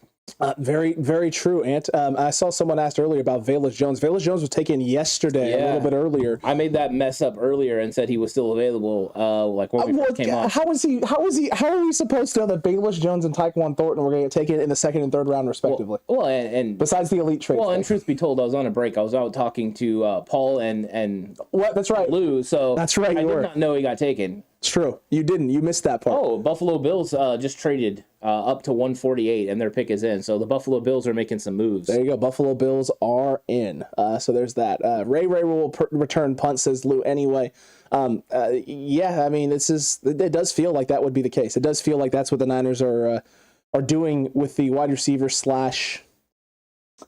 Very, very true, Ant. I saw someone asked earlier about Velus Jones. Velus Jones was taken yesterday, a little bit earlier. I made that mess up earlier and said he was still available. When we first came up. How are we supposed to know that Velus Jones and Tyquan Thornton were going to take it in the second and third round, respectively? Well, and besides the elite traits. Well, and truth be told, I was on a break. I was out talking to Paul and that's right, Lou. So that's right. I did not know he got taken. It's true. You didn't. You missed that part. Oh, Buffalo Bills just traded up to 148, and their pick is in. So the Buffalo Bills are making some moves. There you go. Buffalo Bills are in. So there's that. Ray will return punt, says Lou, anyway. Yeah, I mean, it does feel like that would be the case. It does feel like that's what the Niners are doing with the wide receiver /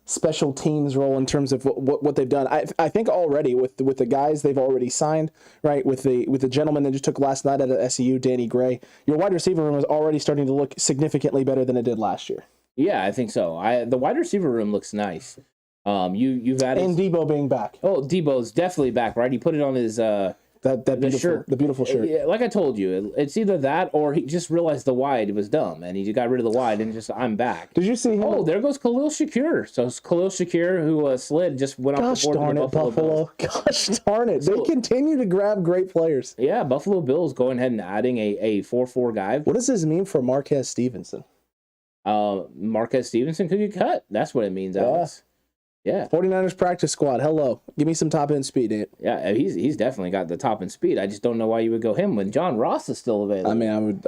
special teams role in terms of what they've done. I think already with the guys they've already signed, right, with the gentleman they just took last night out of SEU, Danny Gray, your wide receiver room is already starting to look significantly better than it did last year. Yeah, I think so. The wide receiver room looks nice. You've added, and Debo being back. Oh, Debo's definitely back, right? He put it on his the beautiful shirt. Like I told you, it's either that or he just realized the wide was dumb and he got rid of the wide and just, I'm back. Did you see him? Oh, there goes Khalil Shakir. So Khalil Shakir, who slid, just went off the board. Gosh darn it, Buffalo. Gosh darn it. They continue to grab great players. Yeah, Buffalo Bills going ahead and adding a 4-4 guy. What does this mean for Marquez Stevenson? Marquez Stevenson could get cut. That's what it means, Alex. Yeah. 49ers practice squad. Hello. Give me some top end speed, Nate. Yeah, he's definitely got the top end speed. I just don't know why you would go him when John Ross is still available. I mean,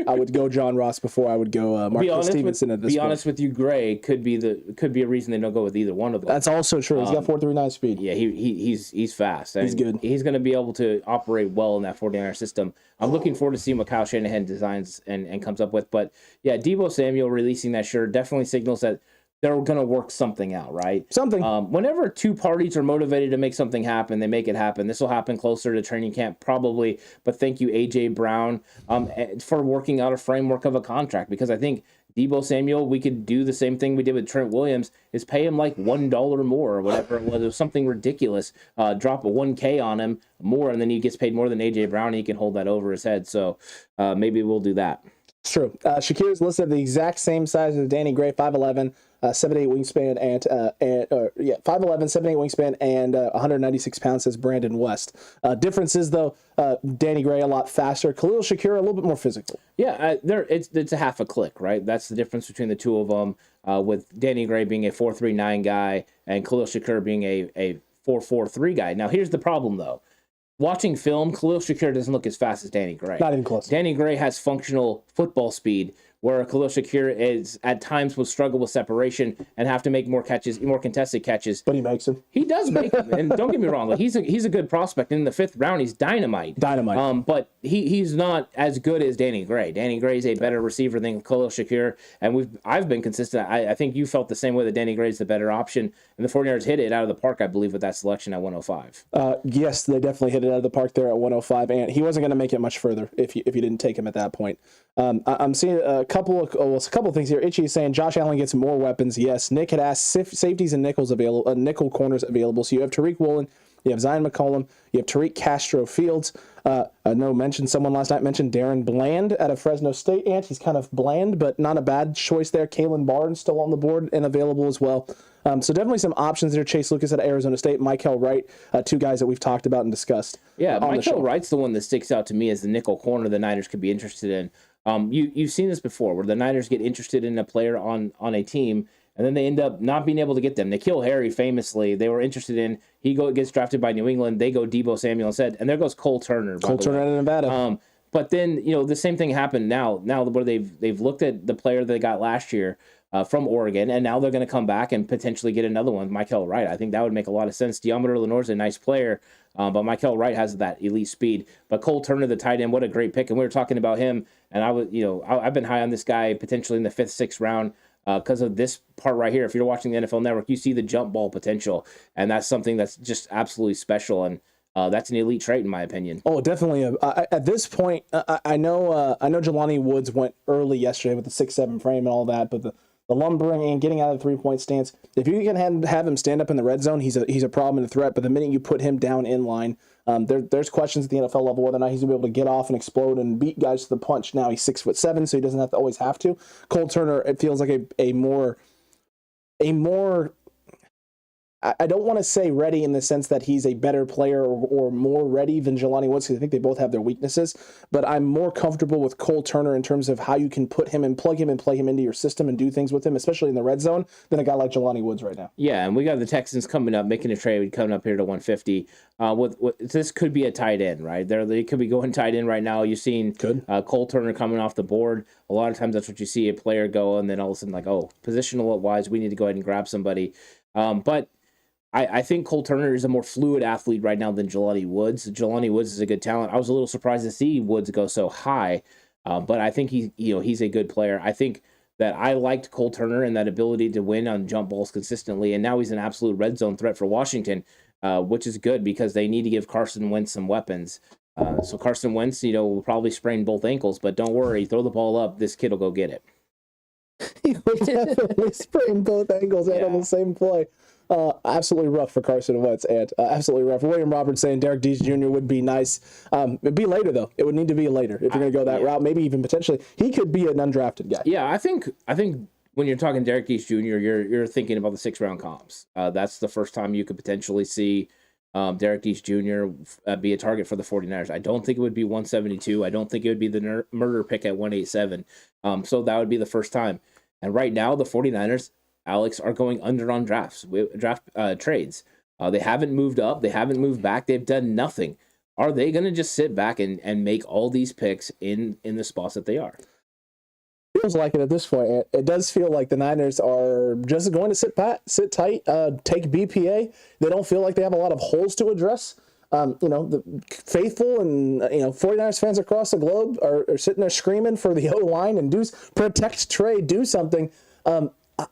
I would go John Ross before I would go Marcus Stevenson at this point. Be honest with you, Gray could be a reason they don't go with either one of them. That's also true. He's got 4.39 speed. Yeah, he's fast. He's good. He's going to be able to operate well in that 49er system. I'm looking forward to seeing what Kyle Shanahan designs and comes up with. But yeah, Deebo Samuel releasing that shirt definitely signals that they're going to work something out, right? Something. Whenever two parties are motivated to make something happen, they make it happen. This will happen closer to training camp, probably. But thank you, A.J. Brown, for working out a framework of a contract. Because I think Deebo Samuel, we could do the same thing we did with Trent Williams, is pay him like $1 more or whatever it was. It was something ridiculous. Drop a $1K on him more, and then he gets paid more than A.J. Brown, and he can hold that over his head. So maybe we'll do that. It's true. Shakir is listed at the exact same size as Danny Gray, 5'11", 7'8" wingspan, and 5'11", 7'8" wingspan, and 196 pounds, says Brandon West. Differences, though, Danny Gray a lot faster. Khalil Shakir a little bit more physical. Yeah, it's a half a click, right? That's the difference between the two of them, with Danny Gray being a 4.39 guy and Khalil Shakir being a 4.43 guy. Now, here's the problem, though. Watching film, Khalil Shakir doesn't look as fast as Danny Gray. Not even close. Danny Gray has functional football speed, where Khalil Shakir is at times will struggle with separation and have to make more catches, more contested catches. But he makes them. He does make them, and don't get me wrong, like he's a good prospect. In the 5th round, he's dynamite. But he's not as good as Danny Gray. Danny Gray is a better receiver than Khalil Shakir, and I've been consistent. I think you felt the same way that Danny Gray is the better option, and the 49ers hit it out of the park, I believe, with that selection at 105. Yes, they definitely hit it out of the park there at 105, and he wasn't going to make it much further if you didn't take him at that point. I'm seeing a couple of things here. Itchy is saying Josh Allen gets more weapons. Yes. Nick had asked safeties and nickel corners available. So you have Tariq Woolen, you have Zion McCollum, you have Tariq Castro Fields. Someone last night mentioned Darren Bland out of Fresno State. And he's kind of bland, but not a bad choice there. Kalen Barnes still on the board and available as well. So definitely some options there. Chase Lucas at Arizona State, Mykel Wright, two guys that we've talked about and discussed. Yeah, Mykel Wright's the one that sticks out to me as the nickel corner the Niners could be interested in. You've seen this before, where the Niners get interested in a player on a team, and then they end up not being able to get them. N'Keal Harry, famously, they were interested in. He gets drafted by New England. They go Deebo Samuel instead, and there goes Cole Turner. Cole Turner out of Nevada. But then the same thing happened now where they've looked at the player they got last year from Oregon, and now they're going to come back and potentially get another one, Mykel Wright. I think that would make a lot of sense. Deommodore Lenoir's a nice player, but Mykel Wright has that elite speed. But Cole Turner, the tight end, what a great pick. And we were talking about him, and I've been high on this guy potentially in the 5th, 6th round because of this part right here. If you're watching the NFL Network, you see the jump ball potential, and that's something that's just absolutely special. And that's an elite trait, in my opinion. Oh, definitely. At this point, I know Jelani Woods went early yesterday with the 6'7" frame and all that, but the lumbering and getting out of the 3-point stance, if you can have him stand up in the red zone, he's a problem and a threat. But the minute you put him down in line, there's questions at the NFL level whether or not he's going to be able to get off and explode and beat guys to the punch. Now he's 6'7", so he doesn't always have to. Cole Turner, it feels like a more I don't want to say ready in the sense that he's a better player or more ready than Jelani Woods, because I think they both have their weaknesses, but I'm more comfortable with Cole Turner in terms of how you can put him and plug him and play him into your system and do things with him, especially in the red zone, than a guy like Jelani Woods right now. Yeah, and we got the Texans coming up, making a trade, coming up here to 150. This could be a tight end, right? They could be going tight end right now. You've seen Cole Turner coming off the board. A lot of times that's what you see, a player go, and then all of a sudden, like, oh, positional-wise, we need to go ahead and grab somebody. But I think Cole Turner is a more fluid athlete right now than Jelani Woods. Jelani Woods is a good talent. I was a little surprised to see Woods go so high, but I think he's a good player. I think that I liked Cole Turner and that ability to win on jump balls consistently, and now he's an absolute red zone threat for Washington, which is good because they need to give Carson Wentz some weapons. So Carson Wentz, will probably sprain both ankles, but don't worry, throw the ball up, this kid will go get it. He will definitely sprain both ankles out on the same play. Absolutely rough for Carson Wentz, and absolutely rough. William Roberts saying Derek Dees Jr. would be nice. It'd be later, though. It would need to be later if you're going to go that route. Maybe even potentially. He could be an undrafted guy. Yeah, I think when you're talking Derek Dees Jr., you're thinking about the 6th-round comps. That's the first time you could potentially see Derek Dees Jr. Be a target for the 49ers. I don't think it would be 172. I don't think it would be the murder pick at 187. So that would be the first time. And right now, the 49ers, Alex, are going under on draft trades. They haven't moved up. They haven't moved back. They've done nothing. Are they going to just sit back and make all these picks in the spots that they are? Feels like it at this point. It does feel like the Niners are just going to sit tight, take BPA. They don't feel like they have a lot of holes to address. The faithful and 49ers fans across the globe are sitting there screaming for the O-line and protect trade, do something.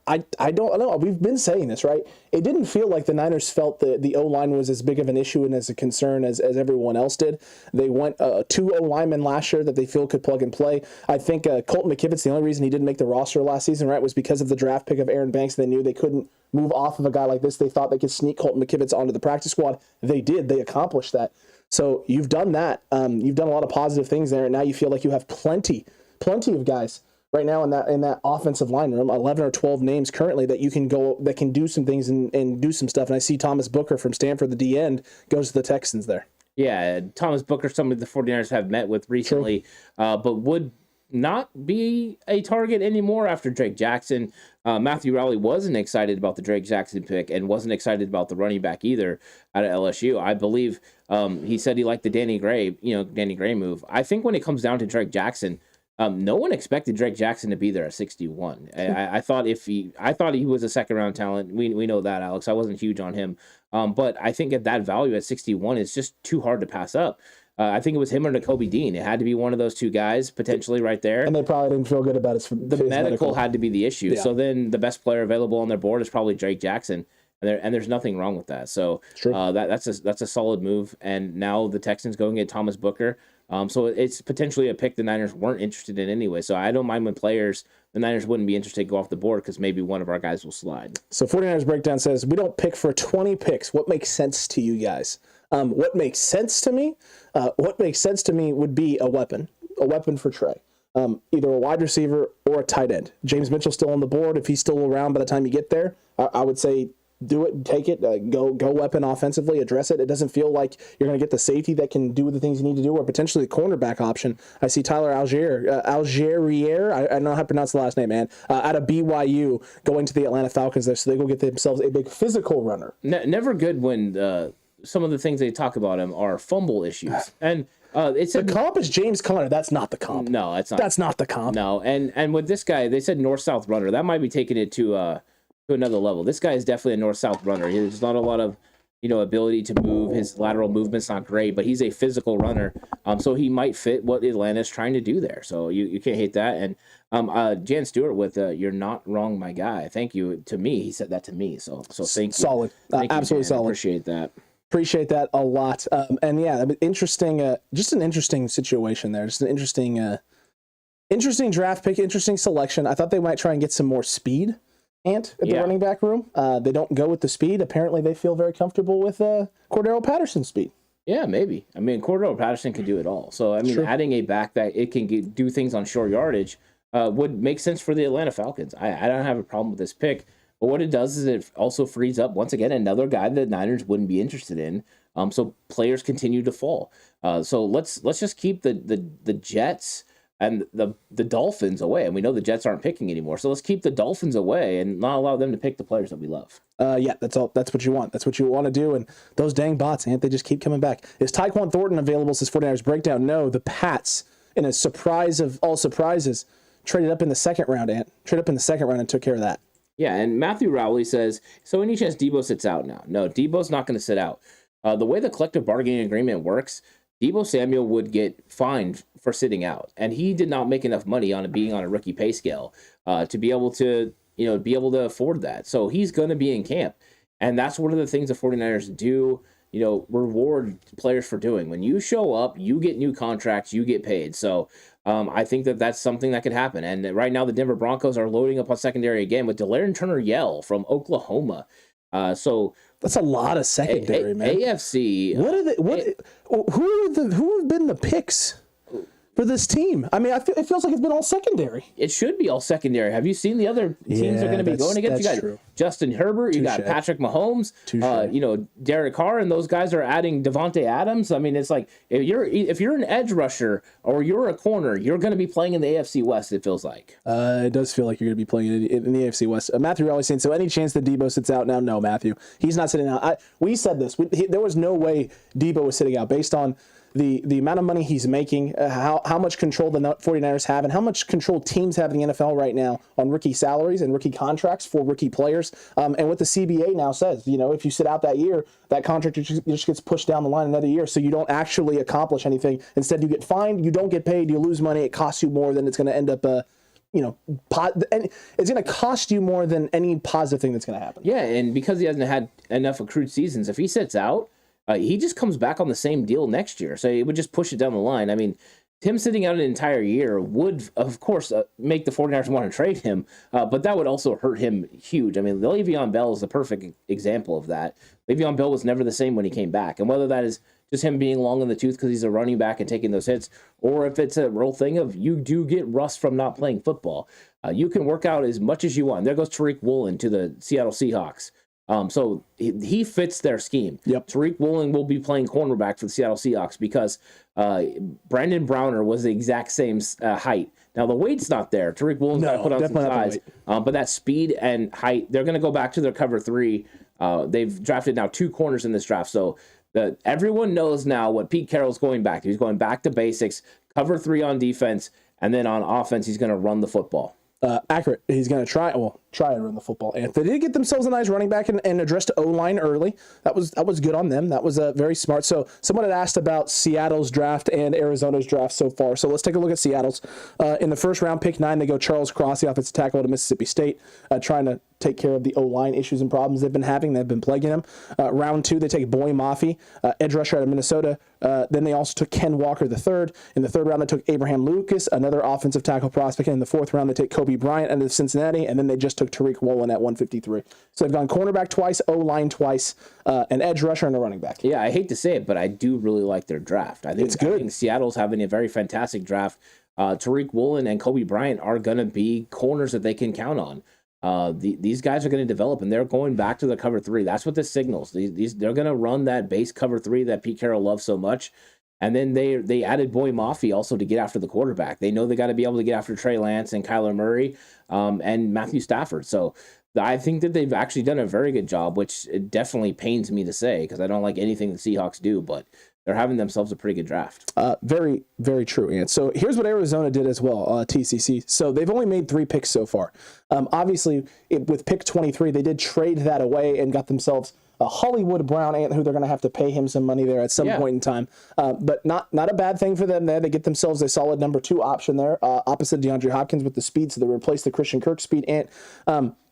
I don't know. We've been saying this, right? It didn't feel like the Niners felt the O-line was as big of an issue and as a concern as everyone else did. They went 2 O-linemen last year that they feel could plug and play. I think Colton McKivitz, the only reason he didn't make the roster last season, right, was because of the draft pick of Aaron Banks. They knew they couldn't move off of a guy like this. They thought they could sneak Colton McKivitz onto the practice squad. They did. They accomplished that. So you've done that. You've done a lot of positive things there, and now you feel like you have plenty of guys right now in that offensive line room, 11 or 12 names currently that you can go, that can do some things and do some stuff. And I see Thomas Booker from Stanford, the D end, goes to the Texans there. Yeah, Thomas Booker, somebody the 49ers have met with recently, but would not be a target anymore after Drake Jackson. Matthew Rowley wasn't excited about the Drake Jackson pick and wasn't excited about the running back either out of LSU. I believe he said he liked the Danny Gray move. I think when it comes down to Drake Jackson, no one expected Drake Jackson to be there at 61. I thought he was a second-round talent. We know that, Alex. I wasn't huge on him. But I think at that value at 61 is just too hard to pass up. I think it was him or Nakobe Dean. It had to be one of those two guys potentially right there. And they probably didn't feel good about his medical had to be the issue. Yeah. So then the best player available on their board is probably Drake Jackson. And there's nothing wrong with that. So that's a solid move. And now the Texans go and get Thomas Booker. So it's potentially a pick the Niners weren't interested in anyway. So I don't mind when players the Niners wouldn't be interested to go off the board because maybe one of our guys will slide. So 49ers Breakdown says, we don't pick for 20 picks. What makes sense to you guys? What makes sense to me? What makes sense to me would be a weapon for Trey. Either a wide receiver or a tight end. James Mitchell's still on the board. If he's still around by the time you get there, I would say do it, take it, go weapon offensively, address it. It doesn't feel like you're going to get the safety that can do the things you need to do, or potentially the cornerback option. I see Tyler Algier, I don't know how to pronounce the last name, man, out of BYU going to the Atlanta Falcons there, so they go get themselves a big physical runner. Never good when some of the things they talk about him are fumble issues. And it's the comp is James Conner. That's not the comp. No, it's not. That's not the comp. No, and with this guy, they said north-south runner. That might be taking it to another level. This guy is definitely a north-south runner. There's not a lot of ability to move. His lateral movement's not great, but he's a physical runner. So he might fit what Atlanta's trying to do there. So you can't hate that. And Jan Stewart with "You're not wrong, my guy." Thank you to me. He said that to me. So thank you. Solid. Absolutely solid. Appreciate that. Appreciate that a lot. And yeah, interesting. Just an interesting situation there. Just an interesting draft pick. Interesting selection. I thought they might try and get some more speed. At the running back room. They don't go with the speed. Apparently, they feel very comfortable with Cordero Patterson's speed. Yeah, maybe. I mean, Cordero Patterson can do it all. So, I mean, adding a back that it can do things on short yardage would make sense for the Atlanta Falcons. I don't have a problem with this pick. But what it does is it also frees up, once again, another guy that Niners wouldn't be interested in. So players continue to fall. So let's just keep the Jets and the Dolphins away. And we know the Jets aren't picking anymore. So let's keep the Dolphins away and not allow them to pick the players that we love. Yeah, that's all. That's what you want. That's what you want to do. And those dang bots, they just keep coming back. Is Tyquan Thornton available, says 49ers Breakdown? No, the Pats, in a surprise of all surprises, traded up in the second round, Traded up in the second round and took care of that. Yeah, and Matthew Rowley says, so any chance Debo sits out now? No, Debo's not going to sit out. The way the collective bargaining agreement works, Debo Samuel would get fined for sitting out, and he did not make enough money on being on a rookie pay scale to be able to afford that. So he's going to be in camp, and that's one of the things the 49ers do, reward players for doing. When you show up, you get new contracts, you get paid. So I think that's something that could happen. And right now the Denver Broncos are loading up on secondary again with Delarian Turner-Yell from Oklahoma. So that's a lot of secondary, man. AFC. What are they? Who have been the picks for this team? I mean, it feels like it's been all secondary. It should be all secondary. Have you seen the other teams are going to be going against? You got true. Justin Herbert, you got Patrick Mahomes, Derek Carr, and those guys are adding Devontae Adams. I mean, it's like if you're an edge rusher or you're a corner, you're going to be playing in the AFC West. It feels like. It does feel like you're going to be playing in the AFC West. Matthew Rowley saying, so any chance that Debo sits out now? No, Matthew, he's not sitting out. We said this. There was no way Debo was sitting out based on the amount of money he's making, how much control the 49ers have, and how much control teams have in the NFL right now on rookie salaries and rookie contracts for rookie players. And what the CBA now says, if you sit out that year, that contract just gets pushed down the line another year, so you don't actually accomplish anything. Instead, you get fined, you don't get paid, you lose money, it costs you more than it's going to end up and it's going to cost you more than any positive thing that's going to happen. Yeah, and because he hasn't had enough accrued seasons, if he sits out, he just comes back on the same deal next year. So it would just push it down the line. I mean, him sitting out an entire year would, of course, make the 49ers want to trade him, but that would also hurt him huge. I mean, Le'Veon Bell is the perfect example of that. Le'Veon Bell was never the same when he came back. And whether that is just him being long in the tooth because he's a running back and taking those hits, or if it's a real thing of you do get rust from not playing football, you can work out as much as you want. There goes Tariq Woolen to the Seattle Seahawks. So he fits their scheme. Yep. Tariq Woolen will be playing cornerback for the Seattle Seahawks because Brandon Browner was the exact same height. Now, the weight's not there. Tariq Woolen's got to put on some size. But that speed and height, they're going to go back to their cover three. They've drafted now 2 corners in this draft. So everyone knows now what Pete Carroll's going back to. He's going back to basics, cover 3 on defense, and then on offense, he's going to run the football. Accurate. He's going to try and run the football. And they did get themselves a nice running back and addressed O-line early. That was good on them. That was very smart. So someone had asked about Seattle's draft and Arizona's draft so far. So let's take a look at Seattle's. In the first round, pick 9, they go Charles Cross, the offensive tackle to Mississippi State, trying to take care of the O-line issues and problems they've been having. They've been plaguing them. Round 2, they take Boy Mafi, edge rusher out of Minnesota. Then they also took Ken Walker III. In the 3rd round, they took Abraham Lucas, another offensive tackle prospect. And in the 4th round, they take Kobe Bryant out of Cincinnati. And then they just took Tariq Woolen at 153. So they've gone cornerback twice, O-line twice, an edge rusher, and a running back. Yeah, I hate to say it, but I do really like their draft. I think it's good. I think Seattle's having a very fantastic draft. Tariq Woolen and Kobe Bryant are going to be corners that they can count on. These guys are going to develop, and they're going back to the cover 3. That's what this signals. They're going to run that base cover 3 that Pete Carroll loves so much. And then they added Boy Mafi also to get after the quarterback. They know they got to be able to get after Trey Lance and Kyler Murray and Matthew Stafford. So I think that they've actually done a very good job, which it definitely pains me to say because I don't like anything the Seahawks do, but they're having themselves a pretty good draft. Very, very true. And so here's what Arizona did as well, TCC. So they've only made 3 picks so far. Obviously, with pick 23, they did trade that away and got themselves a Hollywood Brown Ant, who they're going to have to pay him some money there at some point in time. But not a bad thing for them there. They get themselves a solid number 2 option there, opposite DeAndre Hopkins with the speed. So they replace the Christian Kirk speed Ant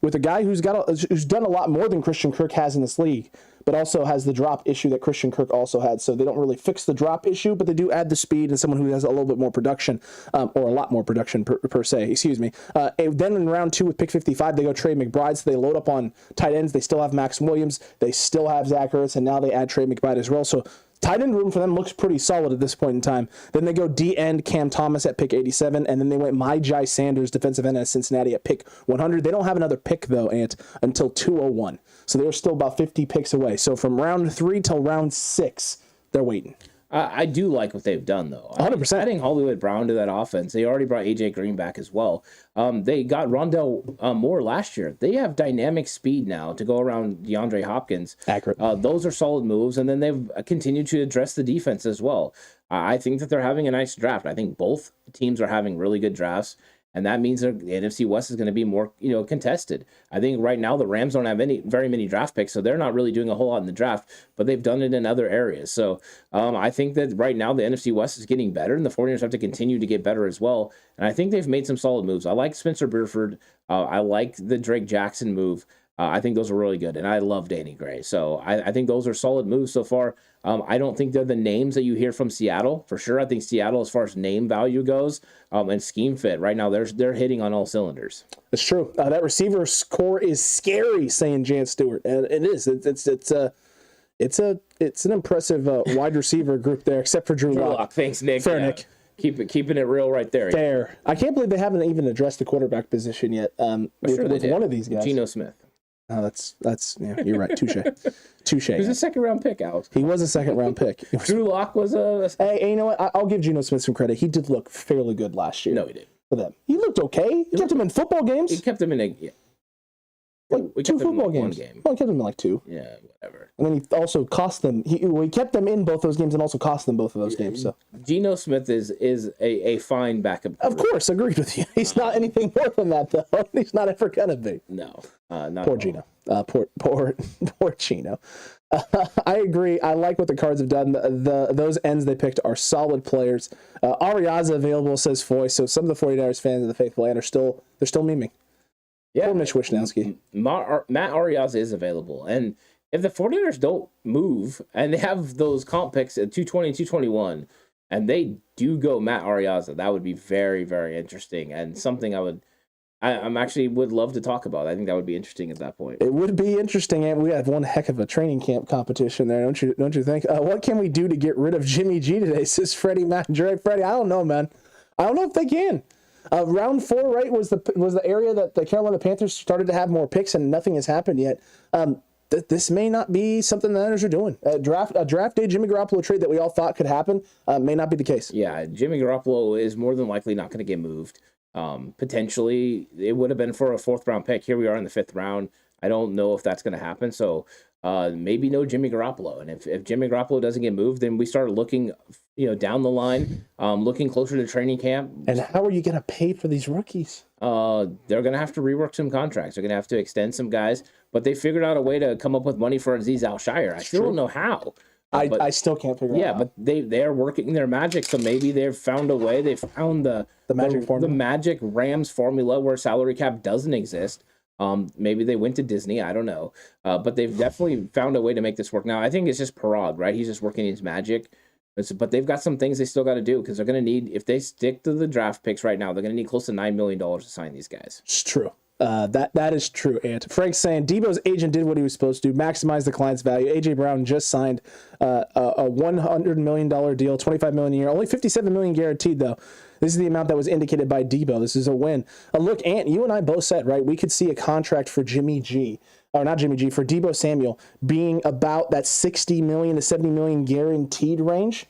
with a guy who's done a lot more than Christian Kirk has in this league, but also has the drop issue that Christian Kirk also had. So they don't really fix the drop issue, but they do add the speed and someone who has a little bit more production, or a lot more production per se, excuse me. Then in round 2 with pick 55, they go Trey McBride, so they load up on tight ends. They still have Max Williams. They still have Zach Ertz, and now they add Trey McBride as well. So tight end room for them looks pretty solid at this point in time. Then they go D-end Cam Thomas at pick 87, and then they went Myjai Sanders, defensive end at Cincinnati, at pick 100. They don't have another pick, though, Ant, until 201. So they're still about 50 picks away. So from round 3 till round 6, they're waiting. I do like what they've done, though. 100%. Adding Hollywood Brown to that offense. They already brought A.J. Green back as well. They got Rondell Moore last year. They have dynamic speed now to go around DeAndre Hopkins. Accurate. Those are solid moves, and then they've continued to address the defense as well. I think that they're having a nice draft. I think both teams are having really good drafts, and that means the NFC West is going to be more, contested. I think right now the Rams don't have very many draft picks, so they're not really doing a whole lot in the draft, but they've done it in other areas. So I think that right now the NFC West is getting better, and the 49ers have to continue to get better as well. And I think they've made some solid moves. I like Spencer Burford. I like the Drake Jackson move. I think those are really good, and I love Danny Gray. So I think those are solid moves so far. I don't think they're the names that you hear from Seattle, for sure. I think Seattle, as far as name value goes, and scheme fit, right now they're hitting on all cylinders. It's true. That receiver core is scary, saying Jan Stewart, and it is. It's an impressive wide receiver group there, except for Drew Lock. Thanks, Nick. Fair, Nick. Keeping it real right there. Fair. I can't believe they haven't even addressed the quarterback position yet. With one of these guys, Geno Smith. Oh, that's you're right. Touche. He was a second-round pick, Alex. He was a second-round pick. Drew Lock was a... Hey, you know what? I'll give Geno Smith some credit. He did look fairly good last year. No, he did. For them. He looked okay. He kept him in football games. He kept him in like 2 football games. One game. Well, he kept them in like 2. Yeah, whatever. And then he also cost them. He kept them in both those games and also cost them both of those games. So Geno Smith is a fine backup. Of course, agreed with you. He's not anything more than that, though. He's not ever gonna be. No, not poor Geno. Poor Geno. I agree. I like what the Cards have done. Those ends they picked are solid players. Ariaza available, says Foy. So some of the 49ers fans of the Faithful Land are still memeing. Yeah, poor Mitch Wishnowski. Matt Ariaza is available, and if the 49ers don't move and they have those comp picks at 220 and 221, and they do go Matt Ariaza, that would be very, very interesting and something I'm actually would love to talk about. I think that would be interesting at that point. It would be interesting, and we have one heck of a training camp competition there, don't you think? What can we do to get rid of Jimmy G today? Says Freddie Mac Dre. Freddie, I don't know, man. I don't know if they can. Round 4, right, was the area that the Carolina Panthers started to have more picks, and nothing has happened yet. This may not be something the Niners are doing. A draft day Jimmy Garoppolo trade that we all thought could happen may not be the case. Yeah, Jimmy Garoppolo is more than likely not going to get moved. Potentially, it would have been for a 4th round pick. Here we are in the 5th round. I don't know if that's going to happen. So maybe no Jimmy Garoppolo. And if Jimmy Garoppolo doesn't get moved, then we start looking, down the line, looking closer to training camp. And how are you going to pay for these rookies? They're going to have to rework some contracts. They're going to have to extend some guys. But they figured out a way to come up with money for Azeez Al-Shire. I still don't know how. I still can't figure it out. Yeah, but they are working their magic, so maybe they've found a way. They found the magic formula. The magic Rams formula where salary cap doesn't exist. Maybe they went to Disney. I don't know. But they've definitely found a way to make this work. Now, I think it's just Parag, right? He's just working his magic. But they've got some things they still got to do because they're going to need, if they stick to the draft picks right now, they're going to need close to $9 million to sign these guys. It's true. That is true. And Frank's saying Debo's agent did what he was supposed to do, maximize the client's value. AJ Brown just signed a $100 million deal, $25 million a year, only $57 million guaranteed though. This is the amount that was indicated by Debo. This is a win. Look, Ant, you and I both said, right, we could see a contract for Jimmy G, or not Jimmy G, for Debo Samuel being about that $60 million to $70 million guaranteed range.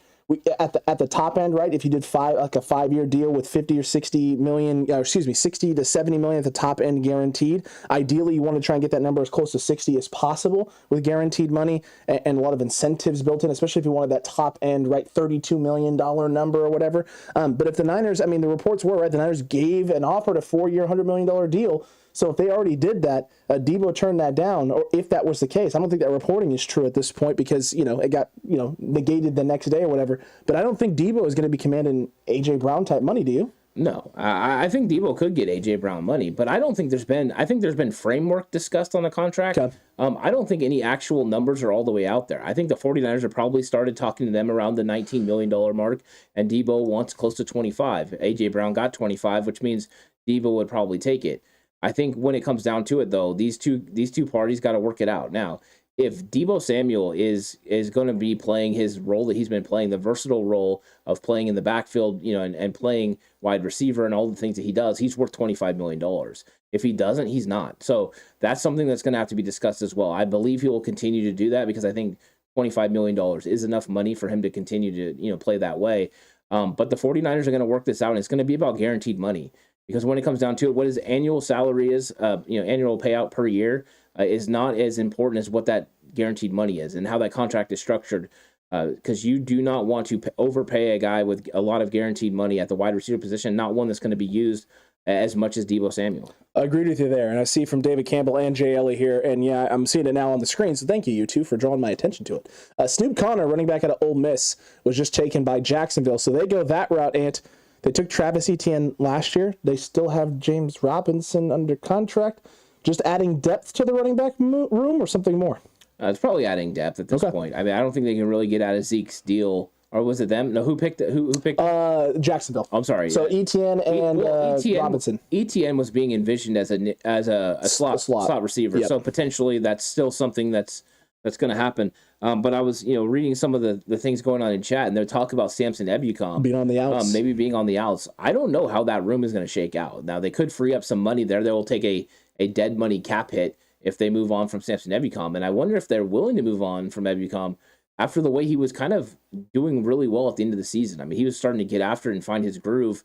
At the top end, right? If you did a 5-year deal with 50 or 60 million, 60 to 70 million at the top end guaranteed. Ideally, you want to try and get that number as close to 60 as possible with guaranteed money and a lot of incentives built in, especially if you wanted that top end, right? $32 million number or whatever. But if the Niners, I mean, the reports were, right? The Niners gave and offered a 4-year, $100 million deal. So if they already did that, Debo turned that down, or if that was the case. I don't think that reporting is true at this point because, it got, negated the next day or whatever. But I don't think Debo is going to be commanding A.J. Brown type money, do you? No, I think Debo could get A.J. Brown money, but I don't think there's been framework discussed on the contract. Okay. I don't think any actual numbers are all the way out there. I think the 49ers have probably started talking to them around the $19 million mark, and Debo wants close to 25. A.J. Brown got 25, which means Debo would probably take it. I think when it comes down to it, though, these two parties got to work it out. Now, if Debo Samuel is going to be playing his role that he's been playing, the versatile role of playing in the backfield, and playing wide receiver and all the things that he does, he's worth $25 million. If he doesn't, he's not. So that's something that's going to have to be discussed as well. I believe he will continue to do that because I think $25 million is enough money for him to continue to, play that way. But the 49ers are going to work this out, and it's going to be about guaranteed money. Because when it comes down to it, what his annual salary is, annual payout per year is not as important as what that guaranteed money is and how that contract is structured. Because you do not want to overpay a guy with a lot of guaranteed money at the wide receiver position, not one that's going to be used as much as Debo Samuel. I agreed with you there. And I see from David Campbell and Jay Ellie here. And yeah, I'm seeing it now on the screen. So thank you two, for drawing my attention to it. Snoop Connor, running back out of Ole Miss, was just taken by Jacksonville. So they go that route, Ant. They took Travis Etienne last year. They still have James Robinson under contract. Just adding depth to the running back room or something more? It's probably adding depth at this point. I mean, I don't think they can really get out of Zeke's deal. Or was it them? No, who picked it? Who picked Jacksonville. I'm sorry. So Etienne and Robinson. Etienne was being envisioned as a slot receiver. Yep. So potentially that's still something that's going to happen. But I was, reading some of the things going on in chat, and they're talking about Samson Ebukam being on the outs. Maybe being on the outs. I don't know how that room is going to shake out. Now, they could free up some money there. They will take a dead money cap hit if they move on from Samson Ebukam. And I wonder if they're willing to move on from Ebukam after the way he was kind of doing really well at the end of the season. I mean, he was starting to get after it and find his groove.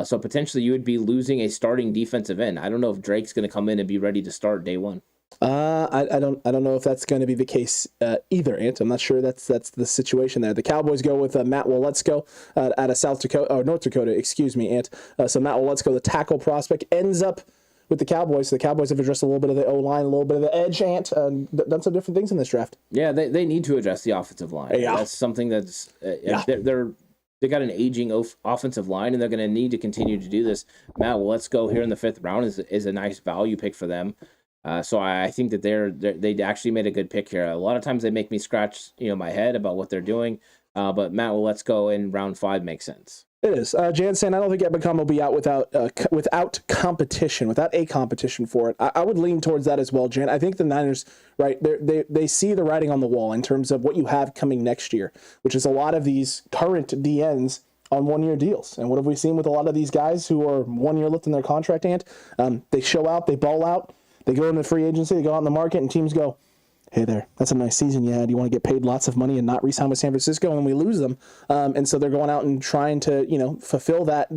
So potentially you would be losing a starting defensive end. I don't know if Drake's going to come in and be ready to start day one. I don't know if that's going to be the case either, Ant. I'm not sure that's the situation there. The Cowboys go with Matt Woletsko out of North Dakota, excuse me, Ant. So Matt Woletsko, the tackle prospect, ends up with the Cowboys. So the Cowboys have addressed a little bit of the O-line, a little bit of the edge, Ant, done some different things in this draft. Yeah, they need to address the offensive line. Yeah. That's something that's they got an aging offensive line, and they're going to need to continue to do this. Matt Woletsko here in the 5th round is a nice value pick for them. So I think that they actually made a good pick here. A lot of times they make me scratch my head about what they're doing, but Matt Woletsko in round 5 makes sense. It is. Jan saying, I don't think Ebukam will be out without competition, without a competition for it. I would lean towards that as well, Jan. I think the Niners, right, they see the writing on the wall in terms of what you have coming next year, which is a lot of these current DNs on 1-year deals. And what have we seen with a lot of these guys who are 1 year left in their contract, Ant? They show out, they ball out, they go into free agency, they go out in the market, and teams go, hey there, that's a nice season you had. You want to get paid lots of money and not re-sign with San Francisco, and we lose them. And so they're going out and trying to, fulfill that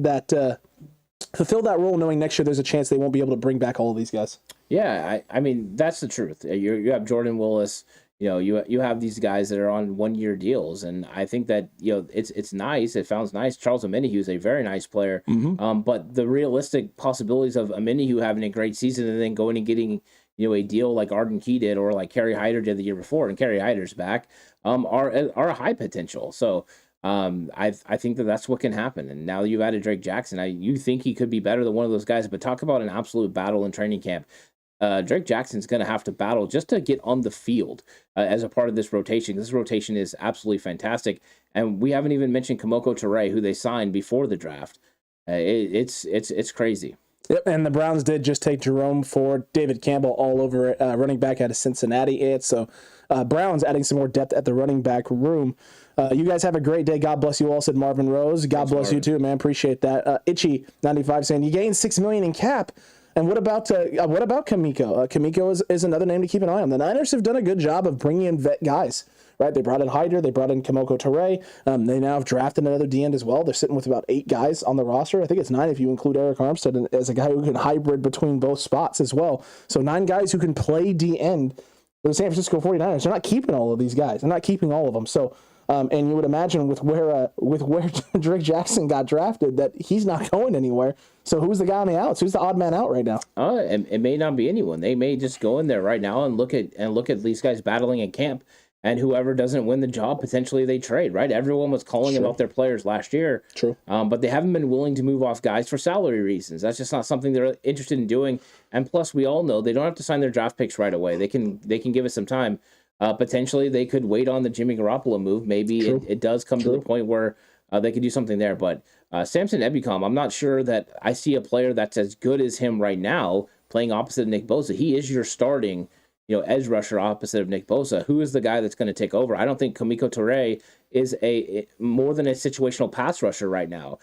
role, knowing next year there's a chance they won't be able to bring back all of these guys. Yeah, I mean, that's the truth. You have Jordan Willis, you have these guys that are on 1-year deals, and I think that it's nice. It sounds nice. Charles Omenihu is a very nice player, but the realistic possibilities of Omenihu having a great season and then going and getting a deal like Arden Key did or like Kerry Hyder did the year before, and Kerry Hyder's back, are a high potential. So I think that's what can happen. And now you've added Drake Jackson. You think he could be better than one of those guys, but talk about an absolute battle in training camp. Drake Jackson's going to have to battle just to get on the field as a part of this rotation. This rotation is absolutely fantastic. And we haven't even mentioned Kamoko Toure, who they signed before the draft. It's crazy. Yep, and the Browns did just take Jerome Ford, David Campbell all over it, running back out of Cincinnati. So Browns adding some more depth at the running back room. You guys have a great day. God bless you all, said Marvin Rose. God bless you too, man. Appreciate that. Itchy95 saying, you gained $6 million in cap. And what about Kamiko? Kamiko is another name to keep an eye on. The Niners have done a good job of bringing in vet guys, right? They brought in Hyder. They brought in Kamoko Toure. They now have drafted another D-end as well. They're sitting with about 8 guys on the roster. I think it's 9 if you include Eric Armstead as a guy who can hybrid between both spots as well. So 9 guys who can play D-end for the San Francisco 49ers. They're not keeping all of these guys. They're not keeping all of them. So, and you would imagine with where Drake Jackson got drafted that he's not going anywhere. So who's the guy on the outs? Who's the odd man out right now? It may not be anyone. They may just go in there right now and look at these guys battling in camp, and whoever doesn't win the job, potentially they trade, right? Everyone was calling about their players last year. True. But they haven't been willing to move off guys for salary reasons. That's just not something they're interested in doing. And plus, we all know they don't have to sign their draft picks right away. They can give it some time. Potentially, they could wait on the Jimmy Garoppolo move. Maybe it does come to the point where they could do something there. But Samson Ebukam, I'm not sure that I see a player that's as good as him right now playing opposite of Nick Bosa. He is your starting, edge rusher opposite of Nick Bosa. Who is the guy that's going to take over? I don't think Kamiko Toure is more than a situational pass rusher right now.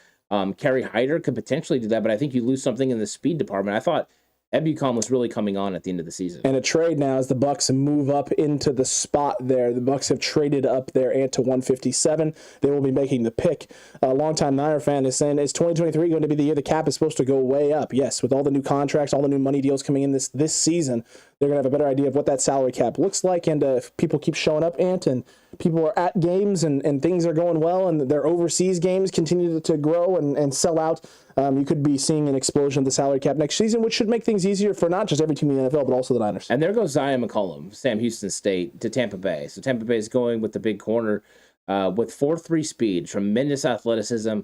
Kerry Hyder could potentially do that, but I think you lose something in the speed department. I thought Ebukam was really coming on at the end of the season. And a trade now as the Bucs move up into the spot there. The Bucs have traded up their ante to 157. They will be making the pick. A longtime Niner fan is saying, is 2023 going to be the year the cap is supposed to go way up? Yes, with all the new contracts, all the new money deals coming in this season, they're going to have a better idea of what that salary cap looks like. And if people keep showing up, Ant, and people are at games and things are going well and their overseas games continue to grow and sell out, you could be seeing an explosion of the salary cap next season, which should make things easier for not just every team in the NFL, but also the Niners. And there goes Zion McCollum, Sam Houston State, to Tampa Bay. So Tampa Bay is going with the big corner with 4.3 speed, tremendous athleticism.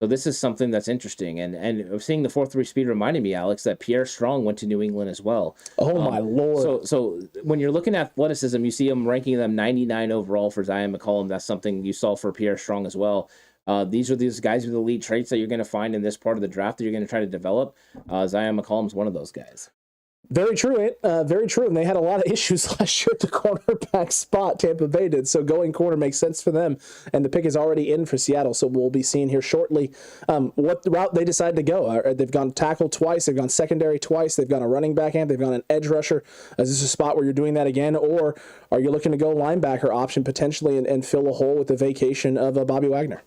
So this is something that's interesting. And seeing the 4.3 speed reminded me, Alex, that Pierre Strong went to New England as well. Oh, my Lord. So when you're looking at athleticism, you see him ranking them 99 overall for Zion McCollum. That's something you saw for Pierre Strong as well. These are these guys with elite traits that you're going to find in this part of the draft that you're going to try to develop. Zion McCollum's one of those guys. Very true, very true. And they had a lot of issues last year at the cornerback spot, Tampa Bay did. So going corner makes sense for them. And the pick is already in for Seattle. So we'll be seeing here shortly what route they decide to go. They've gone tackle twice. They've gone secondary twice. They've gone a running back and they've gone an edge rusher. Is this a spot where you're doing that again? Or are you looking to go linebacker option potentially and fill a hole with the vacation of Bobby Wagner?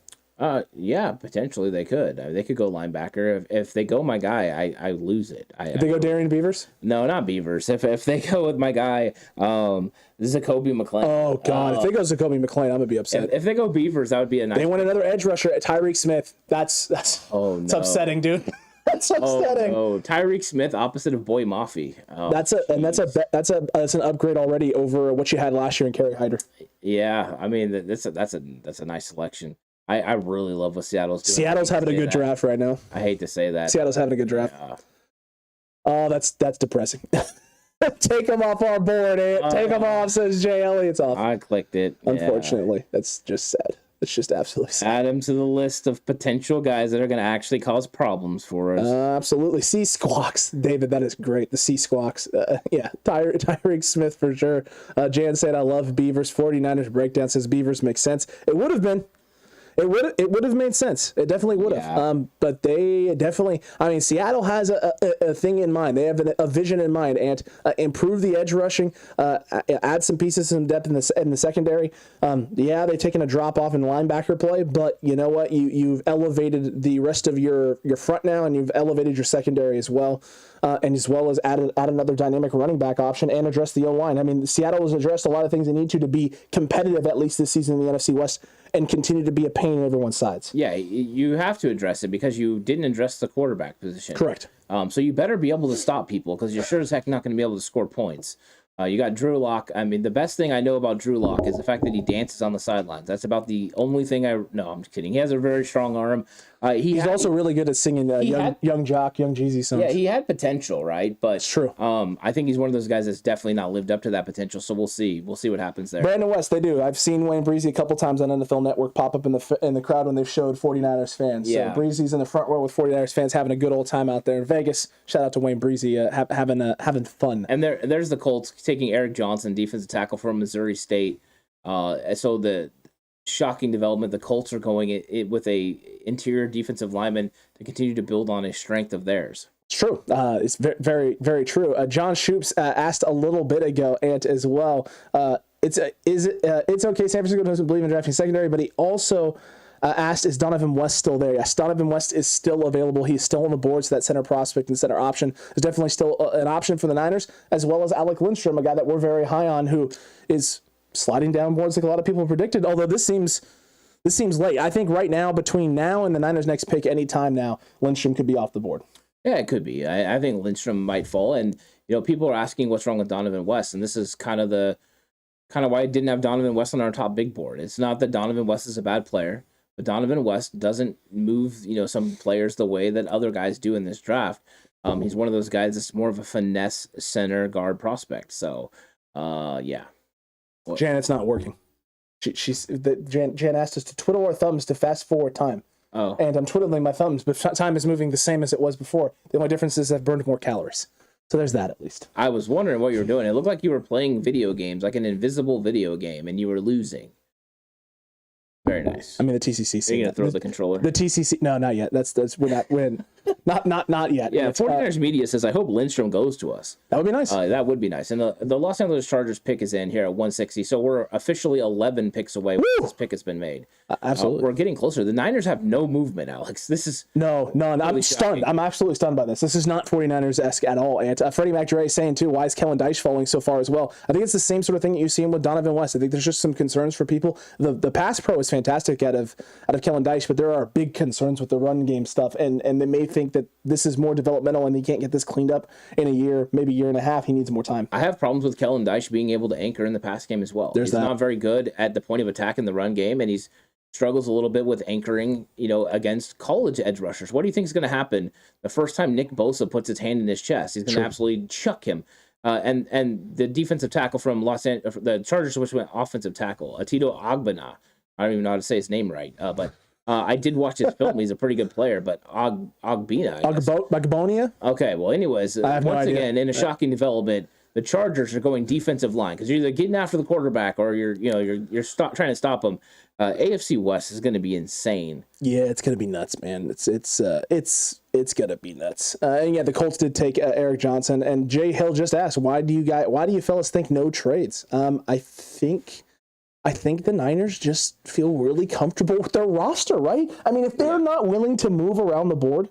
Yeah, potentially they could. They could go linebacker. If they go my guy, I lose it. If they go Darian Beavers? No, not Beavers. If they go with my guy, Zacoby McClain. Oh God! If they go Zacoby McClain, I'm gonna be upset. If they go Beavers, that would be a nice. They want another edge rusher at Tyreek Smith. That's it's upsetting, dude. That's upsetting. Oh, Tyreek Smith opposite of Boy Mafi. Oh, that's an upgrade already over what you had last year in Kerry Hyder. Yeah, I mean that's a nice selection. I really love what Seattle's doing. Seattle's having a good draft right now. I hate to say that. Seattle's having a good draft. Yeah. Oh, that's depressing. Take them off our board, Take them off, says Jay Elliott's off. I clicked it. Unfortunately, that's just sad. It's just absolutely sad. Add him to the list of potential guys that are going to actually cause problems for us. Absolutely. Sea Squawks. David, that is great. The Sea Squawks. Yeah, Tyreek Smith for sure. Jan said, I love Beavers. 49ers breakdown says Beavers makes sense. It would have been. It would have made sense. It definitely would have. Yeah. But they definitely. I mean, Seattle has a thing in mind. They have a vision in mind, and improve the edge rushing. Add some pieces, some depth in the secondary. Yeah, they've taken a drop off in linebacker play, but you know what? You've elevated the rest of your front now, and you've elevated your secondary as well. And as well as add another dynamic running back option and address the O-line. I mean, Seattle has addressed a lot of things they need to be competitive, at least this season in the NFC West, and continue to be a pain in everyone's sides. Yeah, you have to address it because you didn't address the quarterback position. Correct. So you better be able to stop people because you're sure as heck not going to be able to score points. You got Drew Lock. I mean, the best thing I know about Drew Lock is the fact that he dances on the sidelines. That's about the only thing No, I'm just kidding. He has a very strong arm. He's also really good at singing Young Jock, Young Jeezy songs. Yeah, he had potential, right? But it's true. I think he's one of those guys that's definitely not lived up to that potential. So we'll see. We'll see what happens there. Brandon West, they do. I've seen Wayne Breezy a couple times on NFL Network pop up in the crowd when they've showed 49ers fans. Yeah. So Breezy's in the front row with 49ers fans having a good old time out there in Vegas. Shout out to Wayne Breezy having fun. And there's the Colts taking Eric Johnson, defensive tackle from Missouri State. So the shocking development, the Colts are going it with a interior defensive lineman to continue to build on a strength of theirs. It's true. It's very, very, very true. John Shoops asked a little bit ago, Ant, as well. It's okay. San Francisco doesn't believe in drafting secondary, but he also asked, is Donovan West still there? Yes, Donovan West is still available. He's still on the board, so that center prospect and center option is definitely still an option for the Niners, as well as Alec Lindstrom, a guy that we're very high on, who is sliding down boards like a lot of people predicted, although this seems late. I think right now, between now and the Niners' next pick, any time now, Lindstrom could be off the board. Yeah, it could be. I think Lindstrom might fall, and people are asking what's wrong with Donovan West, and this is kind of why I didn't have Donovan West on our top big board. It's not that Donovan West is a bad player, but Donovan West doesn't move some players the way that other guys do in this draft. He's one of those guys that's more of a finesse center guard prospect. So, yeah. Janet's not working. Jan asked us to twiddle our thumbs to fast forward time. Oh. And I'm twiddling my thumbs, but time is moving the same as it was before. The only difference is I've burned more calories. So there's that at least. I was wondering what you were doing. It looked like you were playing video games, like an invisible video game, and you were losing. Very nice. I mean, the TCC. Are you gonna throw the controller? The TCC. No, not yet. We're not yet. Yeah, 49ers media says, I hope Lindstrom goes to us. That would be nice. That would be nice. And the Los Angeles Chargers pick is in here at 160. So we're officially 11 picks away when this pick has been made. Absolutely. We're getting closer. The Niners have no movement, Alex. This is No, really I'm stunned. shocking. I'm absolutely stunned by this. This is not 49ers-esque at all. And Freddie McDray is saying, too, why is Kellen Dyche falling so far as well? I think it's the same sort of thing that you see with Donovan West. I think there's just some concerns for people. The pass pro is fantastic out of Kellen Dyche, but there are big concerns with the run game stuff, and they may think that this is more developmental and he can't get this cleaned up in a year, maybe a year and a half. He needs more time. I have problems with Kellen Dyche being able to anchor in the pass game as well. He's not very good at the point of attack in the run game, and he's struggles a little bit with anchoring, against college edge rushers. What do you think is going to happen the first time Nick Bosa puts his hand in his chest? He's going to absolutely chuck him. And the defensive tackle from the Chargers, which went offensive tackle, Atito Ogbonna. I don't even know how to say his name right, but I did watch his film. He's a pretty good player, but Ogbonia? Okay, well, anyways, once again, in a shocking development, the Chargers are going defensive line because you're either getting after the quarterback or you're trying to stop them. AFC West is going to be insane. Yeah, it's going to be nuts, man. It's going to be nuts. And yeah, the Colts did take Eric Johnson, and Jay Hill just asked, why do you fellas think no trades? I think the Niners just feel really comfortable with their roster, right? I mean, if they're not willing to move around the board,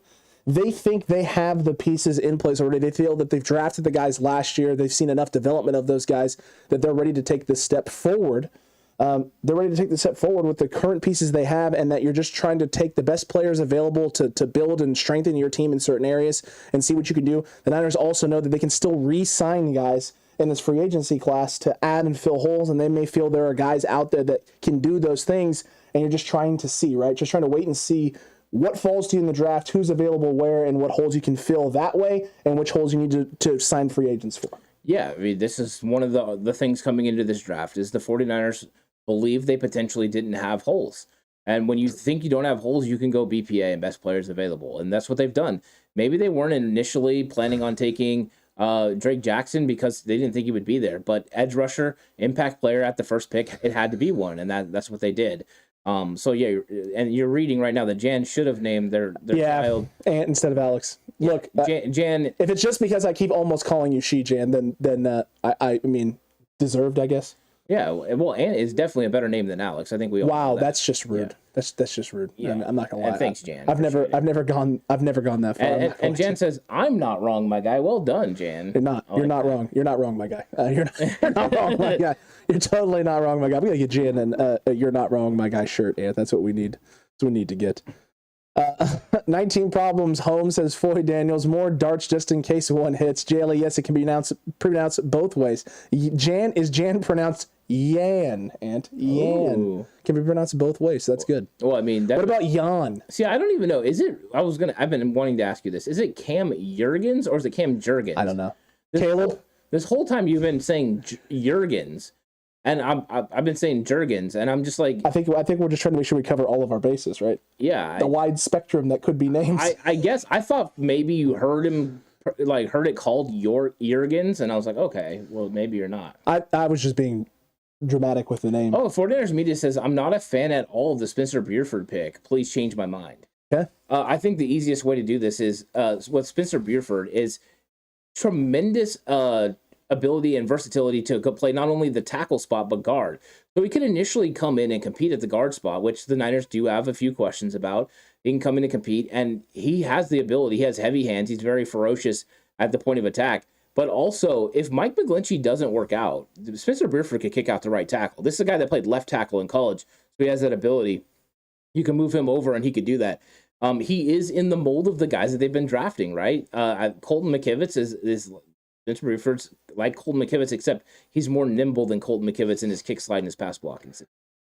they think they have the pieces in place already. They feel that they've drafted the guys last year. They've seen enough development of those guys that they're ready to take this step forward. They're ready to take the step forward with the current pieces they have, and that you're just trying to take the best players available to build and strengthen your team in certain areas and see what you can do. The Niners also know that they can still re-sign guys in this free agency class to add and fill holes, and they may feel there are guys out there that can do those things, and you're just trying to see, right? Just trying to wait and see what falls to you in the draft, who's available where, and what holes you can fill that way, and which holes you need to sign free agents for. Yeah, I mean, this is one of the things coming into this draft is the 49ers believe they potentially didn't have holes. And when you think you don't have holes, you can go BPA and best players available, and that's what they've done. Maybe they weren't initially planning on taking Drake Jackson because they didn't think he would be there, but edge rusher, impact player at the first pick, it had to be one, and that's what they did. So yeah, and you're reading right now that Jan should have named their child Ant instead of Alex. Yeah, Look, Jan. If it's just because I keep almost calling you she Jan, then I mean deserved, I guess. Yeah, well, Ant is definitely a better name than Alex. I think we all know that. That's just rude. Yeah. That's just rude. Yeah. I'm not gonna lie. And thanks, Jan. I've never gone that far. And Jan says, "I'm not wrong, my guy. Well done, Jan." You're not. You're not wrong. You're not wrong, my guy. You're not wrong, my guy. You're totally not wrong, my guy. We gotta get Jan and "You're not wrong, my guy" shirt. Yeah, that's what we need. That's what we need to get. 19 problems. Home says Floyd Daniels. More darts just in case one hits. JLE, yes, it can be pronounced both ways. Jan pronounced Yan, Ant. Yan. Ooh. Can be pronounced both ways, so that's good. Well, I mean, What about Jan? See, I don't even know. Is it? I've been wanting to ask you this. Is it Cam Jurgens or is it Cam Jurgens? I don't know. Caleb? This whole time you've been saying Jurgens, and I've been saying Jurgens, and I'm just like, I think we're just trying to make sure we cover all of our bases, right? Yeah. The wide spectrum that could be names. I guess I thought maybe you heard it called Jurgens, and I was like, okay, well, maybe you're not. I was just being dramatic with the name. Oh, 49ers Media says, I'm not a fan at all of the Spencer Buford pick. Please change my mind. Okay. I think the easiest way to do this is with Spencer Buford is tremendous ability and versatility to play not only the tackle spot, but guard. So he could initially come in and compete at the guard spot, which the Niners do have a few questions about. He can come in and compete, and he has the ability. He has heavy hands. He's very ferocious at the point of attack. But also, if Mike McGlinchey doesn't work out, Spencer Buford could kick out the right tackle. This is a guy that played left tackle in college, so he has that ability. You can move him over, and he could do that. He is in the mold of the guys that they've been drafting, right? Colton McKivitz is Spencer Buford's like Colton McKivitz, except he's more nimble than Colton McKivitz in his kick slide and his pass blocking.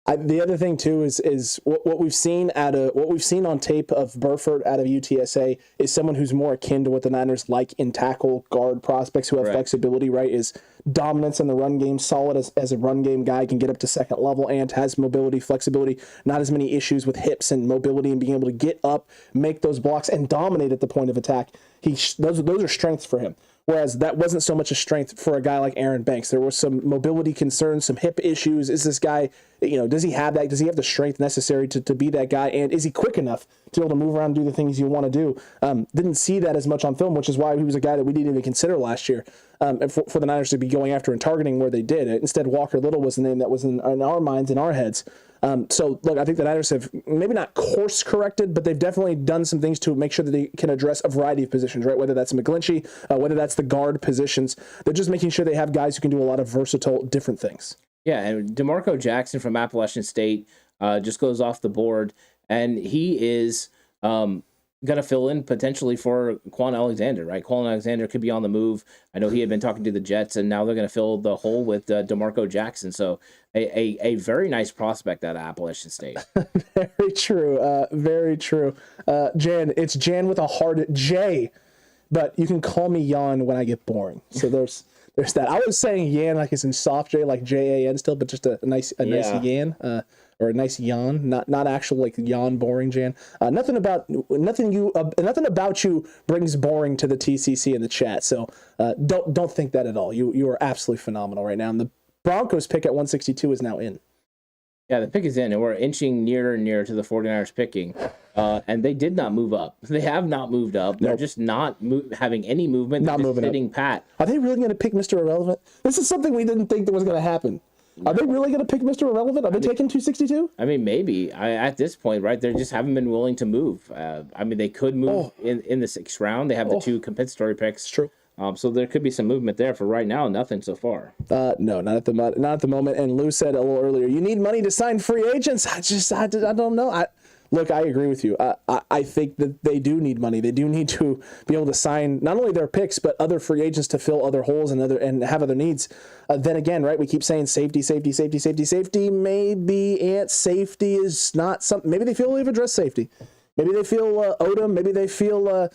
The other thing too is what we've seen on tape of Burford out of UTSA is someone who's more akin to what the Niners like in tackle guard prospects who have flexibility, right? Is dominance in the run game, solid as a run game guy, can get up to second level and has mobility, flexibility, not as many issues with hips and mobility and being able to get up, make those blocks and dominate at the point of attack. Those are strengths for him. Whereas that wasn't so much a strength for a guy like Aaron Banks. There was some mobility concerns, some hip issues. Is this guy, does he have that? Does he have the strength necessary to be that guy? And is he quick enough to be able to move around and do the things you want to do? Didn't see that as much on film, which is why he was a guy that we didn't even consider last year for the Niners to be going after and targeting where they did. Instead, Walker Little was the name that was in our minds, in our heads. So, look, I think the Niners have maybe not course corrected, but they've definitely done some things to make sure that they can address a variety of positions, right? Whether that's McGlinchey, whether that's the guard positions. They're just making sure they have guys who can do a lot of versatile, different things. Yeah, and DeMarco Jackson from Appalachian State just goes off the board, and he is going to fill in potentially for Quan Alexander, right? Quan Alexander could be on the move. I know he had been talking to the Jets, and now they're going to fill the hole with DeMarco Jackson. So a very nice prospect out of Appalachian State. Very true. Very true. Jan, it's Jan with a hard J, but you can call me Jan when I get boring. So there's that. I was saying Yan like it's in soft J, like Jan still, but just a nice Yan. Or a nice yawn, not actual like yawn boring, Jan. Nothing about you brings boring to the TCC in the chat. So don't think that at all. You are absolutely phenomenal right now. And the Broncos pick at 162 is now in. Yeah, the pick is in, and we're inching nearer and nearer to the 49ers picking. And they did not move up. They have not moved up. They're just not having any movement. They're just sitting pat. Are they really going to pick Mr. Irrelevant? This is something we didn't think that was going to happen. Are they really going to pick Mr. Irrelevant? Are they taking 262? I mean, maybe. At this point, right, they just haven't been willing to move. They could move in the 6th round. They have the 2 compensatory picks. True. So there could be some movement there. For right now, nothing so far. No, not at the moment. And Lou said a little earlier, you need money to sign free agents. I don't know. Look, I agree with you. I think that they do need money. They do need to be able to sign not only their picks, but other free agents to fill other holes and have other needs. Then again, right, we keep saying safety. Maybe safety is not something. Maybe they feel they've addressed safety. Maybe they feel Odom. Maybe they feel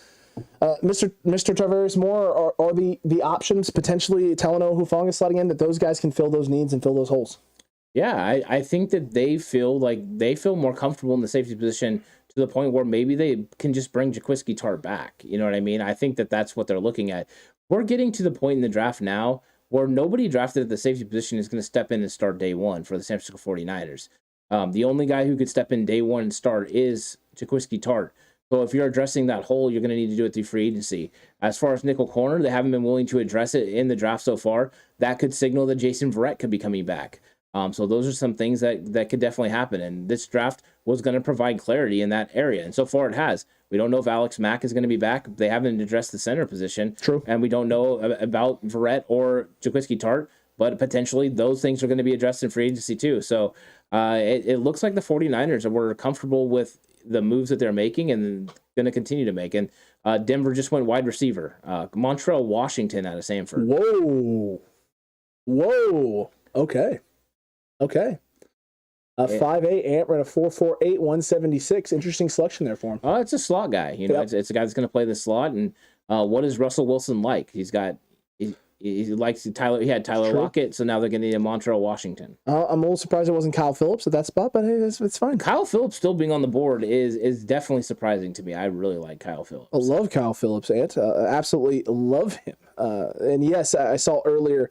Mr. Tarvaris Moore or the options, potentially Talanoa Hufanga slotting in, that those guys can fill those needs and fill those holes. Yeah, I think that they feel more comfortable in the safety position to the point where maybe they can just bring Quisky Tart back. You know what I mean? I think that that's what they're looking at. We're getting to the point in the draft now where nobody drafted at the safety position is going to step in and start day one for the San Francisco 49ers. The only guy who could step in day one and start is Quisky Tart. So if you're addressing that hole, you're going to need to do it through free agency. As far as nickel corner, they haven't been willing to address it in the draft so far. That could signal that Jason Verrett could be coming back. So those are some things that could definitely happen. And this draft was going to provide clarity in that area. And so far it has. We don't know if Alex Mack is going to be back. They haven't addressed the center position. True. And we don't know about Verrett or Quisky Tart, but potentially those things are going to be addressed in free agency too. So it looks like the 49ers were comfortable with the moves that they're making and going to continue to make. And Denver just went wide receiver. Montrell Washington out of Samford. Whoa. Okay. Okay. 5'8", Ant ran a 4.48, 176. Interesting selection there for him. It's a slot guy. You know, it's a guy that's going to play the slot. And what is Russell Wilson like? He likes Tyler. He had Tyler Lockett, so now they're going to need Montreal Washington. I'm a little surprised it wasn't Kyle Phillips at that spot, but hey, it's fine. Kyle Phillips still being on the board is definitely surprising to me. I really like Kyle Phillips. I love Kyle Phillips, Ant. Absolutely love him. And yes, I saw earlier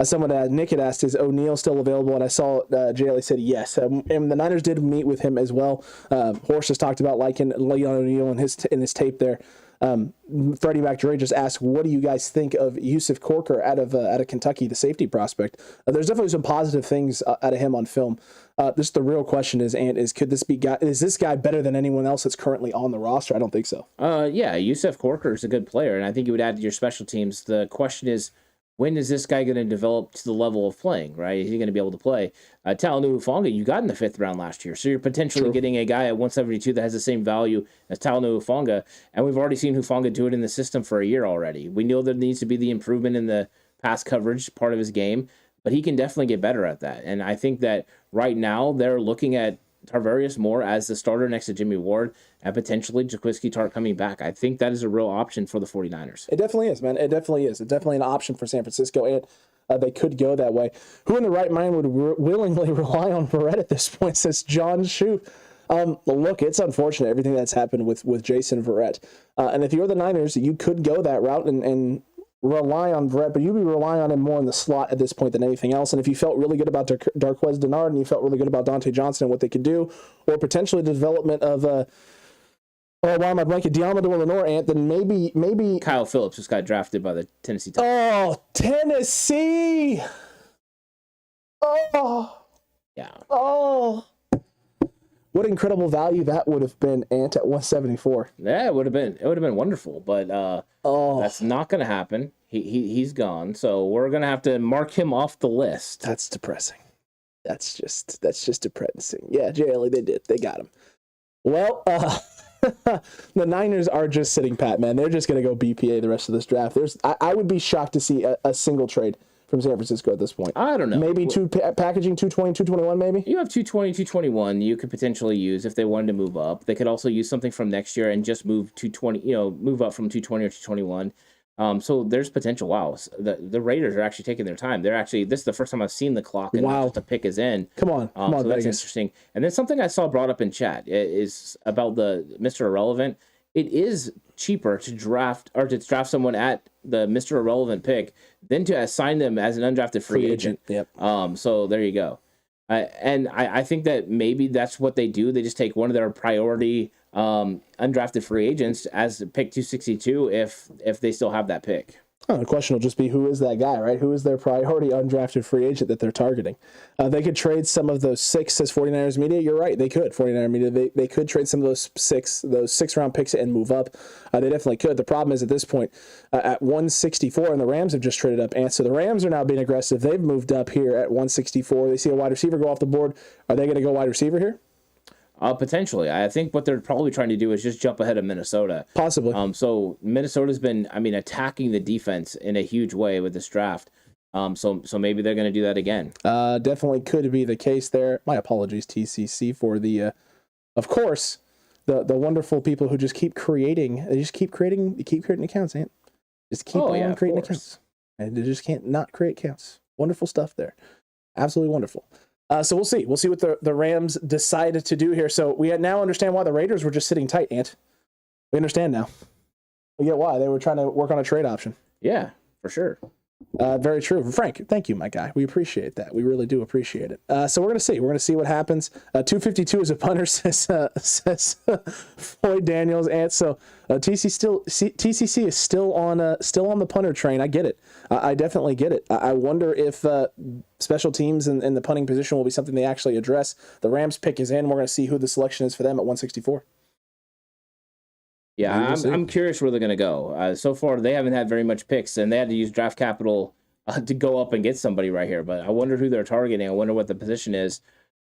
Nick had asked, is O'Neal still available? And I saw JLA said yes. And the Niners did meet with him as well. Horst has talked about liking Leon O'Neal in his tape there. Freddie McDray just asked, what do you guys think of Yusuf Corker out of Kentucky, the safety prospect? There's definitely some positive things out of him on film. This the real question is this guy better than anyone else that's currently on the roster? I don't think so. Yeah, Yusuf Corker is a good player, and I think you would add to your special teams. The question is, when is this guy going to develop to the level of playing, right? Is he going to be able to play? Talanoa Hufanga, you got in the 5th round last year. So you're potentially getting a guy at 172 that has the same value as Talanoa Hufanga. And we've already seen Hufanga do it in the system for a year already. We know there needs to be the improvement in the pass coverage part of his game, but he can definitely get better at that. And I think that right now they're looking at Tarvarius Moore as the starter next to Jimmy Ward and potentially Quisky Tart coming back. I think that is a real option for the 49ers. It definitely is, man. It definitely is. It's definitely an option for San Francisco, and they could go that way. Who in the right mind would willingly rely on Verrett at this point, says John Shue. Look, it's unfortunate, everything that's happened with Jason Verrett. And if you're the Niners, you could go that route and rely on Verrett, but you'd be relying on him more in the slot at this point than anything else. And if you felt really good about Darqueze Dennard and you felt really good about Dante Johnson and what they could do, or potentially the development of why am I blanking? Diamador Lenore, Ant, then maybe Kyle Phillips just got drafted by the Tennessee Titans. Oh, Tennessee! Oh, yeah. Oh, what incredible value that would have been, Ant, at 174. Yeah, it would have been wonderful, but that's not going to happen. He's gone, so we're going to have to mark him off the list. That's depressing. That's just depressing. Yeah, JLA, they did. They got him. Well, the Niners are just sitting pat, man. They're just going to go BPA the rest of this draft. I would be shocked to see a single trade from San Francisco at this point. I don't know. Maybe packaging 220, 221 maybe? You have 220, 221 you could potentially use if they wanted to move up. They could also use something from next year and just move 220, move up from 220 or 221. So there's potential. Wow. The Raiders are actually taking their time. This is the first time I've seen the clock and the pick is in. Come on, so that's interesting. And then something I saw brought up in chat is about the Mr. Irrelevant. It is cheaper to draft someone at the Mr. Irrelevant pick than to assign them as an undrafted free agent. Yep. So there you go. I think that maybe that's what they do. They just take one of their priority undrafted free agents as pick 262 if they still have that pick. The question will just be, who is that guy, right? Who is their priority undrafted free agent that they're targeting? They could trade some of those 6, says 49ers Media. You're right, they could. 49er Media, they could trade some of those 6-round picks and move up. They definitely could. The problem is at this point, at 164, and the Rams have just traded up. And so the Rams are now being aggressive. They've moved up here at 164. They see a wide receiver go off the board. Are they going to go wide receiver here? Potentially. I think what they're probably trying to do is just jump ahead of Minnesota. Possibly. So Minnesota's been, attacking the defense in a huge way with this draft. So maybe they're going to do that again. Definitely could be the case there. My apologies, TCC, for the, of course, the wonderful people who just keep creating. They just keep creating accounts, Ant. Just keep on creating accounts. And they just can't not create accounts. Wonderful stuff there. Absolutely wonderful. So we'll see. We'll see what the Rams decided to do here. So we now understand why the Raiders were just sitting tight, Ant. We understand now. We get why. They were trying to work on a trade option. Yeah, for sure. Very true. Frank, thank you, my guy. We appreciate that. We really do appreciate it. So we're going to see. We're going to see what happens. 252 is a punter, says Floyd Daniels. And so TCC is still on the punter train. I get it. I definitely get it. I wonder if special teams and the punting position will be something they actually address. The Rams pick is in. We're going to see who the selection is for them at 164. Yeah, I'm curious where they're going to go. So far, they haven't had very much picks, and they had to use draft capital to go up and get somebody right here. But I wonder who they're targeting. I wonder what the position is,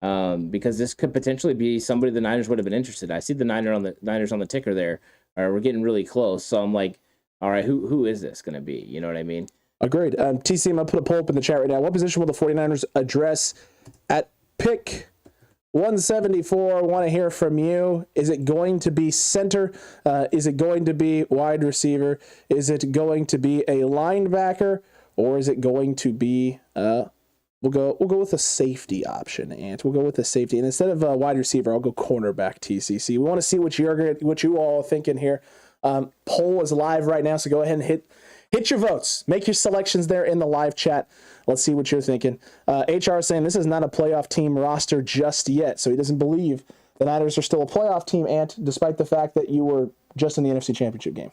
because this could potentially be somebody the Niners would have been interested in. I see the Niners on the ticker there. We're getting really close. So I'm like, all right, who is this going to be? You know what I mean? Agreed. TC, I'm going to put a poll up in the chat right now. What position will the 49ers address at pick 174? Want to hear from you. Is it going to be center? Is it going to be wide receiver? Is it going to be a linebacker? Or is it going to be we'll go with a safety option, and we'll go with a safety. And instead of a wide receiver, I'll go cornerback, TCC. We want to see what you all are thinking here. Poll is live right now, so go ahead and hit your votes. Make your selections there in the live chat. Let's see what you're thinking. HR is saying this is not a playoff team roster just yet, so he doesn't believe the Niners are still a playoff team, Ant, despite the fact that you were just in the NFC Championship game.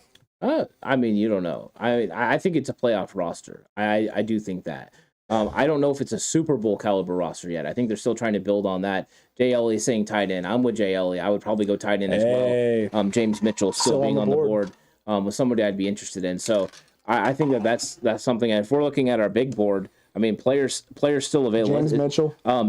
I mean, you don't know. I think it's a playoff roster. I do think that. I don't know if it's a Super Bowl caliber roster yet. I think they're still trying to build on that. JLE is saying tight end. I'm with JLE. I would probably go tight end as well. James Mitchell still being on the board was somebody I'd be interested in. So I think that's something. And if we're looking at our big board, I mean, players still available.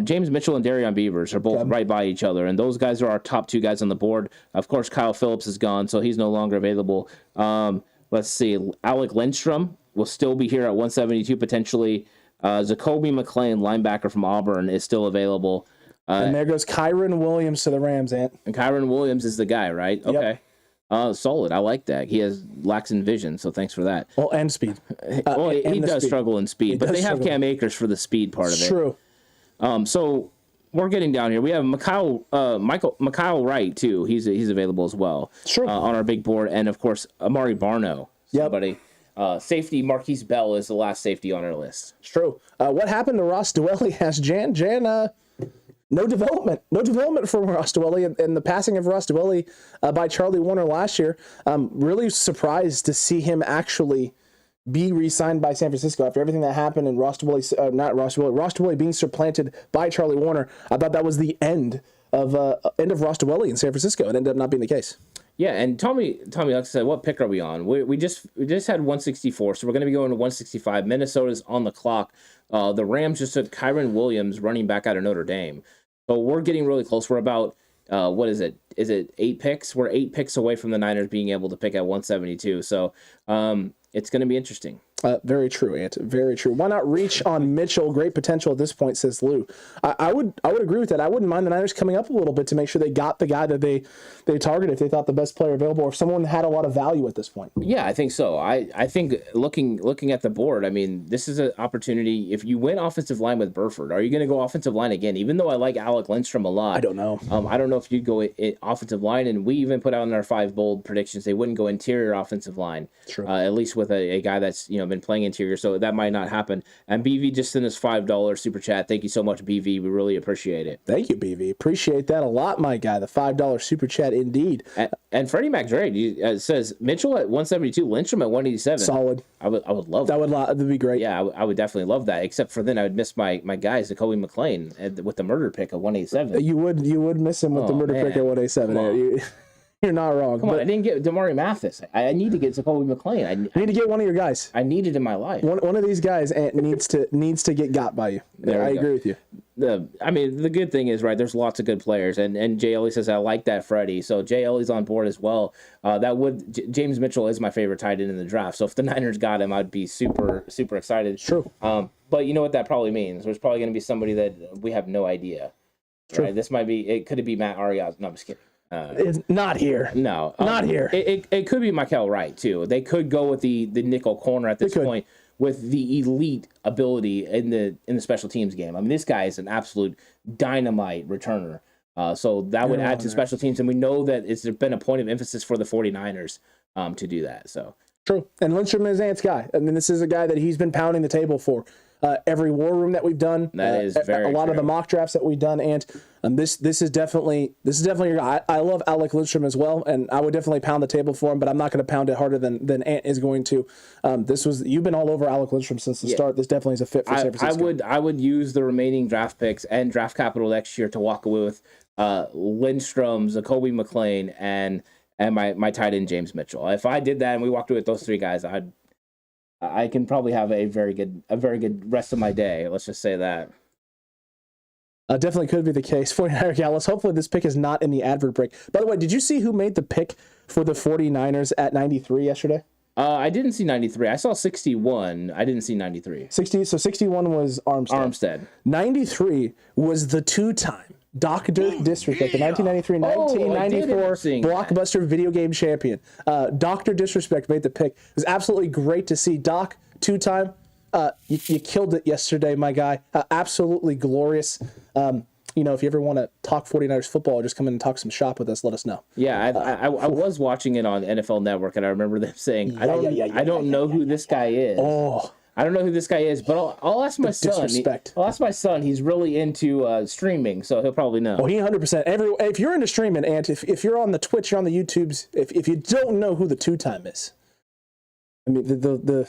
James Mitchell and Darion Beavers are both right by each other, and those guys are our top two guys on the board. Of course, Kyle Phillips is gone, so he's no longer available. Let's see. Alec Lindstrom will still be here at 172 potentially. Zacoby McClain, linebacker from Auburn, is still available. And there goes Kyron Williams to the Rams, Ant. And Kyron Williams is the guy, right? Okay. Yep. Solid. I like that. He lacks in vision, so thanks for that. Well, and speed. He does struggle in speed, but they have Cam Akers for the speed part of it. True. So we're getting down here. We have Mikhail Wright, too. He's available as well. Sure. On our big board. And, of course, Amari Barno. Somebody. Safety, Marquise Bell is the last safety on our list. It's true. What happened to Ross Dwelley? Asked Jan. No development. No development from Ross Dwelley. And the passing of Ross Dwelley by Charlie Warner last year, really surprised to see him actually be re-signed by San Francisco after everything that happened and Ross Dwelley being supplanted by Charlie Warner. I thought that was the end of Ross Dwelley in San Francisco. It ended up not being the case. Yeah, and Tommy, like I said, what pick are we on? We just had 164, so we're going to be going to 165. Minnesota's on the clock. The Rams just took Kyron Williams, running back out of Notre Dame. So we're getting really close. We're about, what is it? Is it 8 picks? We're 8 picks away from the Niners being able to pick at 172. So it's going to be interesting. Very true, Ant. Very true. Why not reach on Mitchell? Great potential at this point, says Lou. I would agree with that. I wouldn't mind the Niners coming up a little bit to make sure they got the guy that they targeted if they thought the best player available, or if someone had a lot of value at this point. Yeah, I think so. I think looking at the board, I mean, this is an opportunity. If you went offensive line with Burford, are you going to go offensive line again? Even though I like Alec Lindstrom a lot, I don't know. I don't know if you'd go offensive line, and we even put out in our 5 bold predictions they wouldn't go interior offensive line. True. At least with a guy that's been playing interior. So that might not happen. And BV just sent us $5 super chat. Thank you so much, BV. We really appreciate it. Thank you, BV. Appreciate that a lot, my guy. The $5 super chat indeed. And Freddie McDrade says Mitchell at 172, Lindstrom at 187. Solid. I would love that. That'd be great. Yeah, I would definitely love that. Except for then I would miss my guys, Zacoby McClain, with the murder pick at 187. You would miss him with the murder pick at 187. You're not wrong. Come on, I didn't get Damari Mathis. I need to get Zacoby McClain. I need to get one of your guys. I need it in my life. One of these guys needs to get got by you. I agree with you. The good thing is, right, there's lots of good players, and JLE says I like that Freddie. So JLE's on board as well. James Mitchell is my favorite tight end in the draft. So if the Niners got him, I'd be super super excited. True. But you know what that probably means? There's probably going to be somebody that we have no idea. True. Right? Could it be Matt Arias? No, I'm just kidding. It's not here. No, not here. It could be Mikhail Wright too. They could go with the nickel corner at this point with the elite ability in the special teams game. I mean, this guy is an absolute dynamite returner. So that would add to special teams, and we know that it's been a point of emphasis for the 49ers to do that. So true. And Lindstrom is Ant's guy. I mean, this is a guy that he's been pounding the table for. Every war room that we've done, that is very a lot true. Of the mock drafts that we've done, and this is definitely your guy. I love Alec Lindstrom as well, and I would definitely pound the table for him, but I'm not going to pound it harder than Ant is going to. You've been all over Alec Lindstrom since the start. This definitely is a fit for San Francisco. I would use the remaining draft picks and draft capital next year to walk away with Lindstrom, Zacoby McClain, and my tight end James Mitchell. If I did that and we walked away with those 3 guys, I can probably have a very good rest of my day. Let's just say that. Definitely could be the case. 49er Gallus. Hopefully this pick is not in the advert break. By the way, did you see who made the pick for the 49ers at 93 yesterday? I didn't see 93. I saw 61. I didn't see 93. 61 was Armstead. 93 was the two-time Dr. Disrespect, the 1993-1994 blockbuster video game champion. Dr. Disrespect made the pick. It was absolutely great to see Doc, two-time. You killed it yesterday, my guy. Absolutely glorious. If you ever want to talk 49ers football or just come in and talk some shop with us, let us know. Yeah, I was watching it on NFL Network, and I remember them saying, I don't know who this guy is. Oh. I don't know who this guy is, but I'll ask my son. I'll ask my son. He's really into streaming, so he'll probably know. Oh, he 100%. If you're into streaming, and if you're on the Twitch, you're on the YouTubes, if you don't know who the two-time is, I mean,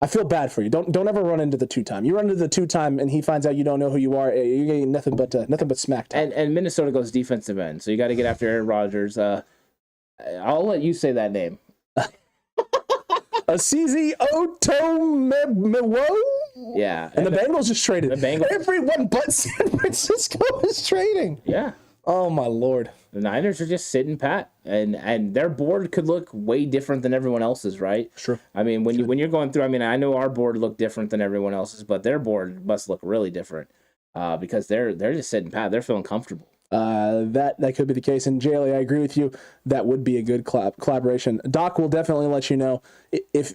I feel bad for you. Don't ever run into the two-time. You run into the two-time, and he finds out you don't know who you are. You're getting nothing but smack talk. And Minnesota goes defensive end, so you got to get after Aaron Rodgers. I'll let you say that name. Asizi Otomewo? Yeah. And the Bengals just traded. Everyone but San Francisco is trading. Yeah. Oh, my Lord. The Niners are just sitting pat, and their board could look way different than everyone else's, right? Sure. I mean, when you're going through, I mean, I know our board looked different than everyone else's, but their board must look really different because they're just sitting pat. They're feeling comfortable. That could be the case. And Jaylee, I agree with you. That would be a good collaboration. Doc will definitely let you know if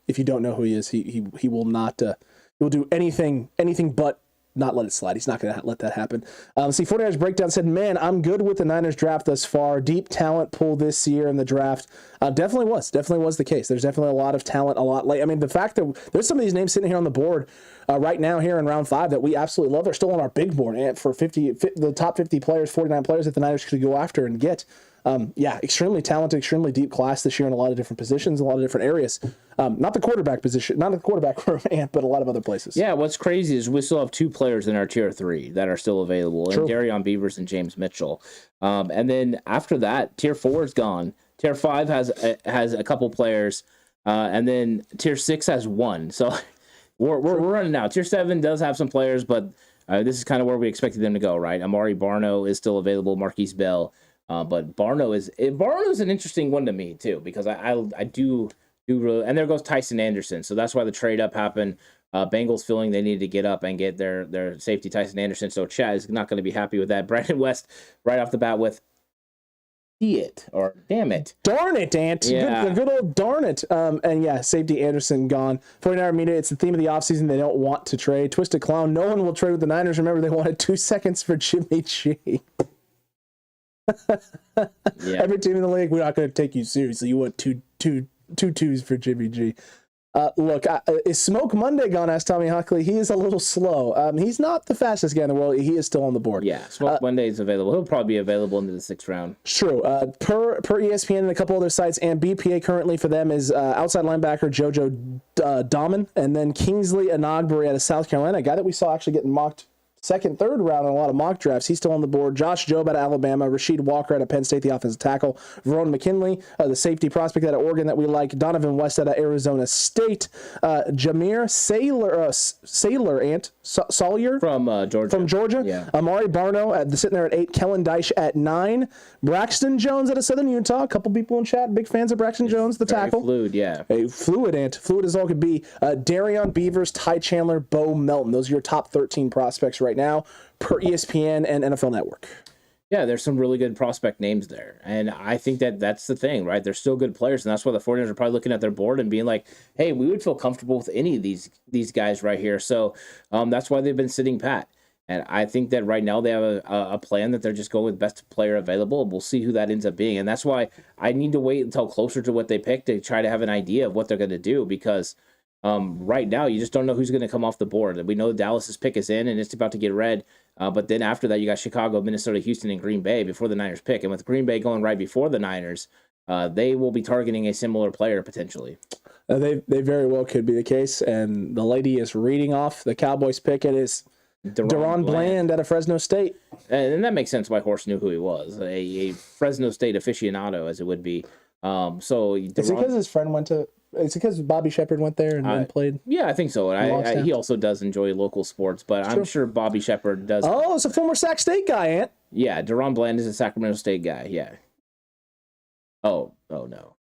you don't know who he is. He will not. He will do anything but not let it slide. He's not going to let that happen. 49ers Breakdown said, man, I'm good with the Niners draft thus far. Deep talent pool this year in the draft. Definitely was the case. There's definitely a lot of talent, a lot late. I mean, the fact that there's some of these names sitting here on the board right now here in round 5 that we absolutely love. They're still on our big board and for the top 50 players, 49 players that the Niners could go after and get. Extremely talented, extremely deep class this year in a lot of different positions, a lot of different areas. Not the quarterback position, not the quarterback room, but a lot of other places. Yeah, what's crazy is we still have 2 players in our tier 3 that are still available, and Darion Beavers and James Mitchell. And then after that, tier 4 is gone. Tier 5 has a couple players, and then tier 6 has 1. So we're running out. Tier 7 does have some players, but this is kind of where we expected them to go, right? Amari Barno is still available, Marquise Bell. But Barno's an interesting one to me too, because I do really, and there goes Tyson Anderson. So that's why the trade up happened. Bengals feeling they needed to get up and get their safety Tyson Anderson. So Chad is not going to be happy with that. Brandon West right off the bat with damn it. Darn it, Ant. Yeah. Good old darn it. Safety Anderson gone. 49er media, it's the theme of the offseason. They don't want to trade. Twisted Clown, no one will trade with the Niners. Remember, they wanted 2 seconds for Jimmy G. Yeah. Every team in the league, we're not going to take you seriously. You want two twos for Jimmy G. Look, is Smoke Monday gone? Asked Tommy Hockley. He is a little slow. He's not the fastest guy in the world. He is still on the board. Yeah, Smoke Monday is available. He'll probably be available into the 6th round. True. Per ESPN and a couple other sites, and BPA currently for them is outside linebacker JoJo Dahman, and then Kingsley Enagbare out of South Carolina, a guy that we saw actually getting mocked 2nd, 3rd round in a lot of mock drafts. He's still on the board. Josh Jobe out of Alabama. Rasheed Walker out of Penn State, the offensive tackle. Verone McKinley, the safety prospect out of Oregon that we like. Donovan West out of Arizona State. Jameer Sawyer From Georgia. From Georgia. Yeah. Amari Barno sitting there at 8. Kellen Dyche at 9. Braxton Jones out of Southern Utah. A couple people in chat, big fans of Braxton Jones, the tackle. Fluid, yeah. Fluid as all could be. Darion Beavers, Ty Chandler, Bo Melton. Those are your top 13 prospects right now per ESPN and NFL Network. Yeah, there's some really good prospect names there. And I think that's the thing, right? They're still good players, and that's why the 49ers are probably looking at their board and being like, hey, we would feel comfortable with any of these guys right here. So that's why they've been sitting pat. And I think that right now they have a plan that they're just going with best player available. We'll see who that ends up being. And that's why I need to wait until closer to what they pick to try to have an idea of what they're going to do, because right now you just don't know who's going to come off the board. We know Dallas's pick is in and it's about to get read. But then after that, you got Chicago, Minnesota, Houston, and Green Bay before the Niners pick. And with Green Bay going right before the Niners, they will be targeting a similar player potentially. They very well could be the case. And the lady is reading off the Cowboys pick. It is Deron Bland out of Fresno State. And that makes sense why Horst knew who he was. A Fresno State aficionado, as it would be. Is it because his friend went to... It's because Bobby Shepard went there and played. Yeah, I think so. And he also does enjoy local sports, but I'm sure Bobby Shepard does. Oh, it's a former Sac State guy, Ant. Yeah, Deron Bland is a Sacramento State guy. Yeah. Oh no.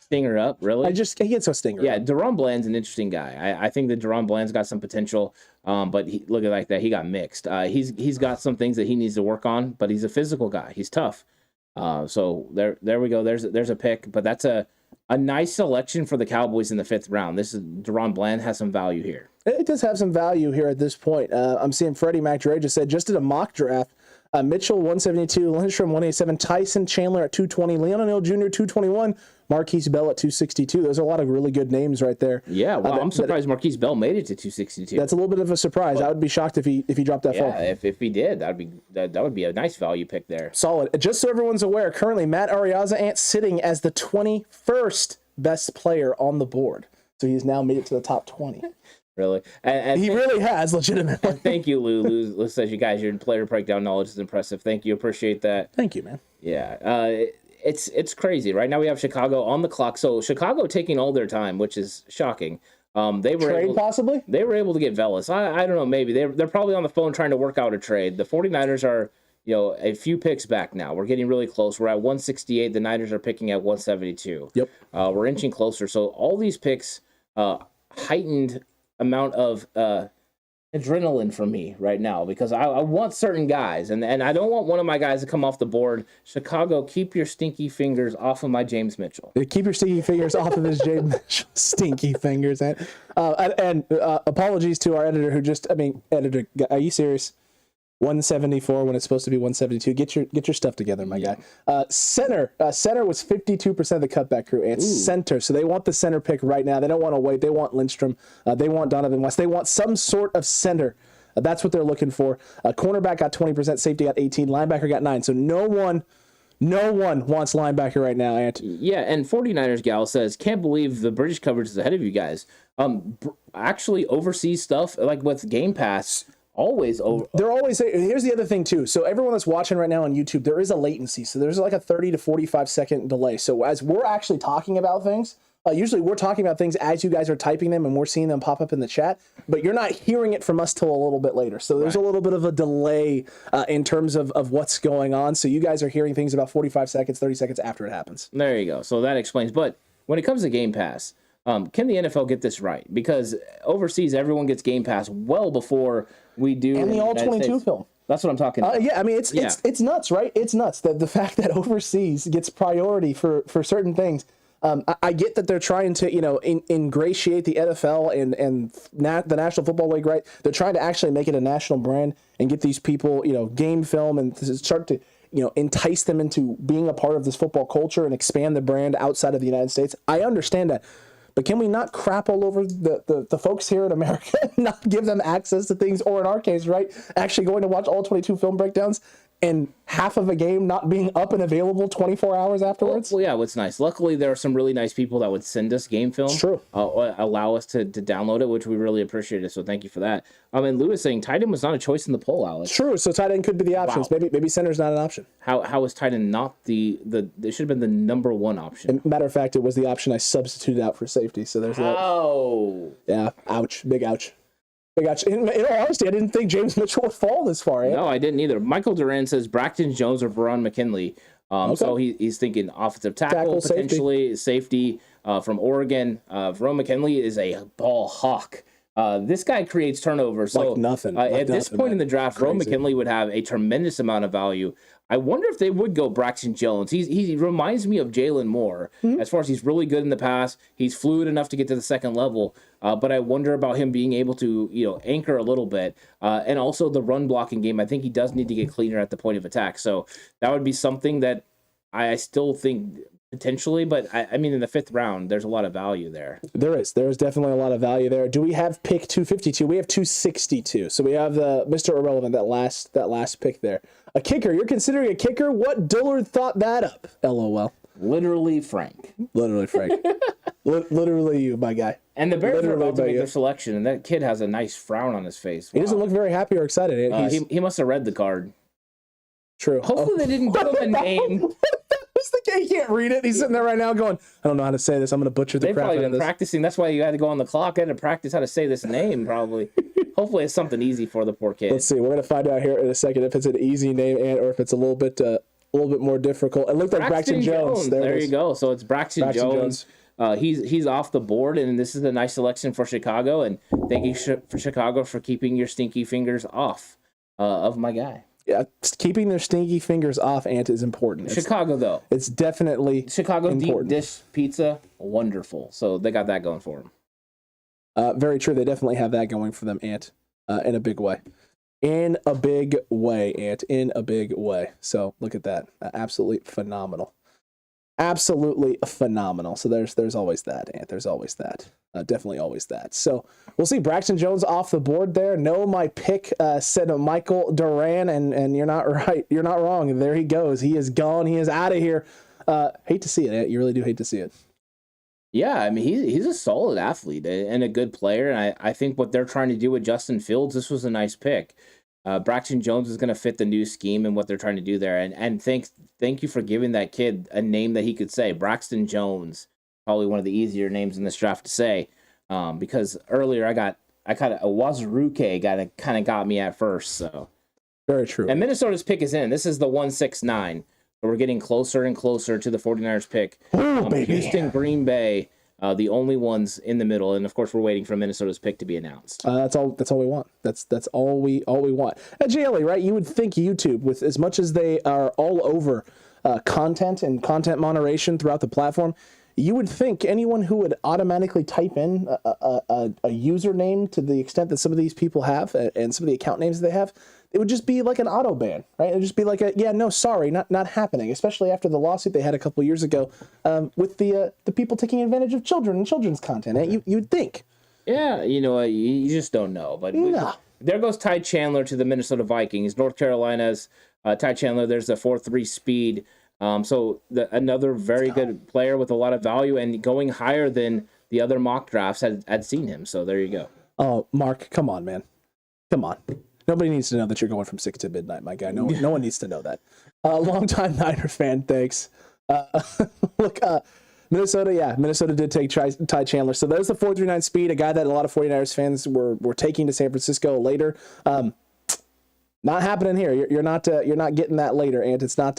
Stinger up, really? He gets a stinger. Yeah, up. Deron Bland's an interesting guy. I think that Deron Bland's got some potential, but look at like that. He got mixed. He's got some things that he needs to work on, but he's a physical guy. He's tough. So there we go. There's a pick, but that's a nice selection for the Cowboys in the 5th round. This is Deron Bland has some value here. It does have some value here at this point. I'm seeing Freddie McDray just said, just did a mock draft. Mitchell, 172, Lindstrom, 187, Tyson Chandler at 220, Leon O'Neal Jr., 221, Marquise Bell at 262. Those are a lot of really good names right there. Yeah, well, I'm surprised Marquise Bell made it to 262. That's a little bit of a surprise. I would be shocked if he dropped that far. Yeah, if he did, that would be a nice value pick there. Solid. Just so everyone's aware, currently Matt Ariaza sitting as the 21st best player on the board. So he's now made it to the top 20. Really? And he really has, legitimately. Thank you, Lou. Lou says, you guys, your player breakdown knowledge is impressive. Thank you. Appreciate that. Thank you, man. Yeah. It's crazy. Right now we have Chicago on the clock. So Chicago taking all their time, which is shocking. Possibly? They were able to get Velas. I don't know, maybe. They're probably on the phone trying to work out a trade. The 49ers are, a few picks back now. We're getting really close. We're at 168. The Niners are picking at 172. Yep. We're inching closer. So all these picks heightened amount of adrenaline for me right now because I want certain guys and I don't want one of my guys to come off the board. Chicago, keep your stinky fingers off of my James Mitchell. Keep your stinky fingers off of his James Mitchell. Stinky fingers. And apologies to our editor editor, are you serious? 174 when it's supposed to be 172. Get your stuff together, my guy. Center was 52% of the cutback crew. And center, so they want the center pick right now. They don't want to wait. They want Lindstrom. They want Donovan West. They want some sort of center. That's what they're looking for. Cornerback got 20%. Safety got 18. Linebacker got 9. So no one wants linebacker right now, Ant. Yeah, and 49ers gal says, can't believe the British coverage is ahead of you guys. Actually, overseas stuff like with Game Pass. They're always here's the other thing too. So everyone that's watching right now on YouTube, there is a latency. So there's like a 30 to 45 second delay. So as we're actually talking about things, usually we're talking about things as you guys are typing them and we're seeing them pop up in the chat, but you're not hearing it from us till a little bit later. So there's a little bit of a delay in terms of what's going on. So you guys are hearing things about 45 seconds, 30 seconds after it happens. There you go. So that explains. But when it comes to Game Pass, can the NFL get this right? Because overseas, everyone gets Game Pass well before we do. And the All-22 film. That's what I'm talking about. Yeah, I mean, it's nuts, right? It's nuts. The fact that overseas gets priority for certain things. I get that they're trying to, ingratiate the NFL and the National Football League, right? They're trying to actually make it a national brand and get these people, game film and start to, entice them into being a part of this football culture and expand the brand outside of the United States. I understand that. But can we not crap all over the folks here in America and not give them access to things, or in our case, right, actually going to watch all 22 film breakdowns and half of a game not being up and available 24 hours afterwards? Well, yeah, what's nice. Luckily, there are some really nice people that would send us game film. It's true. Allow us to download it, which we really appreciated. So thank you for that. And Lou is saying tight end was not a choice in the poll, Alex. True. So tight end could be the options. Wow. Maybe center's not an option. How is tight end not it should have been the number one option? And matter of fact, it was the option I substituted out for safety. So there's that. Oh. Yeah. Ouch. Big ouch. In all honesty, I didn't think James Mitchell would fall this far. Eh? No, I didn't either. Michael Duran says Braxton Jones or Veron McKinley. Okay. So he's thinking offensive tackle potentially, safety from Oregon. Veron McKinley is a ball hawk. This guy creates turnovers. So like nothing. At this point in the draft, Veron McKinley would have a tremendous amount of value. I wonder if they would go Braxton Jones. He reminds me of Jalen Moore as far as he's really good in the pass. He's fluid enough to get to the second level. But I wonder about him being able to, anchor a little bit. And also the run blocking game. I think he does need to get cleaner at the point of attack. So that would be something that I still think potentially, but I mean, in the 5th round, there's a lot of value there. There's definitely a lot of value there. Do we have pick 252? We have 262. So we have the Mr. Irrelevant, that last pick there. A kicker. You're considering a kicker? What Dillard thought that up? LOL. Literally Frank. Literally you, my guy. And the Bears are about to make their selection, and that kid has a nice frown on his face. Wow. He doesn't look very happy or excited. He must have read the card. True. Hopefully they didn't give him a name. He can't read it. He's sitting there right now going, I don't know how to say this. I'm going to butcher the crap out of this. They've probably been practicing. That's why you had to go on the clock. I had to practice how to say this name, probably. Hopefully it's something easy for the poor kid. Let's see. We're going to find out here in a second if it's an easy name or if it's a little bit more difficult. It looked like Braxton Jones. There you go. So it's Braxton Jones. he's off the board, and this is a nice selection for Chicago. And thank you for Chicago for keeping your stinky fingers off of my guy. Yeah, keeping their stinky fingers off, Ant, is important. Chicago, though. It's definitely Chicago important. Deep dish pizza, wonderful. So they got that going for them. Very true. They definitely have that going for them, Ant, in a big way. In a big way, Ant. In a big way. So look at that. Absolutely phenomenal. Absolutely phenomenal. So there's always that, Ant. There's always that. Definitely always that. So we'll see. Braxton Jones off the board there. No, my pick said Michael Duran, and you're not right. You're not wrong. There he goes. He is gone. He is out of here. Hate to see it, Ant. You really do hate to see it. Yeah, I mean, he's a solid athlete and a good player. And I think what they're trying to do with Justin Fields, this was a nice pick. Braxton Jones is going to fit the new scheme and what they're trying to do there. And thank you for giving that kid a name that he could say. Braxton Jones, probably one of the easier names in this draft to say, because earlier I kind of Wazaruke kind of got me at first. So very true. And Minnesota's pick is in. This is the 169. So we're getting closer and closer to the 49ers pick. Houston, Green Bay, the only ones in the middle, and of course we're waiting for Minnesota's pick to be announced. That's all we want. That's all we want. JLE, right? You would think YouTube, with as much as they are all over content and content moderation throughout the platform, you would think anyone who would automatically type in a username to the extent that some of these people have and some of the account names they have, it would just be like an auto ban, right? It would just be like sorry, not happening. Especially after the lawsuit they had a couple years ago with the people taking advantage of children and children's content. You'd think. Yeah, you just don't know. But there goes Ty Chandler to the Minnesota Vikings. North Carolina's Ty Chandler. There's a 4.3 speed. So another very good player with a lot of value and going higher than the other mock drafts had seen him. So there you go. Oh, Mark, come on, man. Come on. Nobody needs to know that you're going from 6 to midnight, my guy. No one needs to know that. Longtime Niner fan, thanks. Look, Minnesota did take Ty Chandler. So there's the 4.39 speed, a guy that a lot of 49ers fans were taking to San Francisco later. Not happening here. You're not getting that later, and it's not